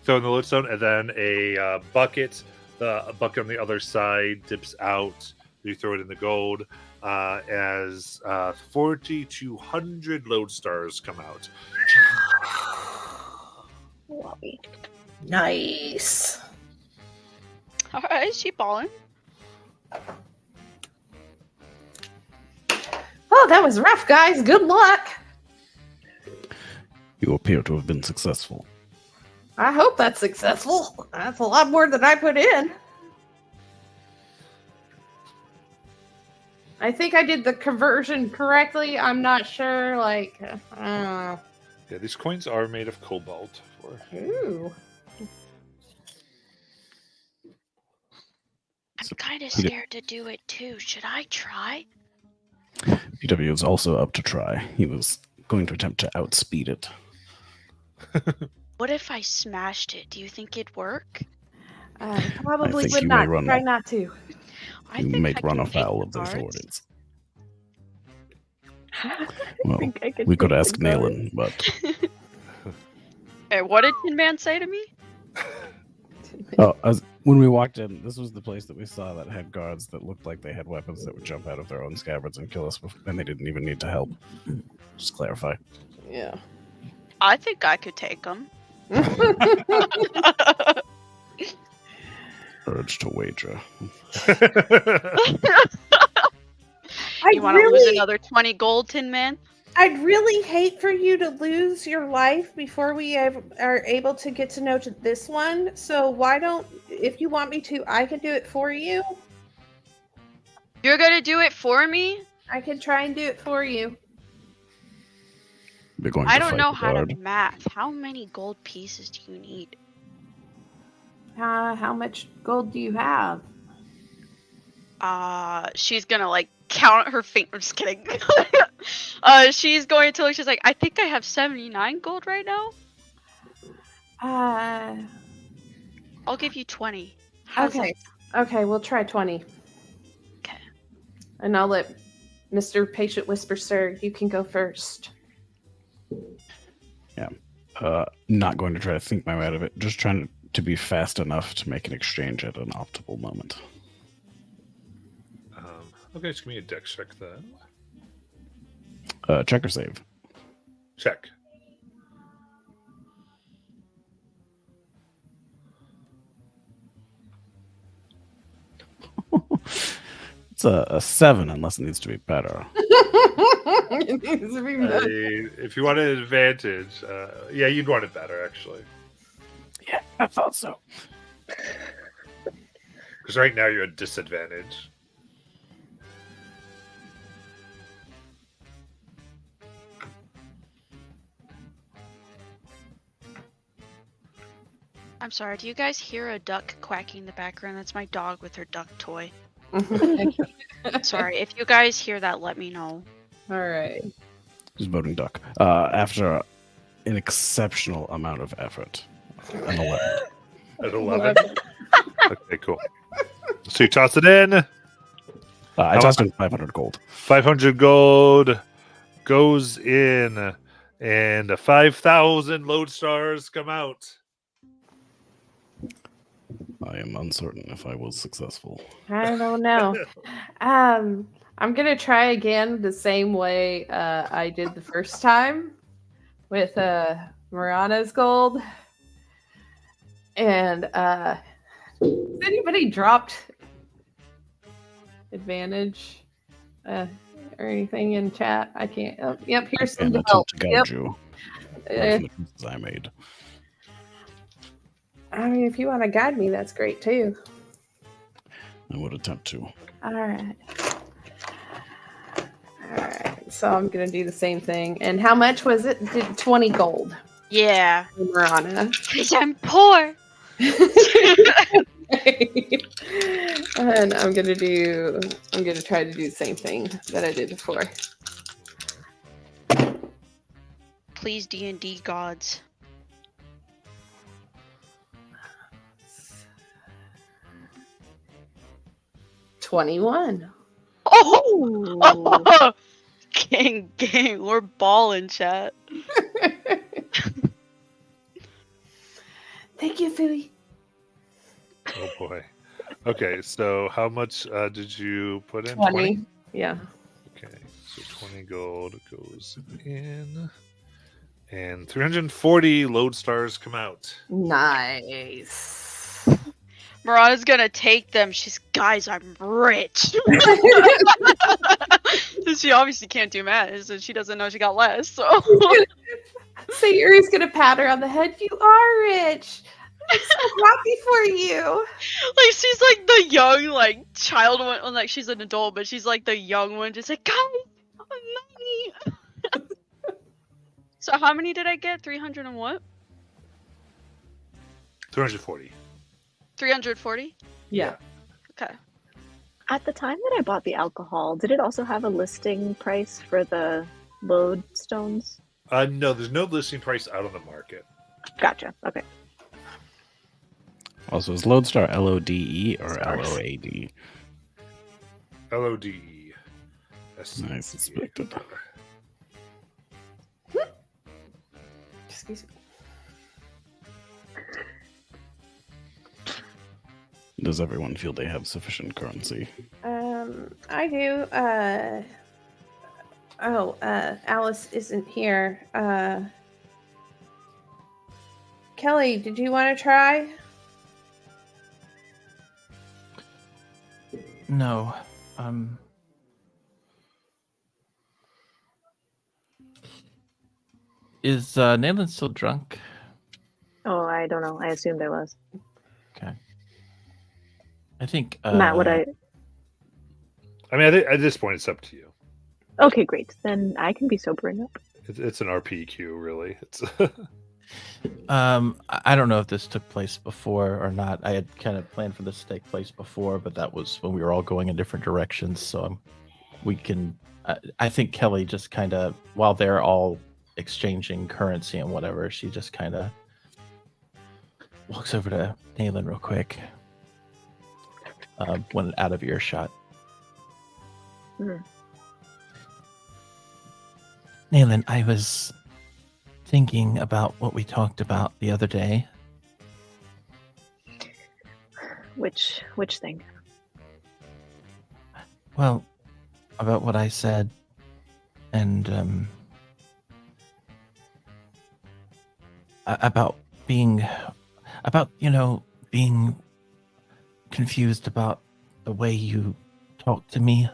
[SPEAKER 1] throw in the lodestone, and then a bucket. A bucket on the other side dips out. You throw it in the gold as 4,200 lodestars come out.
[SPEAKER 2] Lovely.
[SPEAKER 7] Nice.
[SPEAKER 3] Alright, is she balling?
[SPEAKER 4] Oh, that was rough, guys. Good luck.
[SPEAKER 6] You appear to have been successful.
[SPEAKER 4] I hope that's successful. That's a lot more than I put in. I think I did the conversion correctly. I'm not sure. Like, I don't know.
[SPEAKER 1] Yeah, these coins are made of cobalt.
[SPEAKER 4] Ooh.
[SPEAKER 3] I'm
[SPEAKER 6] So,
[SPEAKER 3] kind of
[SPEAKER 6] Peter-
[SPEAKER 3] scared to do it too. Should I try?
[SPEAKER 6] PW is also up to try. He was going to attempt to outspeed it.
[SPEAKER 3] What if I smashed it? Do you think it'd work?
[SPEAKER 4] Probably
[SPEAKER 6] think
[SPEAKER 4] would
[SPEAKER 6] you may
[SPEAKER 4] not.
[SPEAKER 6] run
[SPEAKER 4] Try
[SPEAKER 6] a-
[SPEAKER 4] not to.
[SPEAKER 3] I
[SPEAKER 6] You
[SPEAKER 3] think
[SPEAKER 6] may
[SPEAKER 3] I
[SPEAKER 6] run
[SPEAKER 3] can take
[SPEAKER 6] afoul
[SPEAKER 3] the
[SPEAKER 6] of the
[SPEAKER 3] guards.
[SPEAKER 6] authorities.
[SPEAKER 2] I
[SPEAKER 6] Well,
[SPEAKER 2] think I could
[SPEAKER 6] we could
[SPEAKER 2] take
[SPEAKER 6] ask
[SPEAKER 2] the guard.
[SPEAKER 6] Nayland, but
[SPEAKER 3] Hey, what did Tin Man say to me?
[SPEAKER 6] when we walked in, this was the place that we saw that had guards that looked like they had weapons that would jump out of their own scabbards and kill us, and they didn't even need to help. Just clarify.
[SPEAKER 4] Yeah.
[SPEAKER 3] I think I could take them.
[SPEAKER 6] Urge to wager.
[SPEAKER 3] You want to lose another 20 gold, Tin Man?
[SPEAKER 4] I'd really hate for you to lose your life before we are able to get to know this one. So why don't, if you want me to, I can do it for you.
[SPEAKER 3] You're gonna do it for me?
[SPEAKER 4] I can try and do it for you.
[SPEAKER 6] You're going
[SPEAKER 3] I
[SPEAKER 6] to
[SPEAKER 3] don't
[SPEAKER 6] fight
[SPEAKER 3] know
[SPEAKER 6] the
[SPEAKER 3] how
[SPEAKER 6] guard.
[SPEAKER 3] to math. How many gold pieces do you need?
[SPEAKER 4] How much gold do you have?
[SPEAKER 3] She's gonna like count her finger. I'm just kidding. She's going to she's like, I think I have 79 gold right now. I'll give you 20. How's
[SPEAKER 4] Okay. Okay, we'll try 20.
[SPEAKER 3] Okay.
[SPEAKER 4] And I'll let Mr. Patient Whisper, sir, you can go first.
[SPEAKER 6] Not going to try to think my way out of it. Just trying to be fast enough to make an exchange at an optimal moment.
[SPEAKER 1] Okay, just give me a dex check then.
[SPEAKER 6] Check or save.
[SPEAKER 1] Check.
[SPEAKER 6] It's a 7 unless it needs to be better.
[SPEAKER 4] It needs to be better.
[SPEAKER 1] If you want an advantage, yeah, you'd want it better, actually.
[SPEAKER 6] Yeah, I thought so.
[SPEAKER 1] Because right now you're at disadvantage.
[SPEAKER 3] I'm sorry, do you guys hear a duck quacking in the background? That's my dog with her duck toy. Sorry, if you guys hear that, let me know.
[SPEAKER 4] All right.
[SPEAKER 6] Just voting duck. After an exceptional amount of effort. An 11.
[SPEAKER 1] At 11? Okay, cool. So you toss it in.
[SPEAKER 6] I tossed in 500 gold.
[SPEAKER 1] 500 gold goes in, and 5,000 lodestars come out.
[SPEAKER 6] I am uncertain if I was successful.
[SPEAKER 4] I don't know. I'm gonna try again the same way I did the first time with Marana's gold. And has anybody dropped advantage or anything in chat? I can't. Oh, yep, here's some
[SPEAKER 6] And
[SPEAKER 4] help.
[SPEAKER 6] attempt to guide
[SPEAKER 4] Yep.
[SPEAKER 6] you.
[SPEAKER 4] Uh,
[SPEAKER 6] From the choices I made.
[SPEAKER 4] I mean, if you want to guide me, that's great too.
[SPEAKER 6] I would attempt to.
[SPEAKER 4] All right. All right. So I'm gonna do the same thing. And how much was it? 20 gold.
[SPEAKER 3] Yeah.
[SPEAKER 4] Marana.
[SPEAKER 3] Because I'm poor.
[SPEAKER 4] And I'm gonna try to do the same thing that I did before.
[SPEAKER 3] Please, D&D gods.
[SPEAKER 4] $21.
[SPEAKER 3] Oh! Gang, we're balling, chat.
[SPEAKER 4] Thank you, Philly.
[SPEAKER 1] Oh boy. Okay, so how much did you put in?
[SPEAKER 4] 20. Yeah.
[SPEAKER 1] Okay, so 20 gold goes in. And 340 lodestars come out.
[SPEAKER 4] Nice.
[SPEAKER 3] Marana's gonna take them. Guys, I'm rich. She obviously can't do math, so she doesn't know she got less, so.
[SPEAKER 4] So Yuri's gonna pat her on the head. You are rich. I'm so happy for you.
[SPEAKER 3] Like, she's like the young, like, child one. Well, like, she's an adult, but she's like the young one, just like, guys, money. So how many did I get? 300 and what?
[SPEAKER 1] 340.
[SPEAKER 3] 340?
[SPEAKER 4] Yeah.
[SPEAKER 3] Okay.
[SPEAKER 2] At the time that I bought the alcohol, did it also have a listing price for the lodestones?
[SPEAKER 1] No, there's no listing price out on the market.
[SPEAKER 2] Gotcha. Okay.
[SPEAKER 6] Also, is Lodestar LODE or
[SPEAKER 2] Stars.
[SPEAKER 6] LOAD?
[SPEAKER 1] LODE.
[SPEAKER 6] Nice, suspected.
[SPEAKER 4] Excuse me.
[SPEAKER 6] Does everyone feel they have sufficient currency?
[SPEAKER 4] I do. Alice isn't here. Kelly, did you want to try?
[SPEAKER 8] No. Is Nayland still drunk?
[SPEAKER 2] Oh, I don't know. I assumed I was.
[SPEAKER 8] Okay. I think
[SPEAKER 2] Matt, would I?
[SPEAKER 1] I mean, I think at this point, it's up to you.
[SPEAKER 2] Okay, great. Then I can be sobering up.
[SPEAKER 1] It's an RPQ, really. It's.
[SPEAKER 8] I don't know if this took place before or not. I had kind of planned for this to take place before, but that was when we were all going in different directions. So we can. I think Kelly just kind of, while they're all exchanging currency and whatever, she just kind of walks over to Nayland real quick. When out of earshot. Nayland, I was thinking about what we talked about the other day.
[SPEAKER 2] Which thing?
[SPEAKER 8] Well, about what I said, and about being confused about the way you talk to me.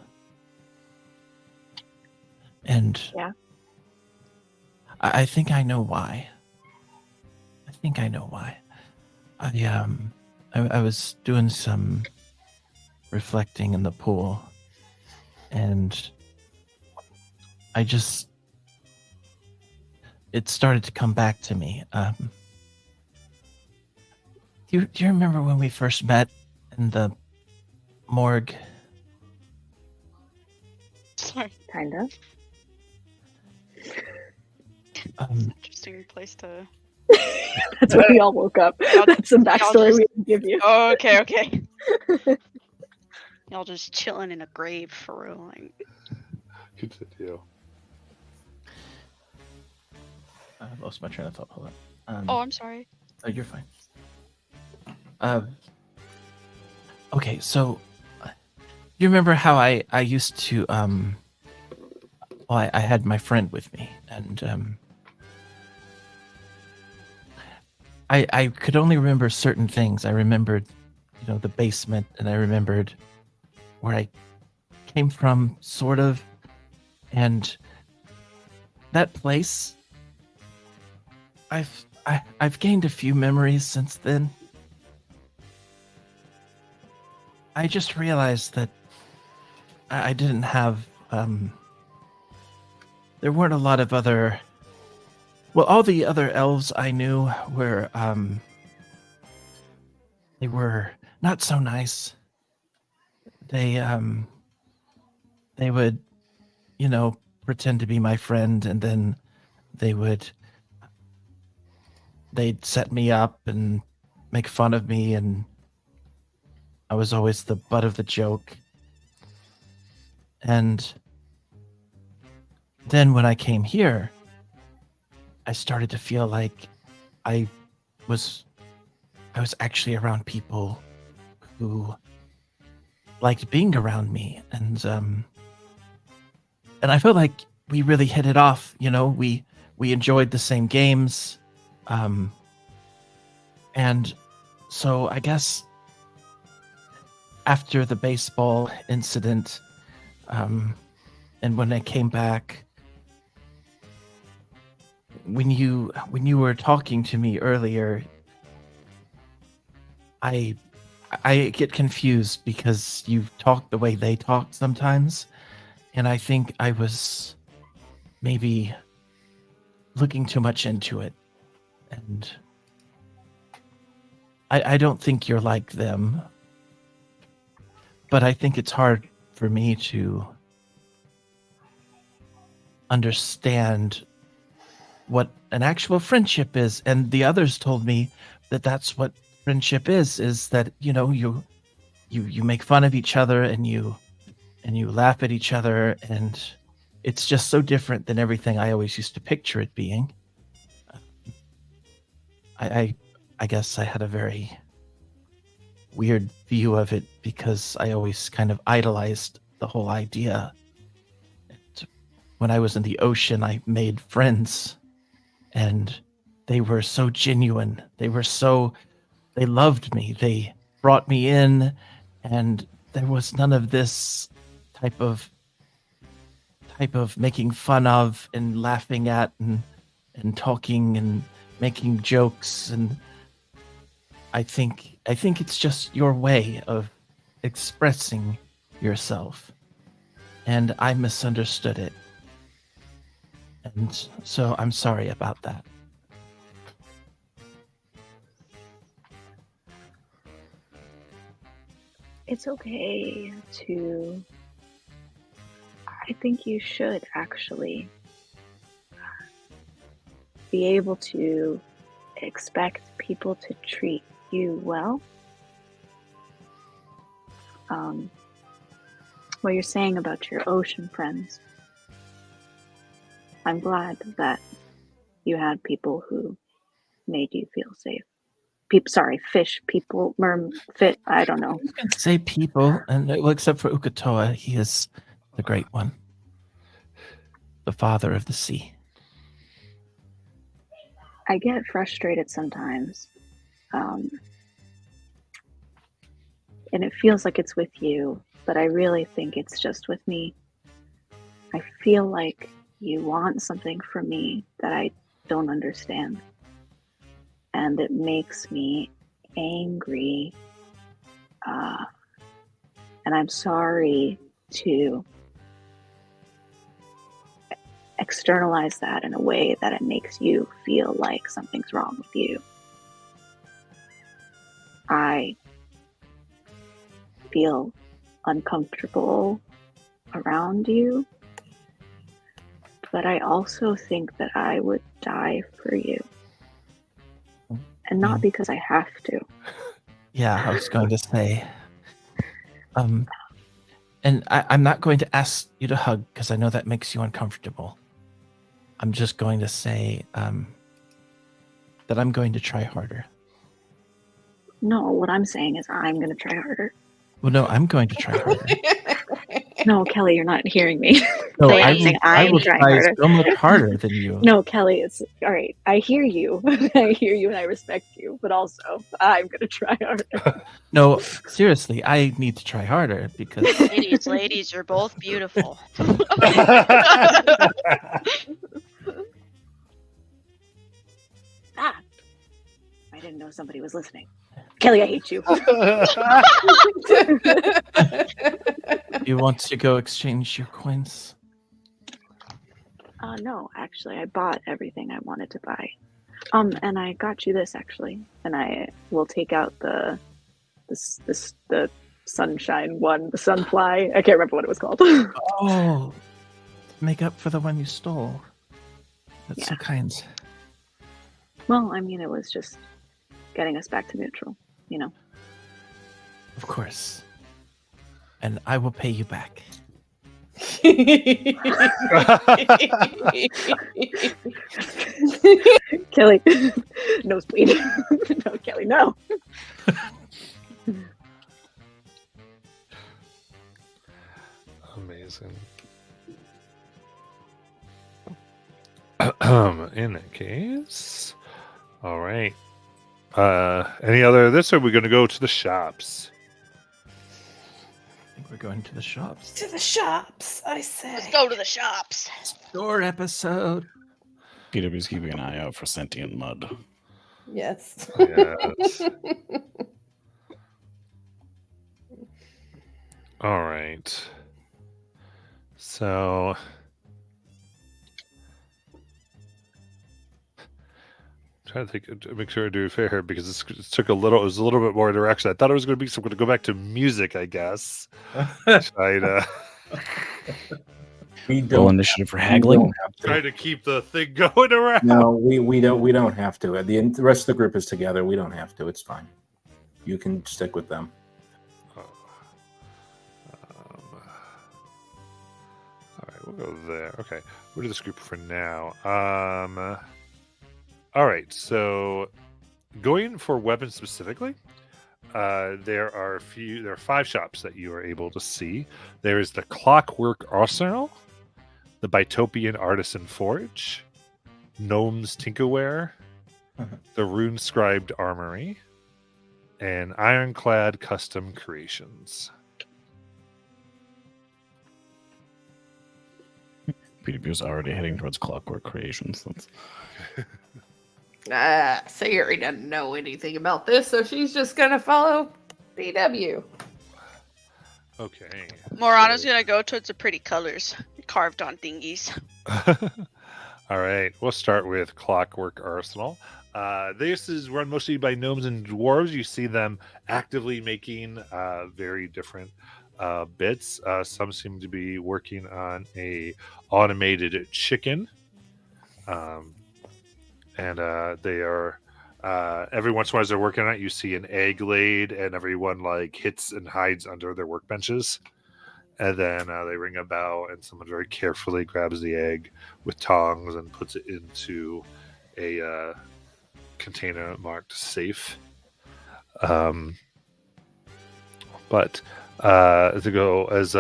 [SPEAKER 8] And
[SPEAKER 2] yeah,
[SPEAKER 8] I think I know why. I was doing some reflecting in the pool, and it started to come back to me. Do you remember when we first met in the morgue?
[SPEAKER 3] Sorry.
[SPEAKER 2] kind of.
[SPEAKER 3] Interesting place to.
[SPEAKER 2] That's when we all woke up. That's some backstory we can give you.
[SPEAKER 3] Oh, okay. Y'all just chilling in a grave for real. Like.
[SPEAKER 1] Continue.
[SPEAKER 8] I lost my train of thought. Hold on.
[SPEAKER 3] Oh, I'm sorry.
[SPEAKER 8] Oh, you're fine. Okay, so you remember how I used to I had my friend with me, and I could only remember certain things. I remembered, the basement, and I remembered where I came from, sort of, and that place. I've gained a few memories since then. I just realized that I didn't have there weren't a lot of other. Well, all the other elves I knew were they were not so nice, they would, pretend to be my friend, and then they'd set me up and make fun of me, and I was always the butt of the joke. And then when I came here, I started to feel like I was actually around people who liked being around me, and I felt like we really hit it off. We enjoyed the same games, and so I guess after the baseball incident, and when I came back, when you were talking to me earlier, I get confused because you talk the way they talk sometimes, and I think I was maybe looking too much into it, and I don't think you're like them, but I think it's hard for me to understand what an actual friendship is. And the others told me that that's what friendship is that, you make fun of each other, and you laugh at each other, and it's just so different than everything I always used to picture it being. I guess I had a very weird view of it because I always kind of idolized the whole idea. And when I was in the ocean, I made friends, and they were so genuine. They loved me. They brought me in, and there was none of this type of making fun of and laughing at and talking and making jokes. And I think it's just your way of expressing yourself, and I misunderstood it. And so I'm sorry about that.
[SPEAKER 2] It's okay to... I think you should actually be able to expect people to treat you well. What you're saying about your ocean friends, I'm glad that you had people who made you feel safe. Fish people, fit. I don't know.
[SPEAKER 8] You can say people, and except for Ukatoa, he is the great one, the father of the sea.
[SPEAKER 2] I get frustrated sometimes, and it feels like it's with you, but I really think it's just with me. I feel like you want something from me that I don't understand, and it makes me angry, and I'm sorry to externalize that in a way that it makes you feel like something's wrong with you. I feel uncomfortable around you, but I also think that I would die for you. And not because I have to.
[SPEAKER 8] Yeah, I was going to say. And I'm not going to ask you to hug because I know that makes you uncomfortable. I'm just going to say that I'm going to try harder.
[SPEAKER 2] No, what I'm saying is I'm going to try harder.
[SPEAKER 8] Well, no, I'm going to try harder.
[SPEAKER 2] No, Kelly, you're not hearing me.
[SPEAKER 8] No,
[SPEAKER 2] I will
[SPEAKER 8] try so much harder than you.
[SPEAKER 2] No, Kelly, it's all right. I hear you. I hear you and I respect you, but also I'm going to try harder.
[SPEAKER 8] No, seriously, I need to try harder because...
[SPEAKER 3] Ladies, you're both beautiful.
[SPEAKER 2] I didn't know somebody was listening. Kelly, I hate you.
[SPEAKER 8] You want to go exchange your coins?
[SPEAKER 2] No, actually, I bought everything I wanted to buy. And I got you this actually, and I will take out the sunshine one, the sunfly. I can't remember what it was called.
[SPEAKER 8] Oh, make up for the one you stole. That's so
[SPEAKER 2] Yeah.
[SPEAKER 8] kind.
[SPEAKER 2] Well, I mean, it was just getting us back to neutral, you know.
[SPEAKER 8] Of course. And I will pay you back.
[SPEAKER 2] Kelly, nosebleed. No, Kelly, no.
[SPEAKER 1] Amazing. In that case, all right. Any other of this, or are we going to go to the shops?
[SPEAKER 8] I think we're going to the shops.
[SPEAKER 7] To the shops, I say.
[SPEAKER 3] Let's go to the shops.
[SPEAKER 8] Store episode.
[SPEAKER 6] PW's keeping an eye out for sentient mud.
[SPEAKER 7] Yes.
[SPEAKER 1] Yes. All right. So, trying to think, to make sure I do fair here because it took a little. It was a little bit more direction. I thought it was going to be. So I'm going to go back to music, I guess. Try to
[SPEAKER 5] We
[SPEAKER 6] Roll
[SPEAKER 5] don't
[SPEAKER 6] initiative for
[SPEAKER 5] we
[SPEAKER 6] haggling.
[SPEAKER 5] don't have to.
[SPEAKER 1] try to keep the thing going around.
[SPEAKER 5] No, we don't have to. The rest of the group is together. We don't have to. It's fine. You can stick with them.
[SPEAKER 1] All right, we'll go there. Okay, we'll do this group for now. All right, so going for weapons specifically, there are 5 shops that you are able to see. There is the Clockwork Arsenal, the Bitopian Artisan Forge, Gnome's Tinkerware, the Rune Scribed Armory, and Ironclad Custom Creations.
[SPEAKER 6] PW's already heading towards Clockwork Creations. That's...
[SPEAKER 4] Sayuri doesn't know anything about this, so she's just gonna follow PW.
[SPEAKER 1] Okay.
[SPEAKER 3] Morano's gonna go towards the pretty colors carved on thingies.
[SPEAKER 1] All right, we'll start with Clockwork Arsenal. This is run mostly by gnomes and dwarves. You see them actively making very different bits. Some seem to be working on a automated chicken, and they are every once in a while as they're working on it, you see an egg laid, and everyone like hits and hides under their workbenches. And then they ring a bell, and someone very carefully grabs the egg with tongs and puts it into a container marked safe. But as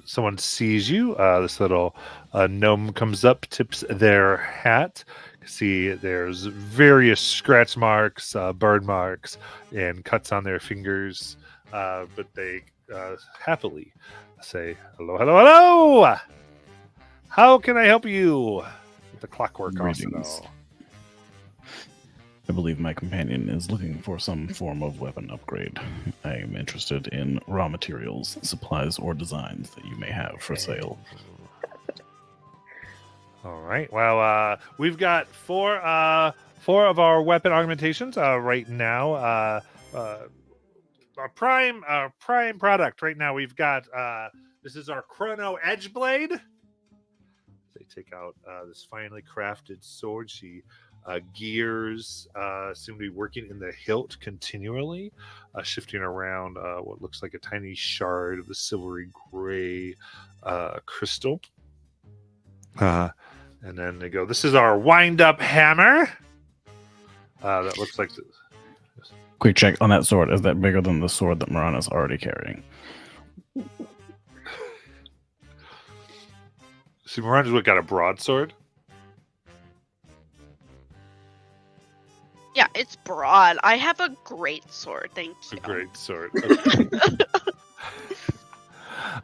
[SPEAKER 1] someone sees you, this little gnome comes up, tips their hat. See, there's various scratch marks, burn marks, and cuts on their fingers, but they happily say, hello, hello, hello! How can I help you? With the Clockwork
[SPEAKER 6] Greetings.
[SPEAKER 1] Arsenal.
[SPEAKER 6] I believe my companion is looking for some form of weapon upgrade. I am interested in raw materials, supplies, or designs that you may have for sale.
[SPEAKER 1] All right. Well, we've got four of our weapon augmentations right now. Our prime product right now. We've got this is our Chrono Edge Blade. They take out this finely crafted sword. She gears seem to be working in the hilt continually, shifting around what looks like a tiny shard of the silvery gray crystal. And then they go, this is our wind-up hammer. That looks like...
[SPEAKER 6] Quick check on that sword. Is that bigger than the sword that Marana's already carrying?
[SPEAKER 1] See, Mirana's got a broadsword.
[SPEAKER 3] Yeah, it's broad. I have a great sword, thank
[SPEAKER 1] It's a
[SPEAKER 3] you.
[SPEAKER 1] great sword.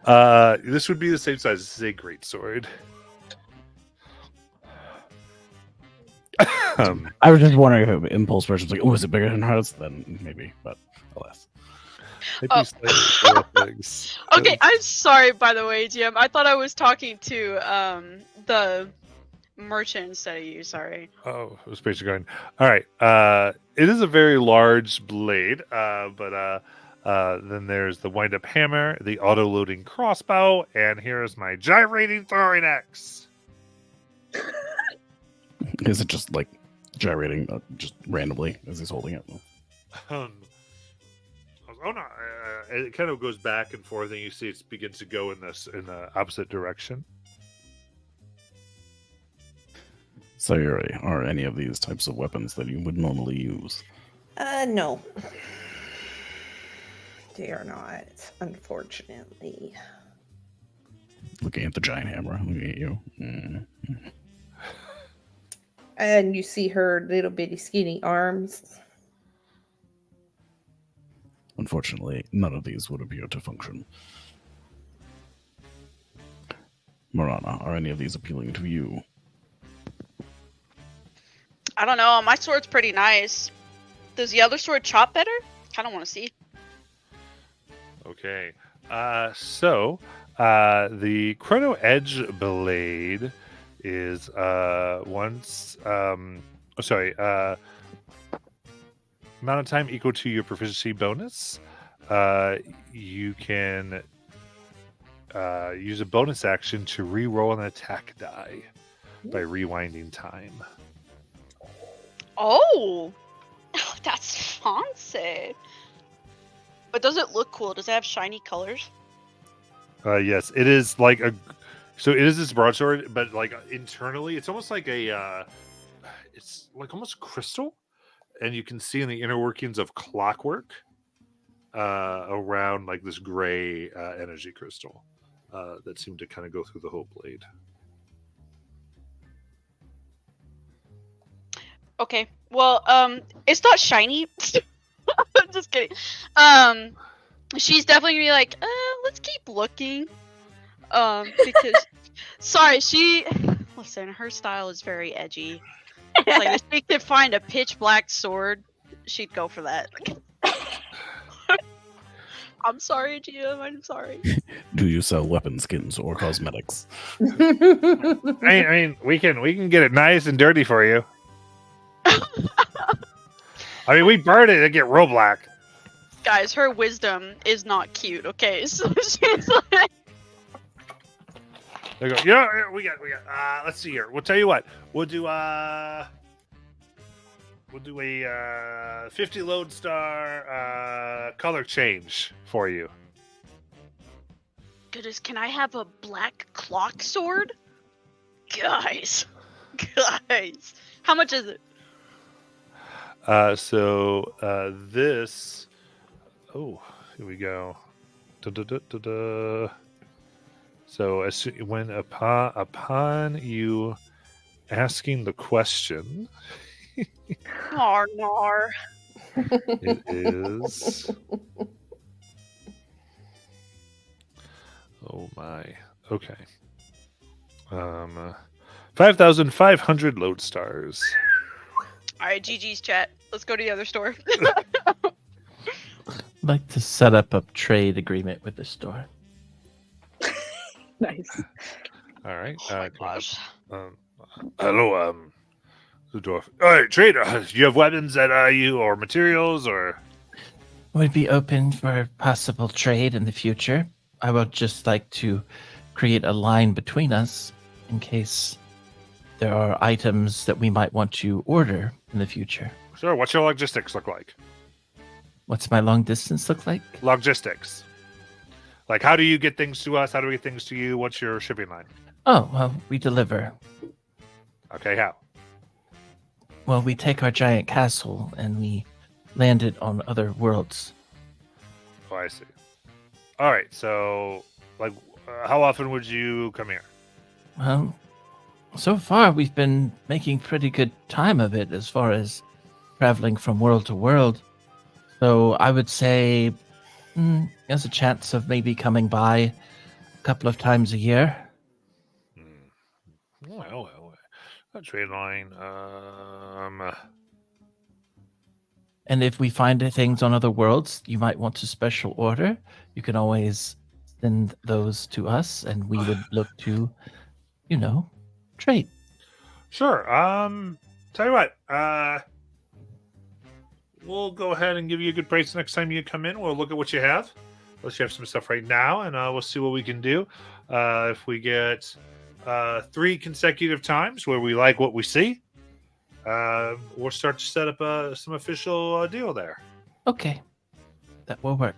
[SPEAKER 1] Okay. This would be the same size. This is a great sword.
[SPEAKER 6] I was just wondering if impulse version was like, oh, is it bigger than hers? Then maybe, but alas.
[SPEAKER 1] Maybe
[SPEAKER 3] Oh.
[SPEAKER 1] slightly little things.
[SPEAKER 3] Okay, I'm sorry, by the way, GM. I thought I was talking to the merchant instead of you. Sorry.
[SPEAKER 1] Oh, it was basically going. All right. It is a very large blade, but Then there's the wind-up hammer, the auto-loading crossbow, and here's my gyrating throwing axe.
[SPEAKER 6] Is it just like gyrating just randomly as he's holding it?
[SPEAKER 1] Oh no! It kind of goes back and forth, and you see it begins to go in the opposite direction.
[SPEAKER 6] So, are any of these types of weapons that you would normally use?
[SPEAKER 7] No. They are not, unfortunately.
[SPEAKER 6] Looking at the giant hammer, looking at you.
[SPEAKER 7] And you see her little bitty skinny arms.
[SPEAKER 6] Unfortunately, none of these would appear to function. Marana, are any of these appealing to you?
[SPEAKER 3] I don't know. My sword's pretty nice. Does the other sword chop better? Kind of want to see.
[SPEAKER 1] Okay. So the Chrono Edge Blade is amount of time equal to your proficiency bonus. You can use a bonus action to re-roll an attack die by rewinding time.
[SPEAKER 3] Oh, that's fancy. But does it look cool? Does it have shiny colors?
[SPEAKER 1] Yes, it is like so it is this broadsword, but like internally, it's almost like it's like almost crystal, and you can see in the inner workings of clockwork around like this gray energy crystal that seemed to kind of go through the whole blade.
[SPEAKER 3] Okay. Well, it's not shiny. I'm just kidding. She's definitely gonna be like, let's keep looking. Because, sorry, listen, her style is very edgy. It's like, if she could find a pitch black sword, she'd go for that. I'm sorry, GM, I'm sorry.
[SPEAKER 6] Do you sell weapon skins or cosmetics?
[SPEAKER 1] I mean, we can get it nice and dirty for you. I mean, we burn it and get real black.
[SPEAKER 3] Guys, her wisdom is not cute, okay? So she's like...
[SPEAKER 1] They go, yeah, we got. Let's see here. We'll tell you what. We'll do a 50 lodestar color change for you.
[SPEAKER 3] Goodness, can I have a black clock sword? Guys. How much is it?
[SPEAKER 1] This. Oh, here we go. Da-da-da-da-da. So upon you asking the question,
[SPEAKER 3] Nar.
[SPEAKER 1] it is. Oh my. Okay. 5,500 lodestars.
[SPEAKER 3] All right, GG's chat. Let's go to the other store.
[SPEAKER 8] I'd like to set up a trade agreement with the store.
[SPEAKER 2] Nice.
[SPEAKER 1] All right.
[SPEAKER 3] Oh my gosh.
[SPEAKER 1] Hello, the dwarf. All right, trader. Do you have weapons that you or materials or?
[SPEAKER 8] Would be open for possible trade in the future. I would just like to create a line between us in case there are items that we might want to order in the future.
[SPEAKER 1] Sure. What's your logistics look like?
[SPEAKER 8] What's my long distance look like?
[SPEAKER 1] Logistics. Like, how do you get things to us? How do we get things to you? What's your shipping line?
[SPEAKER 8] Oh, well, we deliver.
[SPEAKER 1] Okay, how?
[SPEAKER 8] Well, we take our giant castle and we land it on other worlds.
[SPEAKER 1] Oh, I see. All right. So, like, how often would you come here?
[SPEAKER 8] Well, so far we've been making pretty good time of it as far as traveling from world to world. So I would say there's a chance of maybe coming by a couple of times a year.
[SPEAKER 1] Well, a trade line.
[SPEAKER 8] And if we find things on other worlds you might want to special order, you can always send those to us and we would look to, trade.
[SPEAKER 1] Sure. Tell you what. we'll go ahead and give you a good price next time you come in. We'll look at what you have. Unless you have some stuff right now, and we'll see what we can do. If we get 3 consecutive times where we like what we see, we'll start to set up some official deal there.
[SPEAKER 8] Okay, that will work.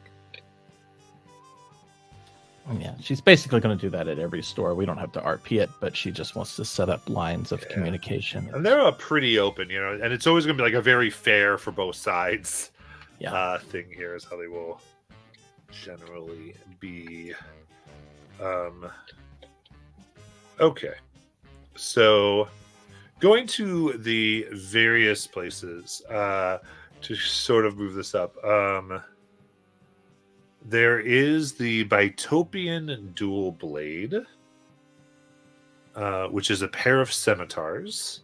[SPEAKER 8] Yeah, she's basically going to do that at every store. We don't have to RP it, but she just wants to set up lines of communication.
[SPEAKER 1] And they're pretty open, and it's always going to be like a very fair for both sides thing here is how they will generally be. Okay. So going to the various places to sort of move this up. There is the Bitopian Dual Blade, which is a pair of scimitars.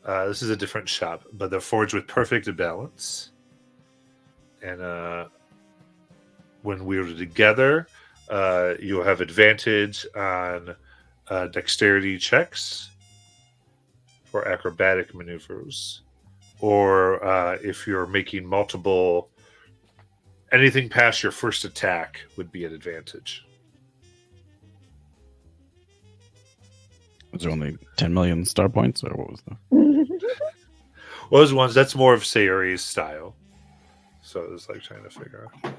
[SPEAKER 1] This is a different shop, but they're forged with perfect balance. And when wielded together, you'll have advantage on dexterity checks for acrobatic maneuvers. Or if you're making multiple... Anything past your first attack would be an advantage.
[SPEAKER 6] Was there only 10 million star points, or what was the...
[SPEAKER 1] Well, those ones, that's more of Sayuri's style. So it was like trying to figure out.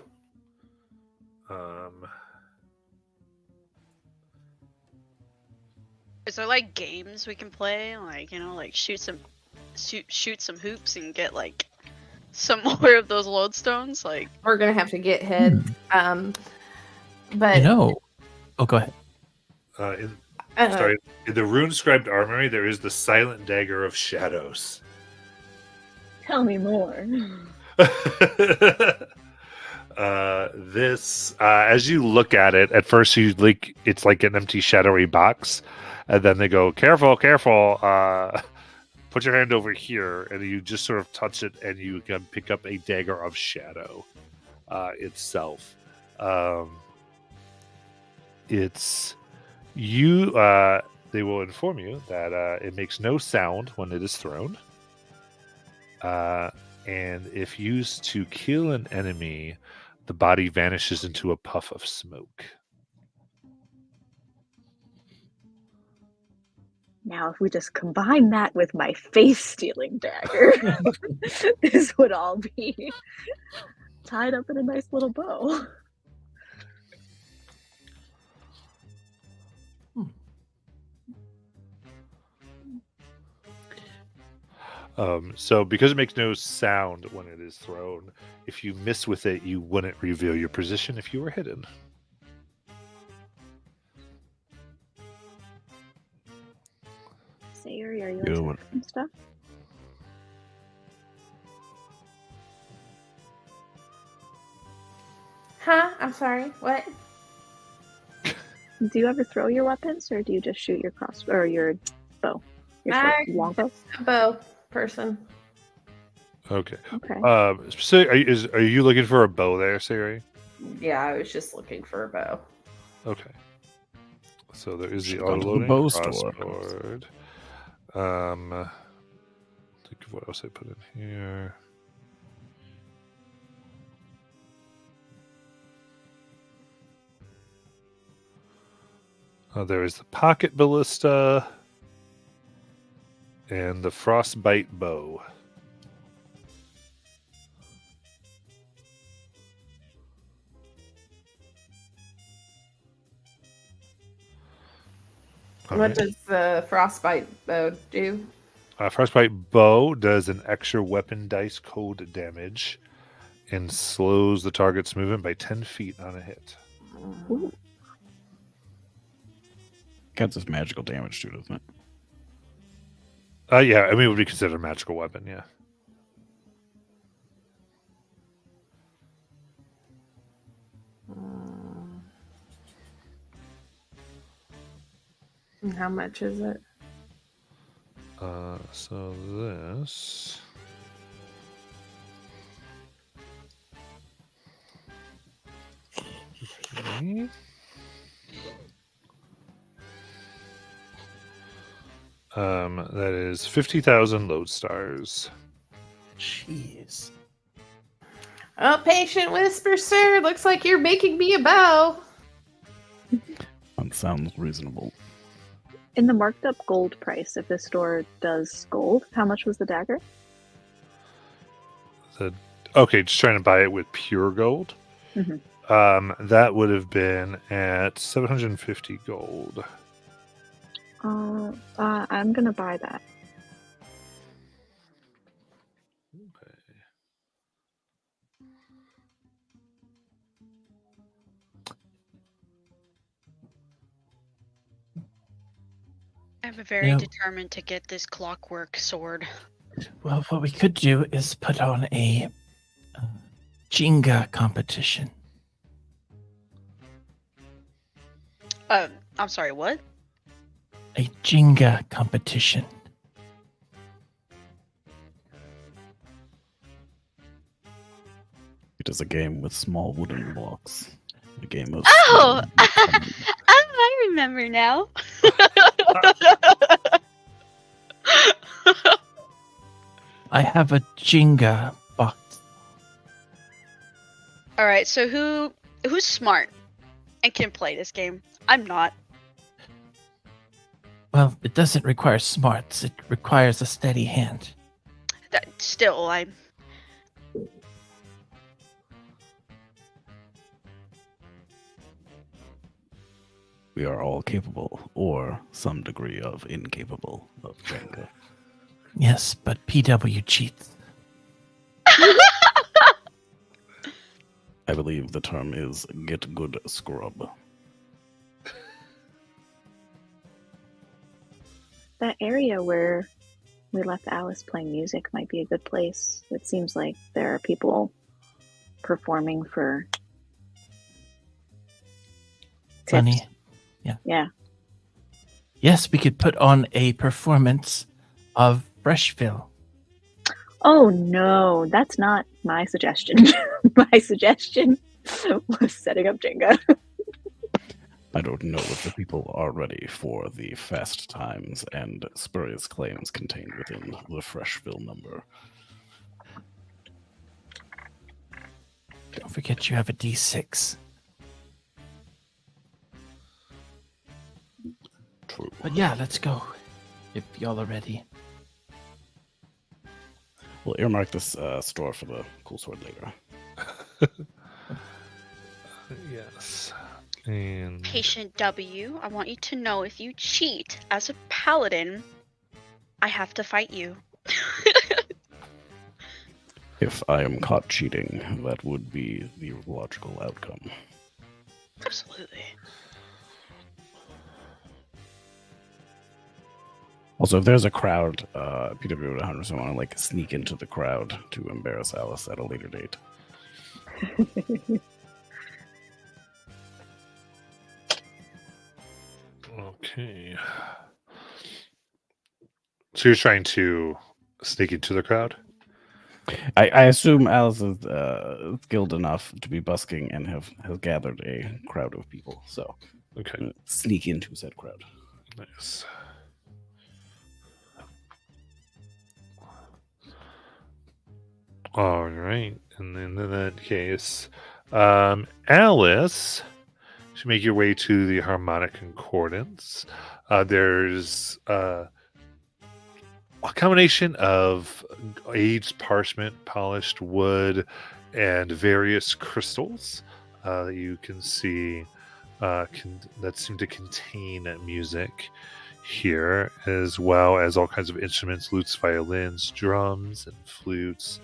[SPEAKER 3] Is there like games we can play? Like, like shoot some hoops and get like some more of those lodestones? Like,
[SPEAKER 4] We're gonna have to get head. But
[SPEAKER 8] Oh, go ahead.
[SPEAKER 1] Sorry, in the rune-scribed armory, there is the Silent Dagger of Shadows.
[SPEAKER 2] Tell me more.
[SPEAKER 1] This, as you look at it, at first it's like an empty, shadowy box, and then they go, "Careful, careful! Put your hand over here," and you just sort of touch it, and you can pick up a dagger of shadow itself. It's you. They will inform you that it makes no sound when it is thrown. And if used to kill an enemy, the body vanishes into a puff of smoke.
[SPEAKER 2] Now, if we just combine that with my face-stealing dagger, this would all be tied up in a nice little bow.
[SPEAKER 1] So because it makes no sound when it is thrown, if you miss with it, you wouldn't reveal your position if you were hidden.
[SPEAKER 2] Sayuri, are you attacking stuff?
[SPEAKER 4] Huh? I'm sorry. What?
[SPEAKER 2] Do you ever throw your weapons, or do you just shoot your crossbow or your bow? Your longbow?
[SPEAKER 4] Bow person.
[SPEAKER 1] Okay.
[SPEAKER 2] Okay.
[SPEAKER 1] So are you looking for a bow there, Sayuri?
[SPEAKER 4] Yeah, I was just looking for a bow.
[SPEAKER 1] Okay. So there is the
[SPEAKER 6] Should go to the
[SPEAKER 1] auto-loading
[SPEAKER 6] bow store.
[SPEAKER 1] crossboard. Think of what else I put in here. There is the pocket ballista and the frostbite bow.
[SPEAKER 4] What does the frostbite bow do?
[SPEAKER 1] Frostbite bow does an extra weapon dice code damage and slows the target's movement by 10 feet on a hit.
[SPEAKER 2] Ooh.
[SPEAKER 6] Counts as magical damage too, doesn't it?
[SPEAKER 1] Yeah, I mean, it would be considered a magical weapon, yeah.
[SPEAKER 4] And how much is it?
[SPEAKER 1] So this... Okay. That is 50,000 lodestars.
[SPEAKER 8] Jeez.
[SPEAKER 4] Oh, patient whisper, sir. Looks like you're making me a bow.
[SPEAKER 6] That sounds reasonable.
[SPEAKER 2] In the marked up gold price, if this store does gold, how much was the dagger?
[SPEAKER 1] Okay, just trying to buy it with pure gold.
[SPEAKER 2] Mhm.
[SPEAKER 1] That would have been at 750 gold.
[SPEAKER 2] I'm gonna buy that.
[SPEAKER 1] Okay.
[SPEAKER 3] I'm very
[SPEAKER 8] No.
[SPEAKER 3] determined to get this clockwork sword.
[SPEAKER 8] Well, what we could do is put on a Jenga competition.
[SPEAKER 3] I'm sorry, what?
[SPEAKER 8] A Jenga competition.
[SPEAKER 6] It is a game with small wooden blocks. A game of.
[SPEAKER 3] Oh! I remember now.
[SPEAKER 8] I have a Jenga box.
[SPEAKER 3] Alright, so who's smart and can play this game? I'm not.
[SPEAKER 8] Well, it doesn't require smarts. It requires a steady hand.
[SPEAKER 3] Still, I'm.
[SPEAKER 6] We are all capable, or some degree of incapable, of Jenga.
[SPEAKER 8] Yes, but PW cheats.
[SPEAKER 6] I believe the term is get good scrub.
[SPEAKER 2] That area where we left Alice playing music might be a good place. It seems like there are people performing for tips.
[SPEAKER 8] Funny.
[SPEAKER 2] Yeah.
[SPEAKER 8] Yes, we could put on a performance of Freshville.
[SPEAKER 2] Oh no, that's not my suggestion. My suggestion was setting up Jenga.
[SPEAKER 6] I don't know if the people are ready for the fast times and spurious claims contained within the Freshville number.
[SPEAKER 8] Don't forget you have a D6.
[SPEAKER 6] True.
[SPEAKER 8] But yeah, let's go. If y'all are ready.
[SPEAKER 6] We'll earmark this store for the cool sword later.
[SPEAKER 1] Yes. And
[SPEAKER 3] Patient W, I want you to know if you cheat as a paladin, I have to fight you.
[SPEAKER 6] If I am caught cheating, that would be the logical outcome.
[SPEAKER 3] Absolutely.
[SPEAKER 6] Also, if there's a crowd, PW would 100% want to like sneak into the crowd to embarrass Alice at a later date.
[SPEAKER 1] okay. So you're trying to sneak into the crowd?
[SPEAKER 6] I assume Alice is skilled enough to be busking and has gathered a crowd of people. So,
[SPEAKER 1] Okay.
[SPEAKER 6] sneak into said crowd.
[SPEAKER 1] Nice. All right. And then in that case, Alice should make your way to the harmonic concordance. There's a combination of aged parchment, polished wood, and various crystals that you can see that seem to contain music here, as well as all kinds of instruments, lutes, violins, drums, and flutes,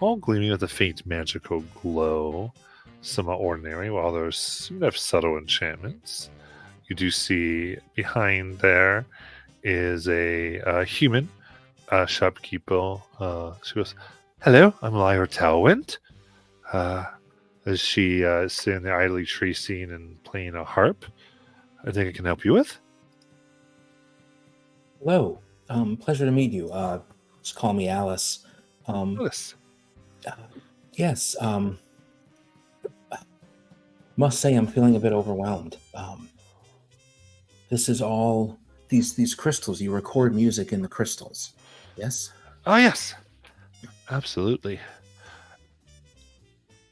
[SPEAKER 1] all gleaming with a faint magical glow, somewhat ordinary, while others seem to have subtle enchantments. You do see behind there is a human shopkeeper. She goes, "Hello, I'm Lyra Talwind." As she is sitting there idly tracing and playing a harp. I think I can help you with.
[SPEAKER 5] Hello. Pleasure to meet you. Just call me Alice.
[SPEAKER 1] Alice.
[SPEAKER 5] Yes. Must say I'm feeling a bit overwhelmed. This is all these crystals. You record music in the crystals. Yes?
[SPEAKER 1] Oh, yes. Absolutely.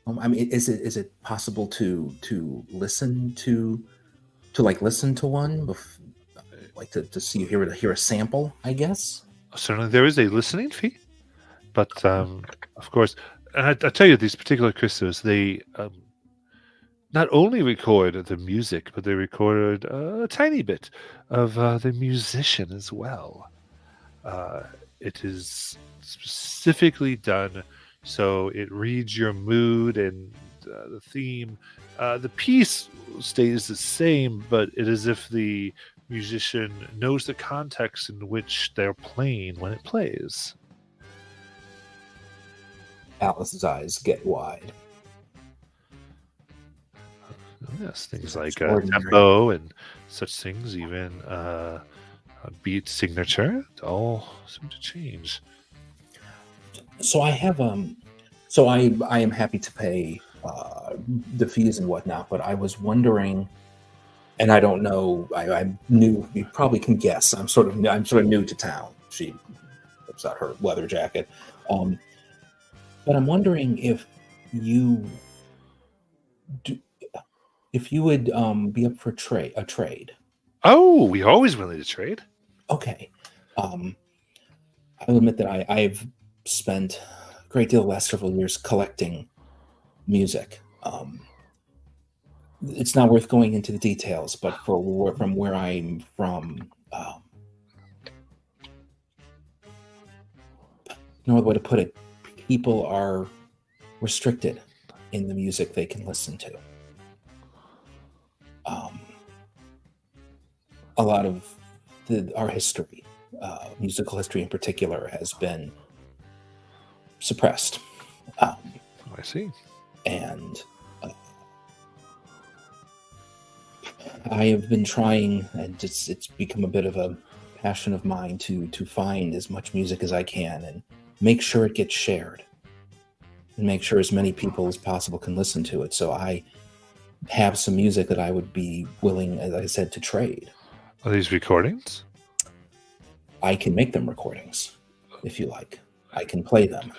[SPEAKER 5] I mean, is it possible to listen to listen to one, like to see hear a sample? I guess.
[SPEAKER 1] Certainly, there is a listening fee, but of course, and I tell you, these particular crystals, they not only record the music, but they record a tiny bit of the musician as well. Uh, it is specifically done so it reads your mood and the theme. The piece stays the same, but it is if the musician knows the context in which they're playing when it plays.
[SPEAKER 5] Alice's eyes get wide.
[SPEAKER 1] Yes, things like
[SPEAKER 5] Extraordinary.
[SPEAKER 1] tempo and such things, even beat signature, all seem to change.
[SPEAKER 5] So I have so I am happy to pay the fees and whatnot, but I was wondering, and I don't know, I'm new. You probably can guess. I'm sort of new to town. She whips out her leather jacket, but I'm wondering if you would be up for a trade.
[SPEAKER 1] Oh, we always willing to trade.
[SPEAKER 5] Okay. I'll admit that I've spent a great deal of the last several years collecting music. It's not worth going into the details, but from where I'm from, no other way to put it, people are restricted in the music they can listen to. A lot of our history, musical history in particular, has been suppressed.
[SPEAKER 1] I see.
[SPEAKER 5] And I have been trying, and it's become a bit of a passion of mine to find as much music as I can and make sure it gets shared and make sure as many people as possible can listen to it. So I have some music that I would be willing, as I said, to trade.
[SPEAKER 1] Are these recordings?
[SPEAKER 5] I can make them recordings, if you like. I can play them.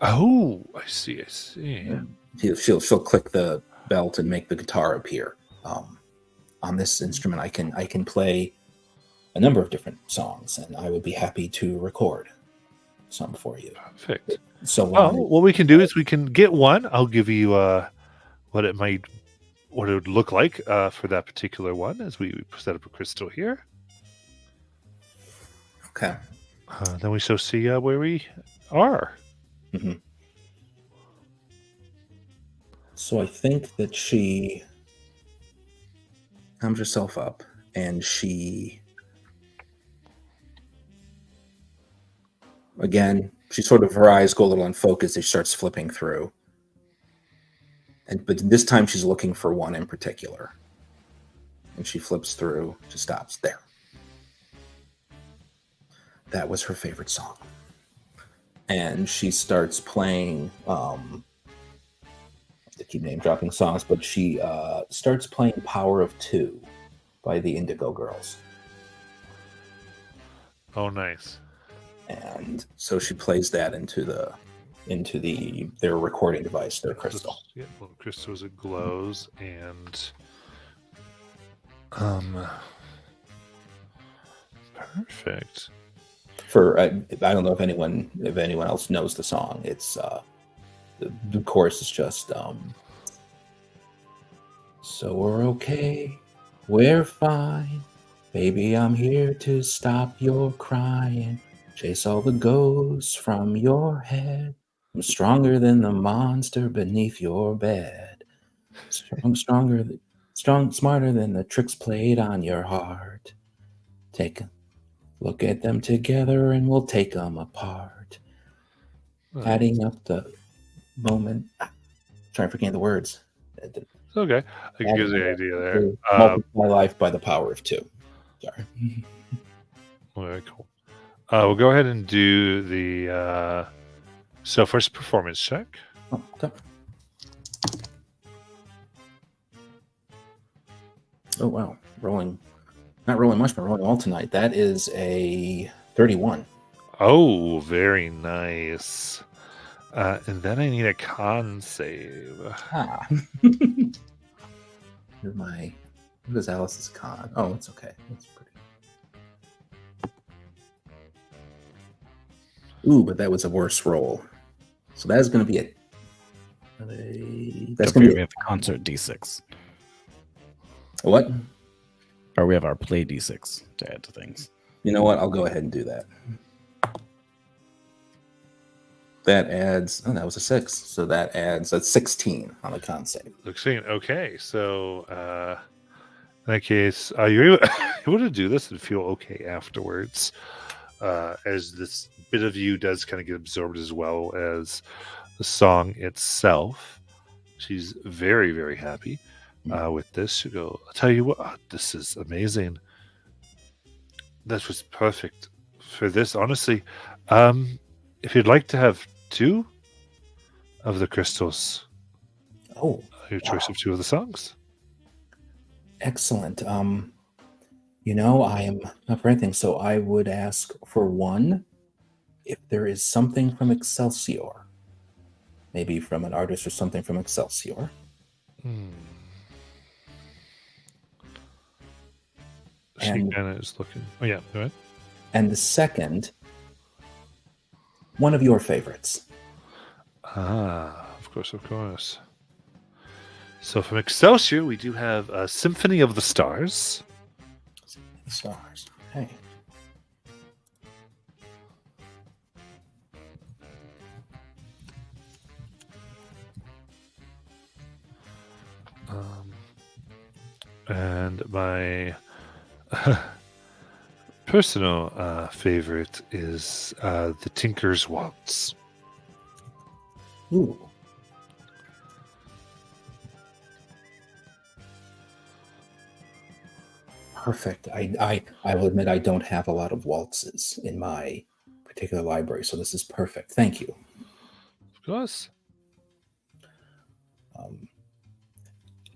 [SPEAKER 1] Oh, I see.
[SPEAKER 5] She'll click the belt and make the guitar appear. On this instrument, I can play a number of different songs, and I would be happy to record some for you.
[SPEAKER 1] Perfect.
[SPEAKER 5] So,
[SPEAKER 1] what we can do is we can get one. I'll give you what it would look like for that particular one as we set up a crystal here.
[SPEAKER 5] Okay.
[SPEAKER 1] Then we shall see where we are.
[SPEAKER 5] Mm-hmm. So I think that she comes herself up and she sort of, her eyes go a little unfocused as she starts flipping through. But this time she's looking for one in particular. And she flips through, she stops there. That was her favorite song. And she starts playing, I keep name dropping songs, but she starts playing Power of Two by the Indigo Girls.
[SPEAKER 1] Oh, nice.
[SPEAKER 5] And so she plays that into their recording device, their crystal.
[SPEAKER 1] Yeah, well, the crystal as it glows, and perfect.
[SPEAKER 5] I don't know if anyone else knows the song. It's the chorus is just so we're okay, we're fine, baby, I'm here to stop your crying, chase all the ghosts from your head, I'm stronger than the monster beneath your bed, smarter than the tricks played on your heart, take a look at them together and we'll take them apart.
[SPEAKER 1] Nice.
[SPEAKER 5] Adding up the moment. Trying to forget the words.
[SPEAKER 1] It's okay. I can give you the idea there.
[SPEAKER 5] Multiply life by the power of two. Sorry.
[SPEAKER 1] Very cool. We'll go ahead and do the so first performance check.
[SPEAKER 5] Oh, okay. Oh wow. Not rolling much, but rolling all tonight. That is a 31.
[SPEAKER 1] Oh, very nice. And then I need a con save.
[SPEAKER 5] Ah. Here's my. What is Alice's con? Oh, it's okay. That's pretty. Ooh, but that was a worse roll. So that's going to be it. That's
[SPEAKER 6] Don't
[SPEAKER 5] going
[SPEAKER 6] forget
[SPEAKER 5] to
[SPEAKER 6] we
[SPEAKER 5] be
[SPEAKER 6] have the concert D6.
[SPEAKER 5] what?
[SPEAKER 6] Or we have our play D6 to add to things.
[SPEAKER 5] You know what? I'll go ahead and do that. That adds. Oh, that was a 6. So that adds a 16 on the con save.
[SPEAKER 1] 16. Okay, so in that case, you're able to do this and feel okay afterwards, as this bit of you does kind of get absorbed as well as the song itself. She's very, very happy with this. She'll go, I'll tell you what, this is amazing. That was perfect for this, honestly. If you'd like to have 2 of the crystals, your choice of 2 of the songs.
[SPEAKER 5] Excellent. You know, I am not for anything, so I would ask for 1 if there is something from Excelsior. Maybe from an artist or something from Excelsior.
[SPEAKER 1] She kind of is looking. Oh, yeah, go ahead.
[SPEAKER 5] And the second, one of your favorites.
[SPEAKER 1] Of course, of course. So from Excelsior, we do have Symphony of the Stars.
[SPEAKER 5] The stars. Okay.
[SPEAKER 1] And my personal favorite is the Tinker's Waltz.
[SPEAKER 5] Ooh. Perfect. I will admit I don't have a lot of waltzes in my particular library, so this is perfect. Thank you.
[SPEAKER 1] Of course.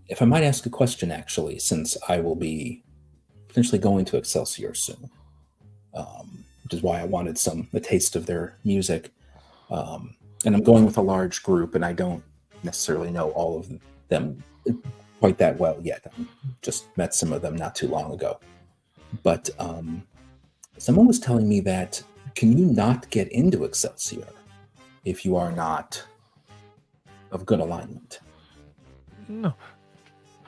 [SPEAKER 5] If I might ask a question, actually, since I will be potentially going to Excelsior soon, which is why I wanted a taste of their music. And I'm going with a large group, and I don't necessarily know all of them quite that well yet. I just met some of them not too long ago. But someone was telling me that can you not get into Excelsior if you are not of good alignment?
[SPEAKER 1] No.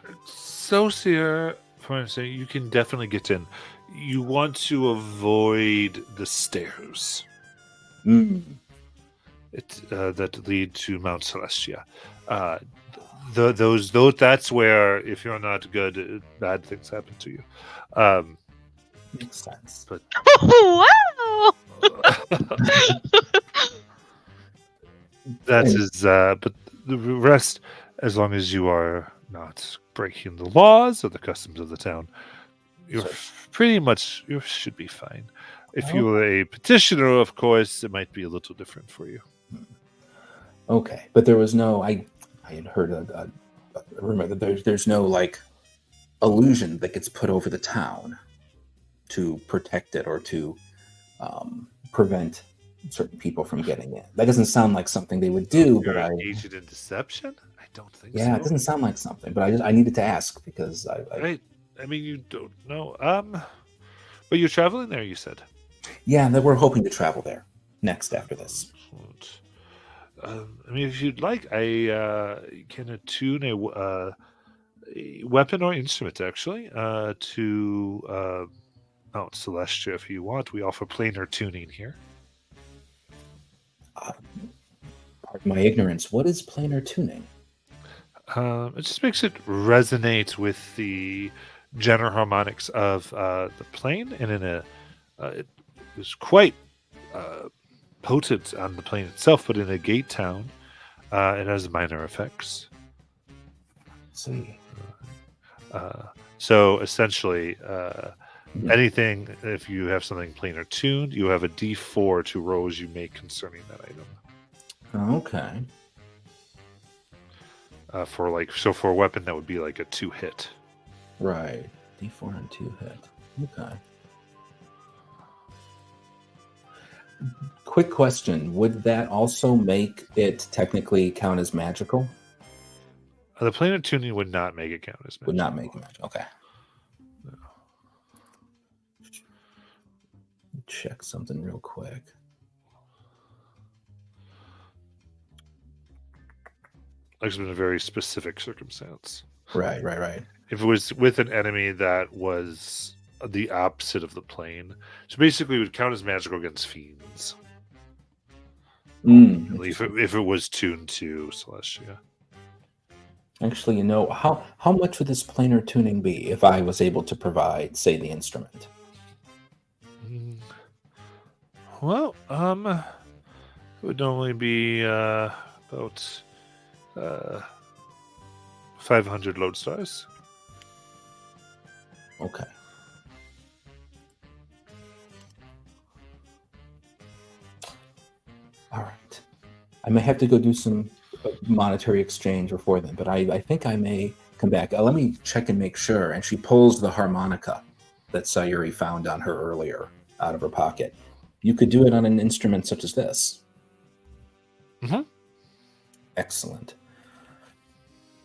[SPEAKER 1] Excelsior, from what I'm saying, you can definitely get in. You want to avoid the stairs that lead to Mount Celestia. Those that's where, if you're not good, bad things happen to you.
[SPEAKER 5] Makes sense.
[SPEAKER 1] But
[SPEAKER 3] Wow!
[SPEAKER 1] that is, but the rest, as long as you are not breaking the laws or the customs of the town, you're pretty much, you should be fine. If you were a petitioner, of course, it might be a little different for you.
[SPEAKER 5] Okay, but there was no. I had heard a rumor that there's no like illusion that gets put over the town to protect it or to prevent certain people from getting in. That doesn't sound like something they would do.
[SPEAKER 1] You're
[SPEAKER 5] but
[SPEAKER 1] engaged in deception? I don't think so.
[SPEAKER 5] Yeah, it doesn't sound like something. But I needed to ask because
[SPEAKER 1] I mean, you don't know. But you're traveling there, you said.
[SPEAKER 5] Yeah, that we're hoping to travel there next after this.
[SPEAKER 1] I mean, if you'd like, I can attune a weapon or instrument, actually, to Mount Celestia if you want. We offer planar tuning here.
[SPEAKER 5] Pardon my ignorance. What is planar tuning?
[SPEAKER 1] It just makes it resonate with the general harmonics of the plane, and it is quite potent on the plane itself, but in a gate town, it has minor effects.
[SPEAKER 5] See.
[SPEAKER 1] So essentially, anything, if you have something planar tuned, you have a D4 to rolls you make concerning that item.
[SPEAKER 5] Okay.
[SPEAKER 1] For a weapon, that would be like a 2-hit.
[SPEAKER 5] Right. D4 and 2-hit. Okay. quick question: would that also make it technically count as magical?
[SPEAKER 1] The planar tuning would not make it count as magic.
[SPEAKER 5] Would not make it magical. Okay. Check something real quick.
[SPEAKER 1] Like in a very specific circumstance.
[SPEAKER 5] Right.
[SPEAKER 1] If it was with an enemy that was the opposite of the plane, so basically it would count as magical against fiends. If it was tuned to Celestia.
[SPEAKER 5] Actually, how much would this planar tuning be if I was able to provide, say, the instrument?
[SPEAKER 1] Well, it would normally be about 500 lodestars.
[SPEAKER 5] Okay. All right. I may have to go do some monetary exchange before then, but I think I may come back. Let me check and make sure. And she pulls the harmonica that Sayuri found on her earlier out of her pocket. You could do it on an instrument such as this.
[SPEAKER 1] Mm-hmm.
[SPEAKER 5] Excellent.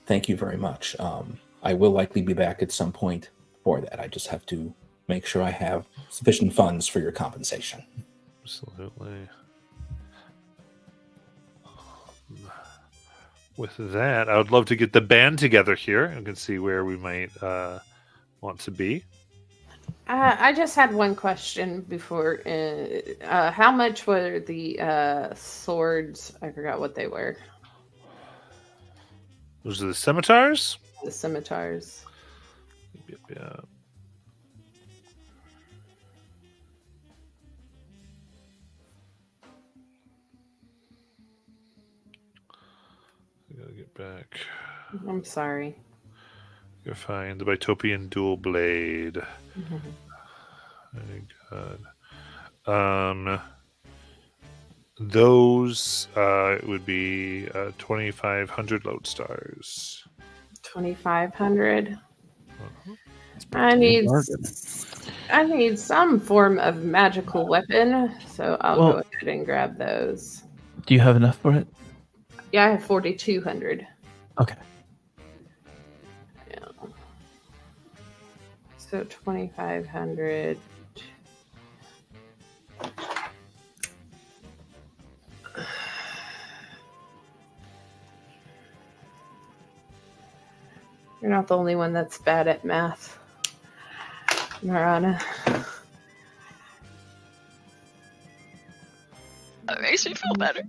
[SPEAKER 5] Thank you very much. I will likely be back at some point for that. I just have to make sure I have sufficient funds for your compensation.
[SPEAKER 1] Absolutely. With that, I would love to get the band together here and can see where we might want to be.
[SPEAKER 4] I just had one question before. How much were the swords? I forgot what they were.
[SPEAKER 1] Those are the scimitars?
[SPEAKER 4] The scimitars.
[SPEAKER 1] Yeah. I gotta get back.
[SPEAKER 4] I'm sorry.
[SPEAKER 1] You're fine. The Bitopian dual blade. Very good. Those would be 2,500 lodestars.
[SPEAKER 4] 2,500.
[SPEAKER 1] Uh-huh.
[SPEAKER 4] I need some form of magical weapon, so I'll go ahead and grab those.
[SPEAKER 8] Do you have enough for it?
[SPEAKER 4] Yeah, I have 4,200.
[SPEAKER 8] Okay.
[SPEAKER 4] Yeah. So 2,500. You're not the only one that's bad at math, Marana.
[SPEAKER 3] That makes me feel better.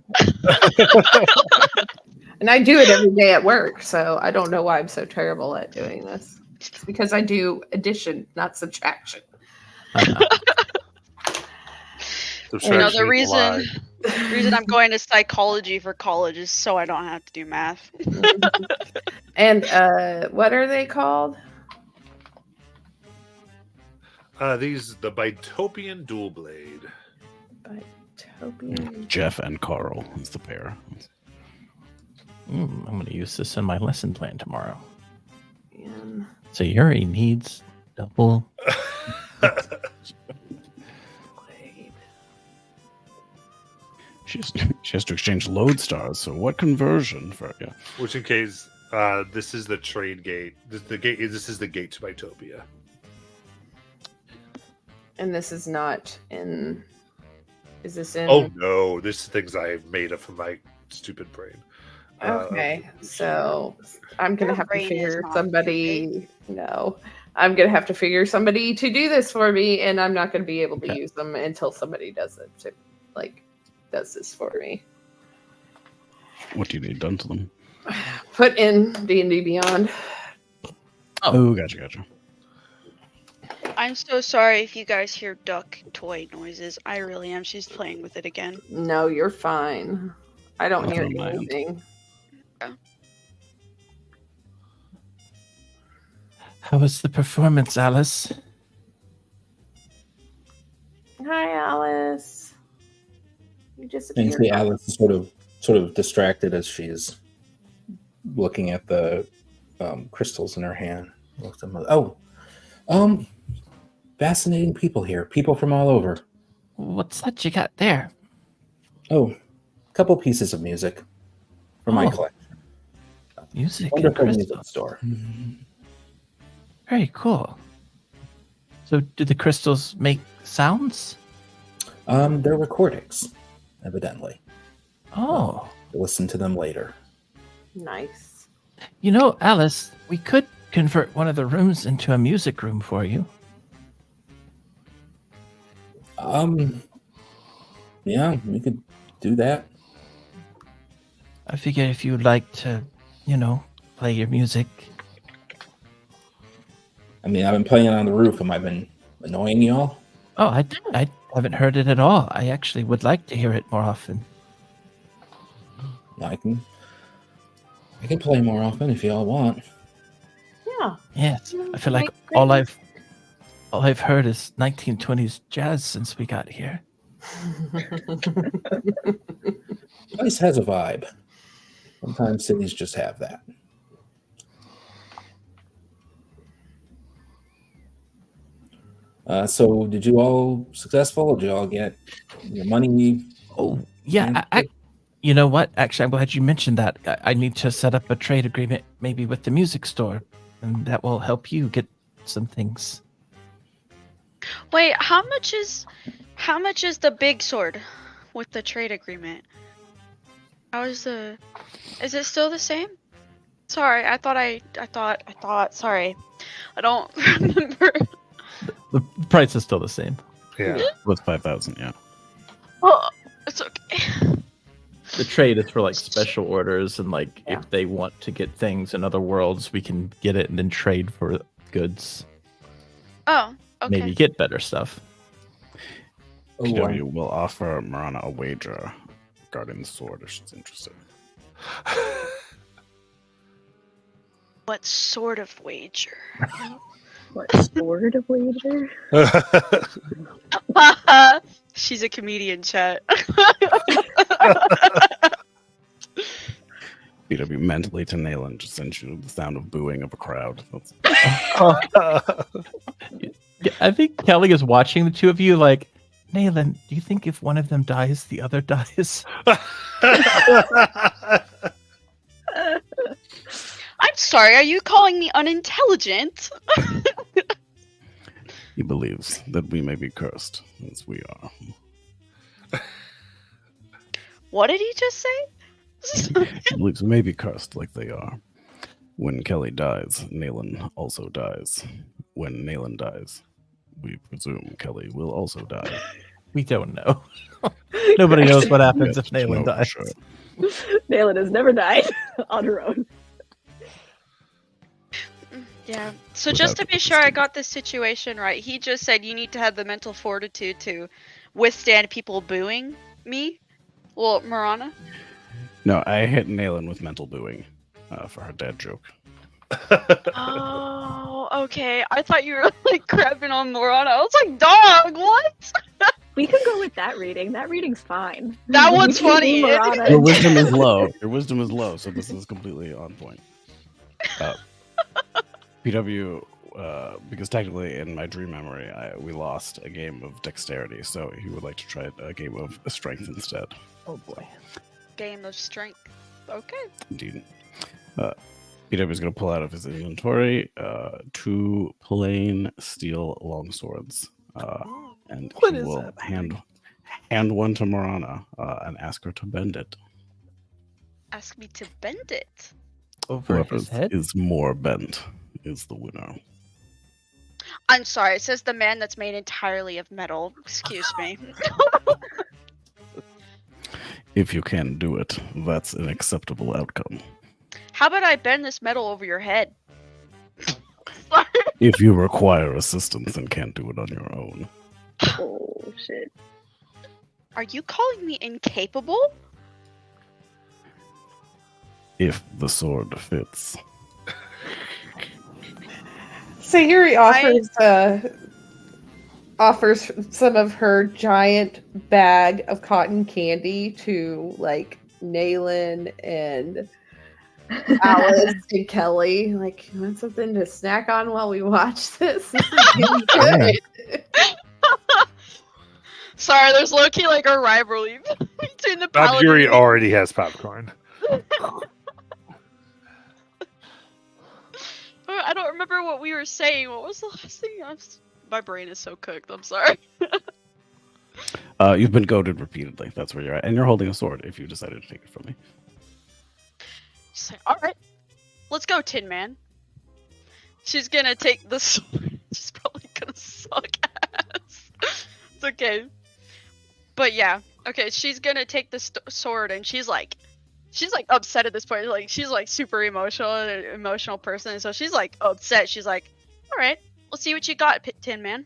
[SPEAKER 4] And I do it every day at work, so I don't know why I'm so terrible at doing this. It's because I do addition, not subtraction.
[SPEAKER 3] The reason I'm going to psychology for college is so I don't have to do math.
[SPEAKER 4] And what are they called?
[SPEAKER 1] The Bitopian dual blade.
[SPEAKER 4] Bitopian.
[SPEAKER 6] Jeff and Carl is the pair.
[SPEAKER 8] I'm going to use this in my lesson plan tomorrow.
[SPEAKER 4] And
[SPEAKER 8] So Yuri needs double.
[SPEAKER 4] blade.
[SPEAKER 6] She has to exchange lodestars. So what conversion for you?
[SPEAKER 1] Which, in case, this is the trade gate. This is the gate to Bitopia.
[SPEAKER 4] And this is not in. Is this in?
[SPEAKER 1] Oh no, this is things I made up from my stupid brain.
[SPEAKER 4] Okay, so I'm gonna
[SPEAKER 3] Your
[SPEAKER 4] have to
[SPEAKER 3] brain is
[SPEAKER 4] figure
[SPEAKER 3] not
[SPEAKER 4] somebody. No, I'm gonna have to figure somebody to do this for me, and I'm not gonna be able to use them until somebody does it. Does this for me?
[SPEAKER 6] What do you need done to them?
[SPEAKER 4] Put in D&D Beyond.
[SPEAKER 6] Oh, gotcha.
[SPEAKER 3] I'm so sorry if you guys hear duck toy noises. I really am. She's playing with it again.
[SPEAKER 4] No, you're fine. I don't
[SPEAKER 6] I
[SPEAKER 4] hear
[SPEAKER 6] don't mind.
[SPEAKER 4] anything.
[SPEAKER 8] How was the performance, Alice?
[SPEAKER 4] Hi, Alice. You
[SPEAKER 5] And
[SPEAKER 4] disappeared.
[SPEAKER 5] see, Alice is sort of distracted as she's looking at the crystals in her hand. Fascinating people here. People from all over.
[SPEAKER 8] What's that you got there?
[SPEAKER 5] Oh, a couple pieces of music for my
[SPEAKER 8] Oh.
[SPEAKER 5] collection.
[SPEAKER 8] Music and
[SPEAKER 5] Wonderful music
[SPEAKER 8] crystals.
[SPEAKER 5] store.
[SPEAKER 8] Very cool. So, do the crystals make sounds?
[SPEAKER 5] They're recordings, evidently.
[SPEAKER 8] Oh.
[SPEAKER 5] We'll listen to them later.
[SPEAKER 4] Nice.
[SPEAKER 8] You know, Alice, we could convert one of the rooms into a music room for you.
[SPEAKER 5] Yeah, we could do that.
[SPEAKER 8] I figure if you'd like to, play your music.
[SPEAKER 5] I mean, I've been playing it on the roof. Have I been annoying y'all?
[SPEAKER 8] Oh, I haven't heard it at all. I actually would like to hear it more often.
[SPEAKER 5] I can play more often if y'all want.
[SPEAKER 4] Yeah.
[SPEAKER 8] Yes, I feel like all I've heard is 1920s jazz since we got here.
[SPEAKER 5] Place has a vibe. Sometimes cities just have that. So, did you all successful? Did you all get your money?
[SPEAKER 8] Oh, yeah. You know what? Actually, I'm glad you mentioned that. I need to set up a trade agreement maybe with the music store, and that will help you get some things.
[SPEAKER 3] Wait, how much is the big sword with the trade agreement? Is it still the same? Sorry, I thought sorry. I don't remember.
[SPEAKER 8] The price is still the same.
[SPEAKER 1] Yeah.
[SPEAKER 6] It was 5,000, yeah.
[SPEAKER 3] Oh, it's okay.
[SPEAKER 8] The trade is for like special orders, and like
[SPEAKER 4] Yeah.
[SPEAKER 8] if they want to get things in other worlds, we can get it and then trade for goods.
[SPEAKER 3] Oh, okay.
[SPEAKER 8] Maybe get better stuff.
[SPEAKER 6] PW will offer Marana a wager regarding the sword if she's interested.
[SPEAKER 3] What sort of wager?
[SPEAKER 2] What sort of wager?
[SPEAKER 3] She's a comedian, chat.
[SPEAKER 6] PW mentally to Nayland just sends you the sound of booing of a crowd. That's...
[SPEAKER 8] Yeah, I think Kelly is watching the two of you like, Nayland, do you think if one of them dies, the other dies?
[SPEAKER 3] I'm sorry, are you calling me unintelligent?
[SPEAKER 6] He believes that we may be cursed, as we are.
[SPEAKER 3] What did he just say?
[SPEAKER 6] He believes we may be cursed like they are. When Kelly dies, Nayland also dies. When Nayland dies, we presume Kelly will also die.
[SPEAKER 8] We don't know. Nobody knows what happens if
[SPEAKER 6] Yes,
[SPEAKER 8] Nayland
[SPEAKER 6] no,
[SPEAKER 8] dies.
[SPEAKER 6] sure.
[SPEAKER 2] Nayland has never died on her own.
[SPEAKER 3] Yeah. So
[SPEAKER 6] Without
[SPEAKER 3] just to be sure I
[SPEAKER 6] existing.
[SPEAKER 3] got this situation right, he just said you need to have the mental fortitude to withstand people booing me. Well, Marana.
[SPEAKER 6] No, I hit Nayland with mental booing for her dad joke.
[SPEAKER 3] Oh, okay. I thought you were like crapping on Marana. I was like, dog, what?
[SPEAKER 2] We can go with that reading. That reading's fine.
[SPEAKER 3] That one's funny.
[SPEAKER 2] Marana.
[SPEAKER 6] Your wisdom is low. Your wisdom is low, so this is completely on point. PW, because technically in my dream memory, we lost a game of dexterity, so he would like to try a game of strength instead.
[SPEAKER 8] Oh boy.
[SPEAKER 3] Game of strength. Okay.
[SPEAKER 6] Indeed. PW is going to pull out of his inventory 2 plain steel longswords, and
[SPEAKER 8] What
[SPEAKER 6] he
[SPEAKER 8] is
[SPEAKER 6] will
[SPEAKER 8] happening?
[SPEAKER 6] hand one to Marana and ask her to bend it.
[SPEAKER 3] Ask me to bend it.
[SPEAKER 8] Over
[SPEAKER 6] Whoever
[SPEAKER 8] his head?
[SPEAKER 6] is more bent is the winner.
[SPEAKER 3] I'm sorry, it says the man that's made entirely of metal. Excuse me.
[SPEAKER 6] If you can do it, that's an acceptable outcome.
[SPEAKER 3] How about I bend this metal over your head? Sorry.
[SPEAKER 6] If you require assistance and can't do it on your own.
[SPEAKER 2] Oh shit.
[SPEAKER 3] Are you calling me incapable?
[SPEAKER 6] If the fits.
[SPEAKER 7] Sayuri offers some of her giant bag of cotton candy to like Nayland and Alice and Kelly. Like, you want something to snack on while we watch this? This is getting good.
[SPEAKER 3] Sorry, there's low-key like a rivalry between Between the
[SPEAKER 1] Bob
[SPEAKER 3] paladin
[SPEAKER 1] Yuri
[SPEAKER 3] and the-
[SPEAKER 1] already has popcorn.
[SPEAKER 3] I don't remember what we were saying. What was the last thing? My brain is so cooked. I'm sorry.
[SPEAKER 6] You've been goaded repeatedly. That's where you're at, and you're holding a sword. If you decided to take it from me,
[SPEAKER 3] She's like, all right, let's go, Tin Man. She's gonna take the sword. She's probably gonna suck ass. It's okay. But yeah, okay. She's gonna take the sword, and she's like upset at this point. Like she's like super emotional person, so she's like upset. She's like, all right, let's see what you got, Tin Man.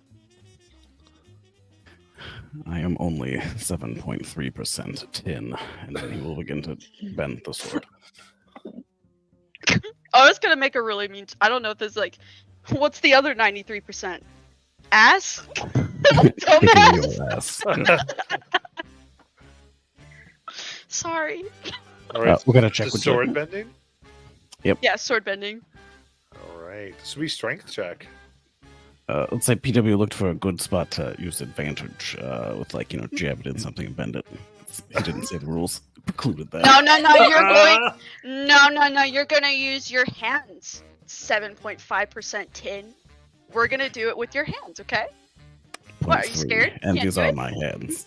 [SPEAKER 6] I am only 7.3% tin, and then he will begin to bend the sword.
[SPEAKER 3] I was gonna make a really mean. I don't know if this is like, what's the other 93%? Ass? Dumbass.
[SPEAKER 6] Your ass.
[SPEAKER 3] Sorry.
[SPEAKER 1] All right,
[SPEAKER 6] we're gonna check
[SPEAKER 1] the
[SPEAKER 6] with
[SPEAKER 1] sword
[SPEAKER 6] you.
[SPEAKER 1] bending.
[SPEAKER 3] Yeah, sword bending.
[SPEAKER 1] All right, sweet strength check.
[SPEAKER 6] Let's say PW looked for a good spot to use advantage with, like, jab it in something and bend it. He didn't say the rules. Precluded that.
[SPEAKER 3] No, you're going. No, you're gonna use your hands. 7.5% tin. We're gonna do it with your hands, okay? What, are you
[SPEAKER 6] 0.3,
[SPEAKER 3] scared?
[SPEAKER 6] And
[SPEAKER 3] Can't
[SPEAKER 6] these
[SPEAKER 3] do
[SPEAKER 6] are
[SPEAKER 3] it?
[SPEAKER 6] my hands.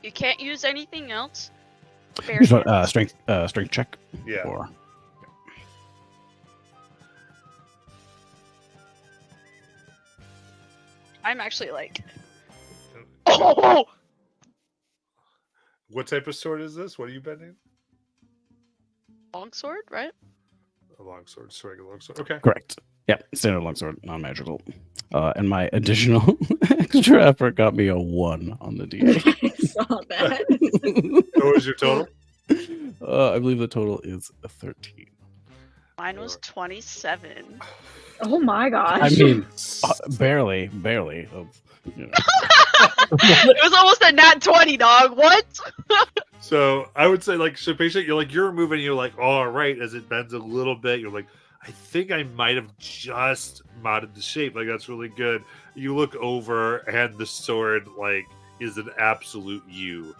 [SPEAKER 3] You can't use anything else. Bare
[SPEAKER 6] Here's what,
[SPEAKER 3] hands.
[SPEAKER 6] strength check.
[SPEAKER 1] Yeah.
[SPEAKER 6] Or
[SPEAKER 3] I'm actually like. Oh!
[SPEAKER 1] What type of sword is this? What are you bending?
[SPEAKER 3] Longsword, right?
[SPEAKER 1] A longsword, just a regular longsword. Okay.
[SPEAKER 6] correct. Yeah, standard longsword, non-magical. And my additional extra effort got me a 1 on the D8.
[SPEAKER 2] I saw that.
[SPEAKER 1] What was your total?
[SPEAKER 6] I believe the total is a 13.
[SPEAKER 3] Mine was 27.
[SPEAKER 2] Oh my gosh.
[SPEAKER 6] I mean, barely.
[SPEAKER 3] It was almost a nat 20, dog. What?
[SPEAKER 1] So I would say, like, so patient, you're moving, you're like, all right, as it bends a little bit, you're like, I think I might have just modded the shape. Like, that's really good. You look over, and the sword, like, is an absolute U.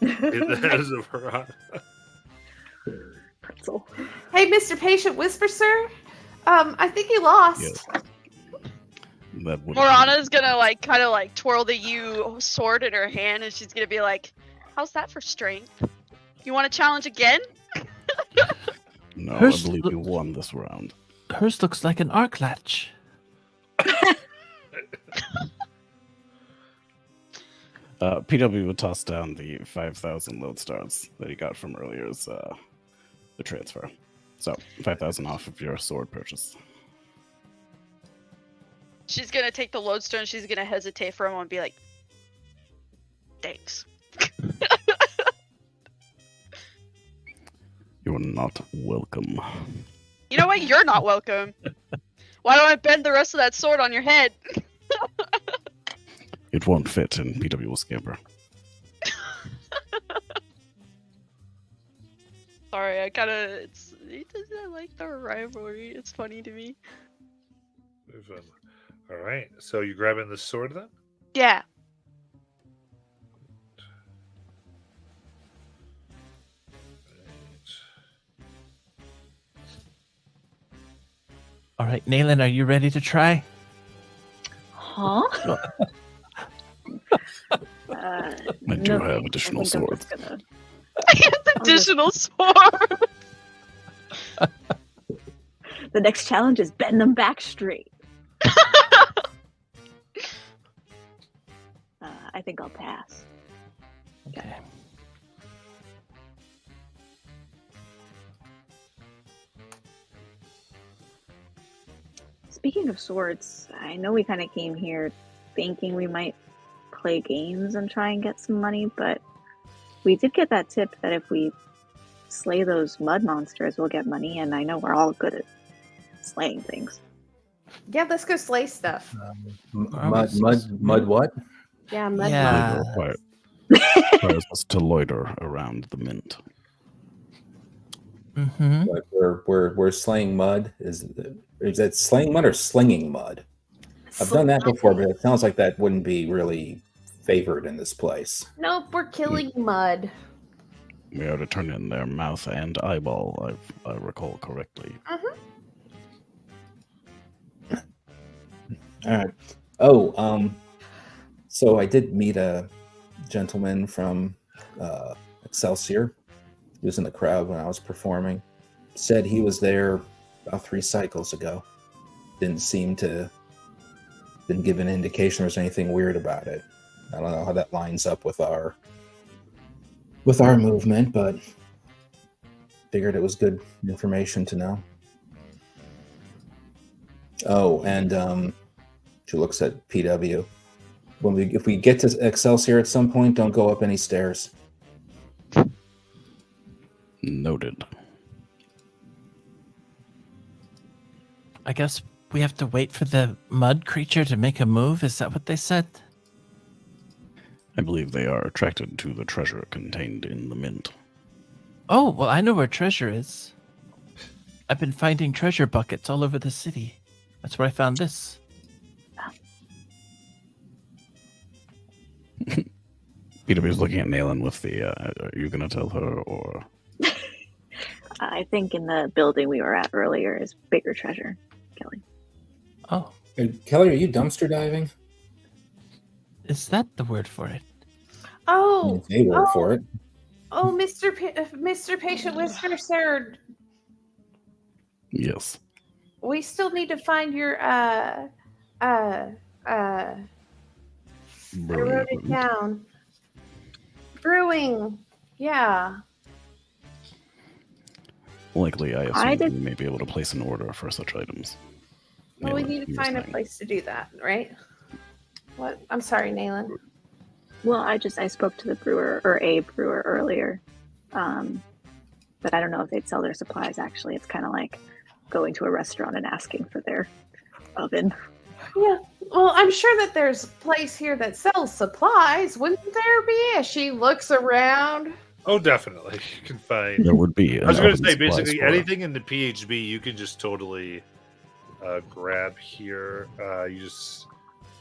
[SPEAKER 1] As of her.
[SPEAKER 2] Pretzel.
[SPEAKER 4] Hey, Mr. Patient Whisper, sir. I think you lost.
[SPEAKER 6] Yes. That would
[SPEAKER 3] Morana's gonna like kind of like twirl the U sword in her hand, and she's gonna be like, "How's that for strength? You want to challenge again?"
[SPEAKER 6] No,
[SPEAKER 8] Hers
[SPEAKER 6] I believe
[SPEAKER 8] lo-
[SPEAKER 6] you won this round.
[SPEAKER 8] Hers looks like an arc latch.
[SPEAKER 6] PW would toss down the 5,000 lodestars that he got from earlier's the transfer. So 5,000 off of your sword purchase.
[SPEAKER 3] She's gonna take the lodestone. She's gonna hesitate for a moment and be like, "Thanks."
[SPEAKER 6] You are not welcome.
[SPEAKER 3] You know what? You're not welcome. Why don't I bend the rest of that sword on your head?
[SPEAKER 6] It won't fit, and PW will scamper.
[SPEAKER 3] Sorry, I like the rivalry. It's funny to me.
[SPEAKER 1] All right, so you grabbing the sword then?
[SPEAKER 3] Yeah.
[SPEAKER 8] All right, Nayland, are you ready to try?
[SPEAKER 2] Huh?
[SPEAKER 6] I do have additional swords.
[SPEAKER 3] Additional sword.
[SPEAKER 2] The next challenge is bend them back straight. I think I'll pass.
[SPEAKER 8] Okay.
[SPEAKER 2] Speaking of swords, I know we kind of came here thinking we might play games and try and get some money, but we did get that tip that if we slay those mud monsters, we'll get money, and I know we're all good at slaying things.
[SPEAKER 4] Yeah, let's go slay stuff.
[SPEAKER 5] Mud what?
[SPEAKER 4] Yeah, mud.
[SPEAKER 8] Yeah.
[SPEAKER 6] Requires us to loiter around the mint.
[SPEAKER 8] Mm-hmm.
[SPEAKER 5] Like we're slaying mud. Is that slaying mud or slinging mud? I've done that before, but it sounds like that wouldn't be really favored in this place.
[SPEAKER 4] Nope, we're killing mud.
[SPEAKER 6] We are to turn in their mouth and eyeball, if I recall correctly.
[SPEAKER 5] All right. Oh, so I did meet a gentleman from Excelsior. He was in the crowd when I was performing. Said he was there about 3 cycles ago. Didn't give an indication there was anything weird about it. I don't know how that lines up with our movement, but figured it was good information to know. Oh, and she looks at PW. If we get to Excelsior at some point, don't go up any stairs.
[SPEAKER 6] Noted.
[SPEAKER 8] I guess we have to wait for the mud creature to make a move. Is that what they said?
[SPEAKER 6] I believe they are attracted to the treasure contained in the mint.
[SPEAKER 8] Oh, well, I know where treasure is. I've been finding treasure buckets all over the city. That's where I found this.
[SPEAKER 6] PW is looking at Nayland with the, are you going to tell her, or?
[SPEAKER 2] I think in the building we were at earlier is bigger treasure, Kelly.
[SPEAKER 8] Oh,
[SPEAKER 5] Hey, Kelly, are you dumpster diving?
[SPEAKER 8] is that the word for it?
[SPEAKER 4] Oh,
[SPEAKER 5] They word for it.
[SPEAKER 4] oh, Mr. Patient Whisker, sir.
[SPEAKER 6] Yes.
[SPEAKER 4] We still need to find your I
[SPEAKER 6] Brewing
[SPEAKER 4] wrote it
[SPEAKER 6] equipment.
[SPEAKER 4] down. Brewing. Yeah.
[SPEAKER 6] Likely, I
[SPEAKER 2] I
[SPEAKER 6] assume
[SPEAKER 2] did-
[SPEAKER 6] we may be able to place an order for such items.
[SPEAKER 4] Well, we
[SPEAKER 6] Nayland,
[SPEAKER 4] need to
[SPEAKER 6] you were
[SPEAKER 4] find a
[SPEAKER 6] saying.
[SPEAKER 4] place to do that, right? What? I'm sorry, Nayland.
[SPEAKER 2] Well, I spoke to the brewer or a brewer earlier, but I don't know if they'd sell their supplies. Actually, it's kind of like going to a restaurant and asking for their oven.
[SPEAKER 4] Yeah. Well, I'm sure that there's a place here that sells supplies. Wouldn't there be? As she looks around.
[SPEAKER 9] Oh, definitely. You can find.
[SPEAKER 6] There would be.
[SPEAKER 9] I was going to
[SPEAKER 6] an
[SPEAKER 9] say,
[SPEAKER 6] oven supplies
[SPEAKER 9] basically,
[SPEAKER 6] for-
[SPEAKER 9] anything in the PHB you can just totally grab here.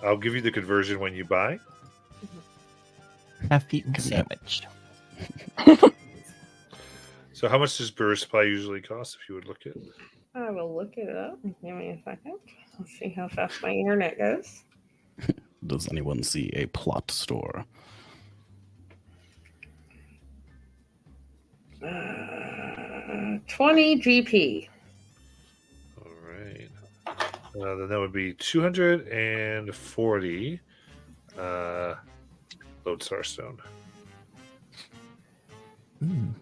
[SPEAKER 9] I'll give you the conversion when you buy.
[SPEAKER 8] Half-eaten
[SPEAKER 6] Give me
[SPEAKER 8] sandwich.
[SPEAKER 9] So, how much does brewer supply usually cost? If you would look at.
[SPEAKER 7] I will look it up. Give me a second. Let's see how fast my internet goes.
[SPEAKER 6] Does anyone see a plot store?
[SPEAKER 7] 20 GP.
[SPEAKER 9] All right. Then that would be 240 Lodestar Stone.
[SPEAKER 8] Mm.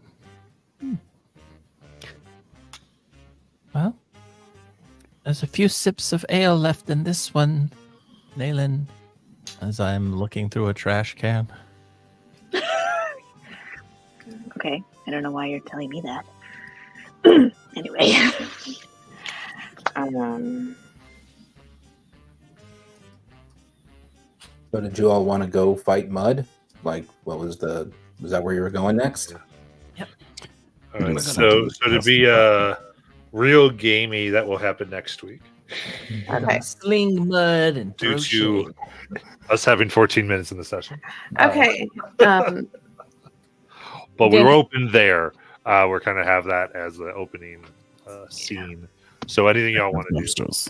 [SPEAKER 8] Well, there's a few sips of ale left in this one, Nayland, as I'm looking through a trash can.
[SPEAKER 2] Okay, I don't know why you're telling me that. Anyway,
[SPEAKER 5] So did you all want to go fight mud? Like, was that where you were going next?
[SPEAKER 9] All right.
[SPEAKER 6] We're
[SPEAKER 9] So
[SPEAKER 6] gonna-
[SPEAKER 9] to be real gamey, that will happen next week.
[SPEAKER 4] Okay.
[SPEAKER 8] Sling mud and
[SPEAKER 9] Due
[SPEAKER 8] throw
[SPEAKER 9] to
[SPEAKER 8] shade.
[SPEAKER 9] us having 14 minutes in the session.
[SPEAKER 4] Okay.
[SPEAKER 9] But we
[SPEAKER 4] Did-
[SPEAKER 9] were open there. We're kind of have that as the opening scene. So anything y'all want to do?
[SPEAKER 6] Dumpsters.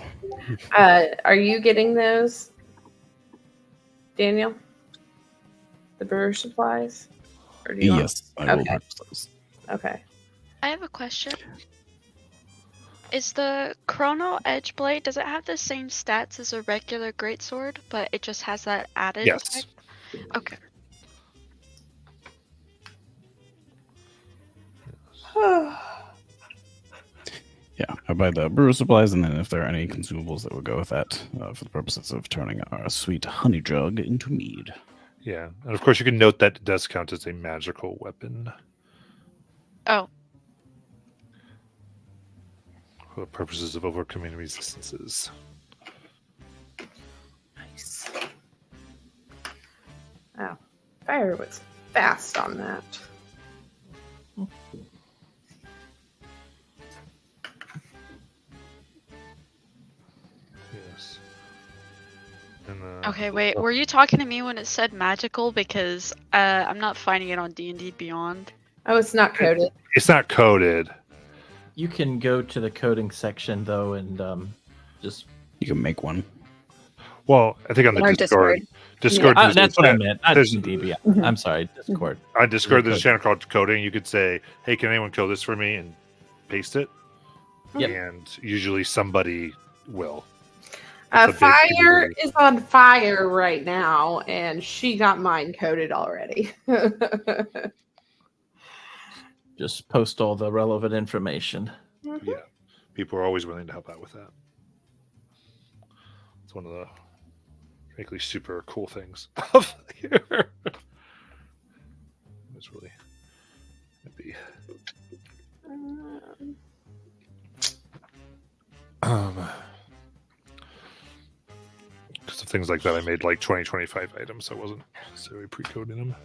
[SPEAKER 4] Are you getting those, Daniel? The brewer supplies? Or do you want-
[SPEAKER 6] Yes, I will
[SPEAKER 4] Okay.
[SPEAKER 6] purchase those.
[SPEAKER 4] Okay.
[SPEAKER 3] I have a question. Is the Chrono Edge Blade, does it have the same stats as a regular greatsword, but it just has that added
[SPEAKER 9] Yes.
[SPEAKER 3] effect? Okay.
[SPEAKER 6] Yeah, I buy the brewer supplies, and then if there are any consumables that would go with that, for the purposes of turning our sweet honey jug into mead.
[SPEAKER 9] Yeah. And of course, you can note that it does count as a magical weapon
[SPEAKER 3] Oh,
[SPEAKER 9] for the purposes of overcoming resistances.
[SPEAKER 4] Nice. Oh, fire was fast on that.
[SPEAKER 9] Yes.
[SPEAKER 3] Okay, wait. Were you talking to me when it said magical? Because I'm not finding it on D&D Beyond.
[SPEAKER 7] Oh, it's not coded.
[SPEAKER 9] It's not coded.
[SPEAKER 8] You can go to the coding section though, and just.
[SPEAKER 6] You can make one.
[SPEAKER 9] Well, I think on the
[SPEAKER 2] Or
[SPEAKER 9] Discord.
[SPEAKER 2] Discord.
[SPEAKER 9] There's
[SPEAKER 8] That's
[SPEAKER 9] a
[SPEAKER 8] what I
[SPEAKER 9] chat-
[SPEAKER 8] meant. Not
[SPEAKER 9] there's-
[SPEAKER 8] D&D.
[SPEAKER 2] Mhm.
[SPEAKER 8] I'm sorry, Discord.
[SPEAKER 9] On Discord, there's a
[SPEAKER 8] Code.
[SPEAKER 9] channel called Coding. You could say, "Hey, can anyone code this for me?" and paste it.
[SPEAKER 8] Yep.
[SPEAKER 9] And usually somebody will. It's a big
[SPEAKER 7] Fire
[SPEAKER 9] community.
[SPEAKER 7] is on fire right now, and she got mine coded already.
[SPEAKER 8] Just post all the relevant information.
[SPEAKER 9] Yeah, people are always willing to help out with that. It's one of the frankly super cool things of here. It's really maybe. Because of things like that, I made like 25 items. So I wasn't necessarily pre-coding them.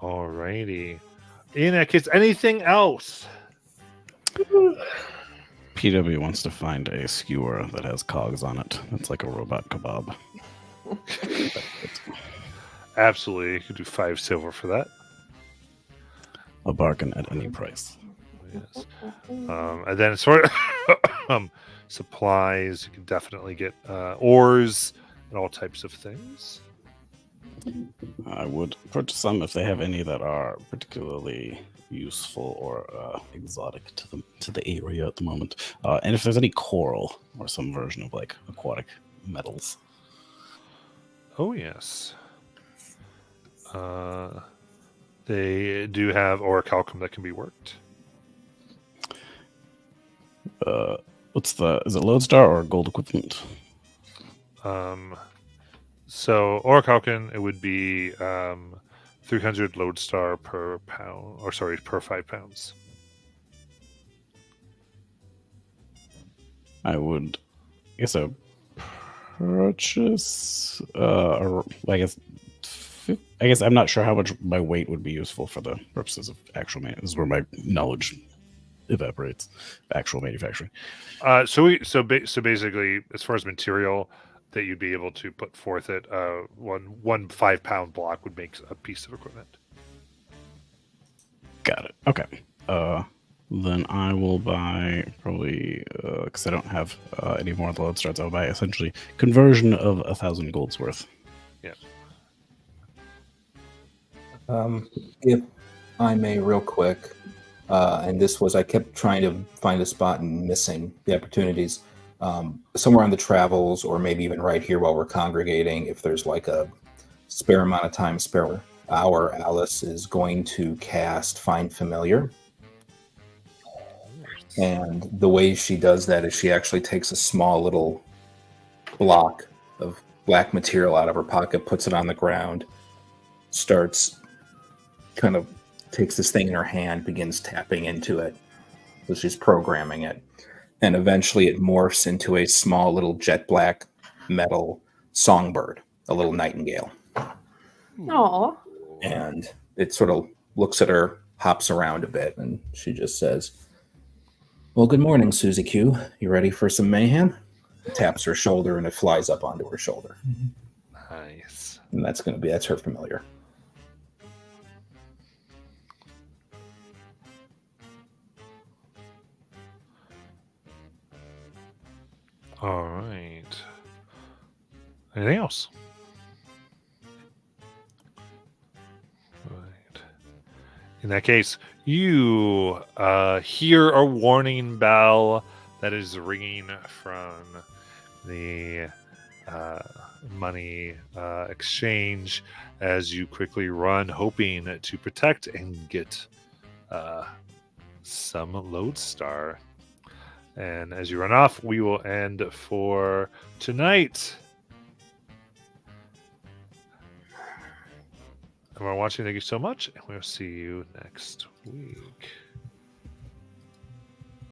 [SPEAKER 9] Alrighty. In that case, anything else?
[SPEAKER 6] PW wants to find a skewer that has cogs on it. It's like a robot kebab.
[SPEAKER 9] Absolutely. You could do 5 silver for that.
[SPEAKER 6] A bargain at any price.
[SPEAKER 9] Yes. And then sort of supplies, you can definitely get ores and all types of things.
[SPEAKER 6] I would purchase some if they have any that are particularly useful or exotic to the area at the moment. And if there's any coral or some version of like aquatic metals.
[SPEAKER 9] Oh, yes. They do have orichalcum that can be worked.
[SPEAKER 6] Is it lodestar or gold equivalent?
[SPEAKER 9] So orichalcum, it would be 300 lodestar per pound, or sorry, per 5 pounds.
[SPEAKER 6] I would, purchase, or I guess I'm not sure how much my weight would be useful for the purposes of actual This is where my knowledge evaporates. Actual manufacturing.
[SPEAKER 9] So basically, as far as material that you'd be able to put forth it, one 5 pound block would make a piece of equipment.
[SPEAKER 6] Got it. Okay. Then I will buy probably because I don't have any more of the lodestars. I'll buy essentially conversion of 1,000 golds worth.
[SPEAKER 9] Yeah.
[SPEAKER 5] If I may, real quick, and this was, I kept trying to find a spot and missing the opportunities. Somewhere on the travels, or maybe even right here while we're congregating, if there's like a spare amount of time, spare hour, Alice is going to cast Find Familiar. And the way she does that is she actually takes a small little block of black material out of her pocket, puts it on the ground, starts kind of takes this thing in her hand, begins tapping into it. So she's programming it. And eventually it morphs into a small little jet black metal songbird, a little nightingale.
[SPEAKER 7] Aw.
[SPEAKER 5] And it sort of looks at her, hops around a bit, and she just says, "Well, good morning, Susie Q. You ready for some mayhem?" Taps her shoulder and it flies up onto her shoulder.
[SPEAKER 9] Nice.
[SPEAKER 5] And that's her familiar.
[SPEAKER 9] All right. Anything else? Right. In that case, you hear a warning bell that is ringing from the money exchange as you quickly run, hoping to protect and get some lodestar. And as you run off, we will end for tonight. Everyone watching, thank you so much, and we'll see you next week.